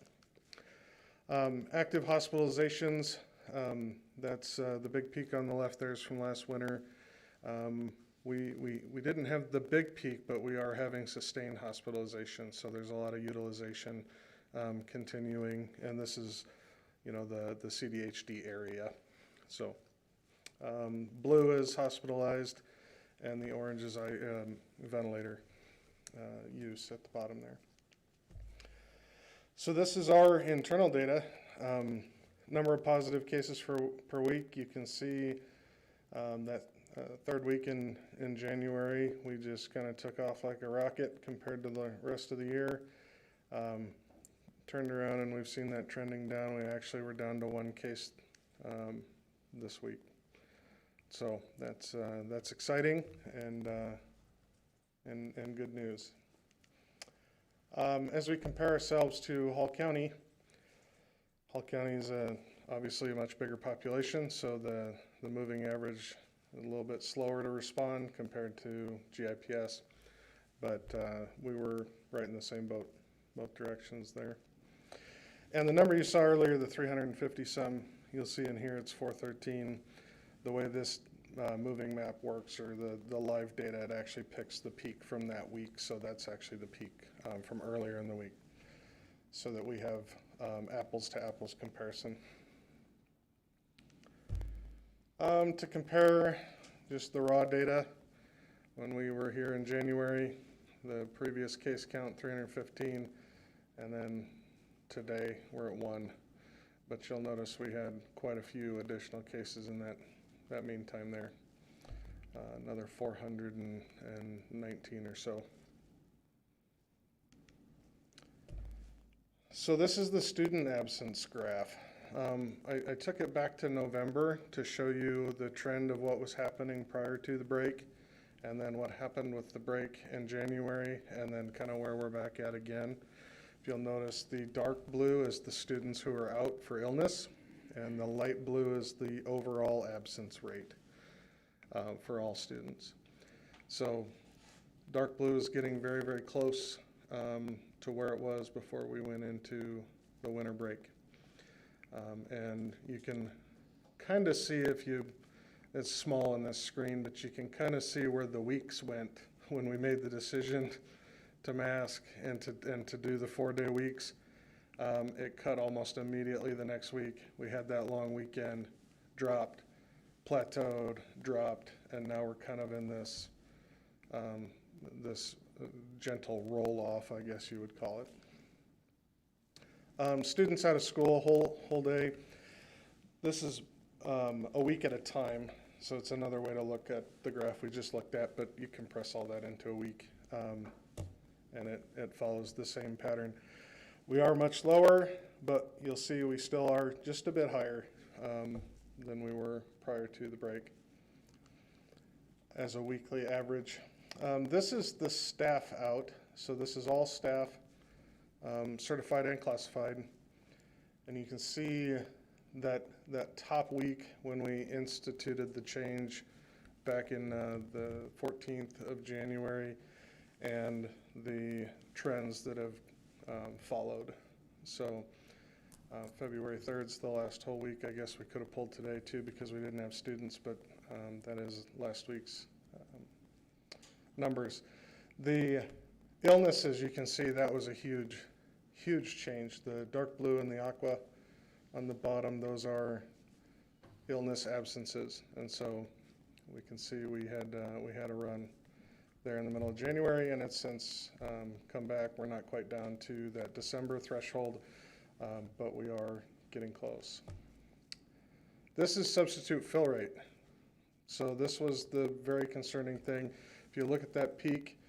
Speaker 8: Active hospitalizations, that's the big peak on the left there is from last winter. We didn't have the big peak, but we are having sustained hospitalization, so there's a lot of utilization continuing, and this is, the CDHD area. So blue is hospitalized, and the orange is ventilator use at the bottom there. So this is our internal data. Number of positive cases per week. You can see that third week in January, we just kind of took off like a rocket compared to the rest of the year. Turned around and we've seen that trending down. We actually were down to 1 case this week. So that's exciting and good news. As we compare ourselves to Hall County is obviously a much bigger population, so the moving average is a little bit slower to respond compared to GIPS, but we were right in the same boat, both directions there. And the number you saw earlier, the 350 some, you'll see in here it's 413. The way this moving map works, or the live data, it actually picks the peak from that week, so that's actually the peak from earlier in the week, so that we have apples to apples comparison. To compare just the raw data, when we were here in January, the previous case count 315, and then today we're at 1. But you'll notice we had quite a few additional cases in that meantime there, another 419 or so. So this is the student absence graph. I took it back to November to show you the trend of what was happening prior to the break, and then what happened with the break in January, and then kind of where we're back at again. If you'll notice, the dark blue is the students who are out for illness, and the light blue is the overall absence rate for all students. So dark blue is getting very, very close to where it was before we went into the winter break. And you can kind of see, it's small on this screen, but you can kind of see where the weeks went when we made the decision to mask and to do the 4-day weeks. It cut almost immediately the next week. We had that long weekend, dropped, plateaued, dropped, and now we're kind of in this gentle roll-off, I guess you would call it. Students out of school, whole day. This is a week at a time, so it's another way to look at the graph we just looked at, but you compress all that into a week, and it follows the same pattern. We are much lower, but you'll see we still are just a bit higher than we were prior to the break as a weekly average. This is the staff out, so this is all staff, certified and classified, and you can see that top week when we instituted the change back in the 14th of January, and the trends that have followed. So February 3rd is the last whole week. I guess we could have pulled today too because we didn't have students, but that is last week's numbers. The illnesses, you can see that was a huge change. The dark blue and the aqua on the bottom, those are illness absences, and so we can see we had a run there in the middle of January, and it's since come back. We're not quite down to that December threshold, but we are getting close. This is substitute fill rate. So this was the very concerning thing. If you look at that peak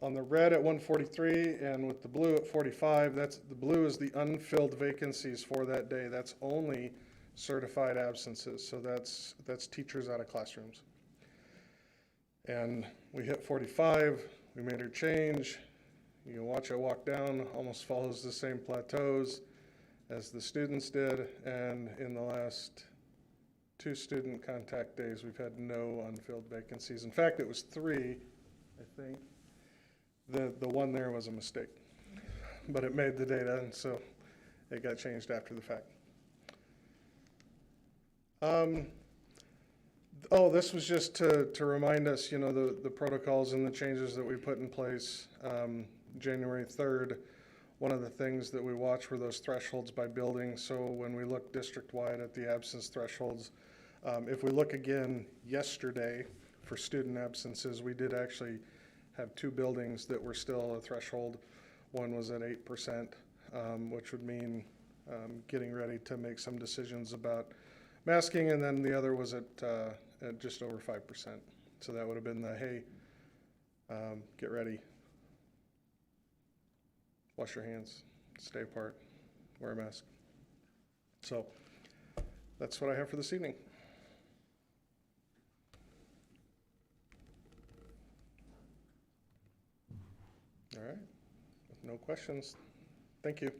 Speaker 8: on the red at 143 and with the blue at 45, the blue is the unfilled vacancies for that day. That's only certified absences. So that's teachers out of classrooms. And we hit 45, we made our change. You can watch it walk down, almost follows the same plateaus as the students did. And in the last 2 student contact days, we've had no unfilled vacancies. In fact, it was 3, I think. The one there was a mistake, but it made the data, and so it got changed after the fact. This was just to remind us, the protocols and the changes that we put in place. January 3rd, one of the things that we watched were those thresholds by building. So when we look district-wide at the absence thresholds, if we look again yesterday for student absences, we did actually have 2 buildings that were still a threshold. One was at 8%, which would mean getting ready to make some decisions about masking, and then the other was at just over 5%. So that would have been the, hey, get ready, wash your hands, stay apart, wear a mask. So that's what I have for this evening. All right, with no questions, thank you.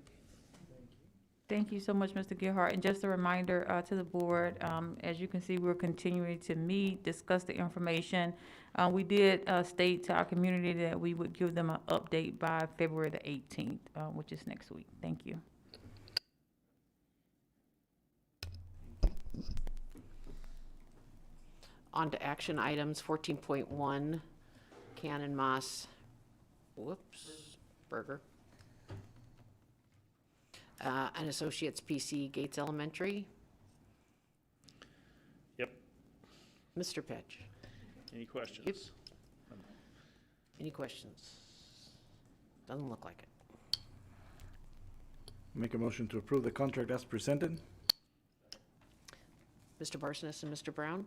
Speaker 1: Thank you so much, Mr. Gerhart. And just a reminder to the board, as you can see, we're continuing to meet, discuss the information. We did state to our community that we would give them an update by February the 18th, which is next week. Thank you.
Speaker 2: On to action items, 14.1, Cannon Moss, Burger. An Associates PC, Gates Elementary.
Speaker 12: Yep.
Speaker 2: Mr. Petch.
Speaker 12: Any questions?
Speaker 2: Yep. Any questions? Doesn't look like it.
Speaker 3: Make a motion to approve the contract as presented.
Speaker 2: Mr. Barsonis and Mr. Brown.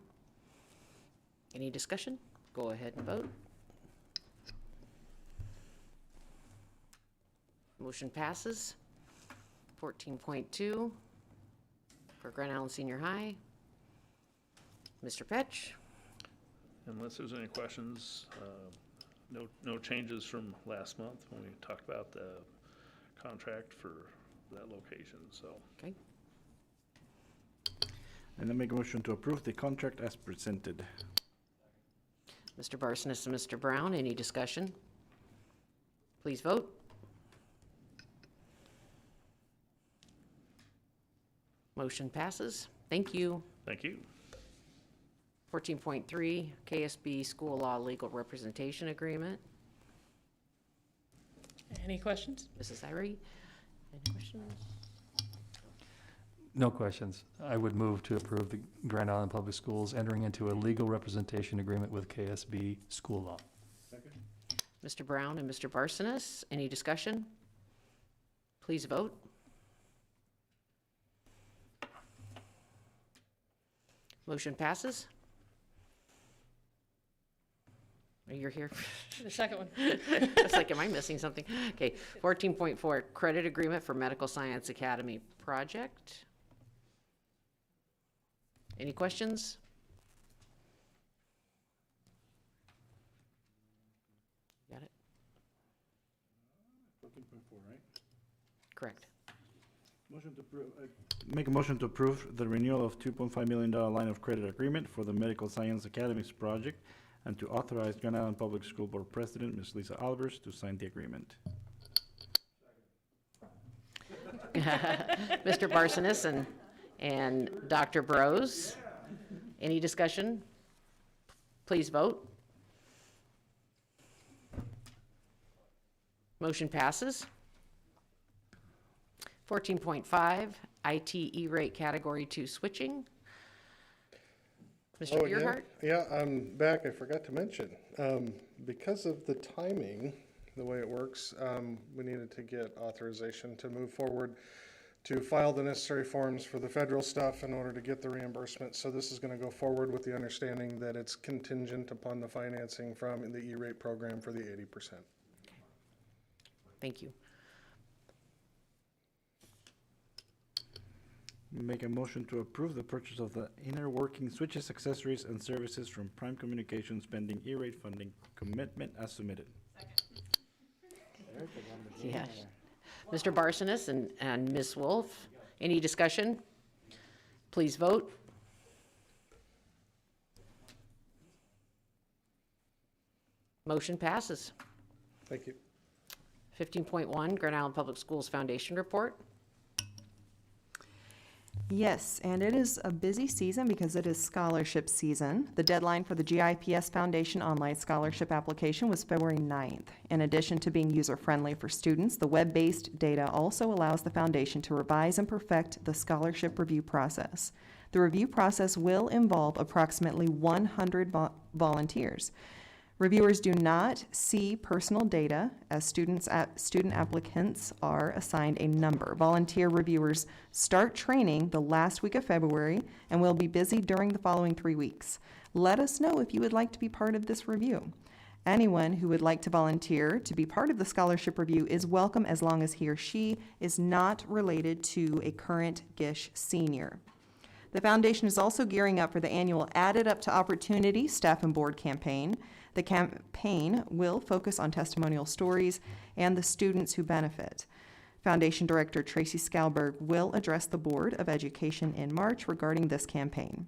Speaker 2: Any discussion? Go ahead and vote. Motion passes. 14.2 for Grand Island Senior High. Mr. Petch.
Speaker 12: Unless there's any questions, no changes from last month when we talked about the contract for that location, so.
Speaker 2: Okay.
Speaker 3: And then make a motion to approve the contract as presented.
Speaker 2: Mr. Barsonis and Mr. Brown, any discussion? Please vote. Motion passes. Thank you.
Speaker 12: Thank you.
Speaker 2: 14.3, KSB School Law Legal Representation Agreement.
Speaker 7: Any questions?
Speaker 2: Mrs. Irie, any questions?
Speaker 5: No questions. I would move to approve the Grand Island Public Schools entering into a legal representation agreement with KSB School Law.
Speaker 2: Mr. Brown and Mr. Barsonis, any discussion? Please vote. Motion passes. You're here.
Speaker 7: The second one.
Speaker 2: It's like, am I missing something? Okay, 14.4, credit agreement for Medical Science Academy project. Any questions? Got it?
Speaker 3: 14.4, right?
Speaker 2: Correct.
Speaker 3: Motion to approve, make a motion to approve the renewal of $2.5 million line of credit agreement for the Medical Science Academies project and to authorize Grand Island Public School Board President, Ms. Lisa Albers, to sign the agreement.
Speaker 2: Mr. Barsonis and Dr. Bros. Any discussion? Please vote. Motion passes. 14.5, IT E-rate Category 2 switching. Mr. Gerhart?
Speaker 8: Yeah, I'm back. I forgot to mention, because of the timing, the way it works, we needed to get authorization to move forward to file the necessary forms for the federal stuff in order to get the reimbursement. So this is going to go forward with the understanding that it's contingent upon the financing from the E-rate program for the 80%.
Speaker 2: Thank you.
Speaker 3: Make a motion to approve the purchase of the inner working switches, accessories, and services from Prime Communications pending E-rate funding commitment as submitted.
Speaker 2: Yes. Mr. Barsonis and Ms. Wolf, any discussion? Please vote. Motion passes.
Speaker 8: Thank you.
Speaker 2: 15.1, Grand Island Public Schools Foundation Report.
Speaker 19: Yes, and it is a busy season because it is scholarship season. The deadline for the GIPS Foundation online scholarship application was February 9th. In addition to being user-friendly for students, the web-based data also allows the foundation to revise and perfect the scholarship review process. The review process will involve approximately 100 volunteers. Reviewers do not see personal data, as student applicants are assigned a number. Volunteer reviewers start training the last week of February and will be busy during the following 3 weeks. Let us know if you would like to be part of this review. Anyone who would like to volunteer to be part of the scholarship review is welcome as long as he or she is not related to a current GISH senior. The foundation is also gearing up for the annual Added Up to Opportunity Staff and Board campaign. The campaign will focus on testimonial stories and the students who benefit. Foundation Director Tracy Scalberg will address the Board of Education in March regarding this campaign.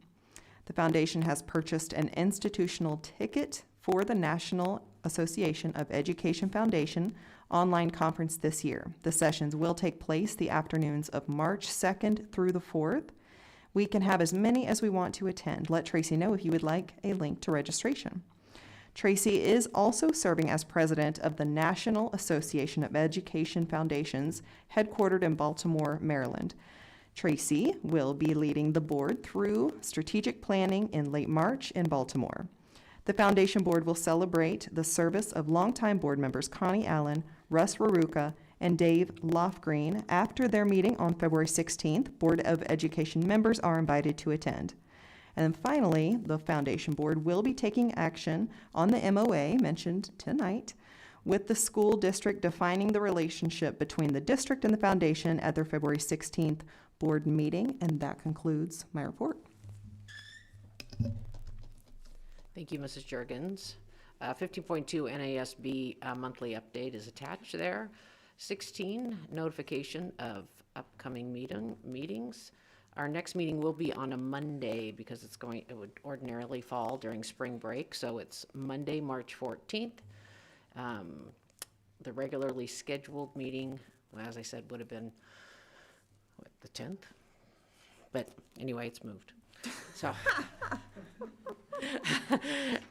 Speaker 19: The foundation has purchased an institutional ticket for the National Association of Education Foundation online conference this year. The sessions will take place the afternoons of March 2nd through the 4th. We can have as many as we want to attend. Let Tracy know if you would like a link to registration. Tracy is also serving as president of the National Association of Education Foundations, headquartered in Baltimore, Maryland. Tracy will be leading the board through strategic planning in late March in Baltimore. The foundation board will celebrate the service of longtime board members Connie Allen, Russ Raruka, and Dave Lofgreen after their meeting on February 16th. Board of Education members are invited to attend. And then finally, the foundation board will be taking action on the MOA mentioned tonight with the school district defining the relationship between the district and the foundation at their February 16th board meeting. And that concludes my report.
Speaker 2: Thank you, Mrs. Juergens. 15.2 NASB monthly update is attached there. 16, notification of upcoming meetings. Our next meeting will be on a Monday because it would ordinarily fall during spring break, so it's Monday, March 14th. The regularly scheduled meeting, well, as I said, would have been, what, the 10th? But anyway, it's moved. So,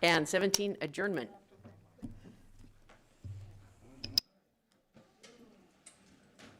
Speaker 2: and 17, adjournment.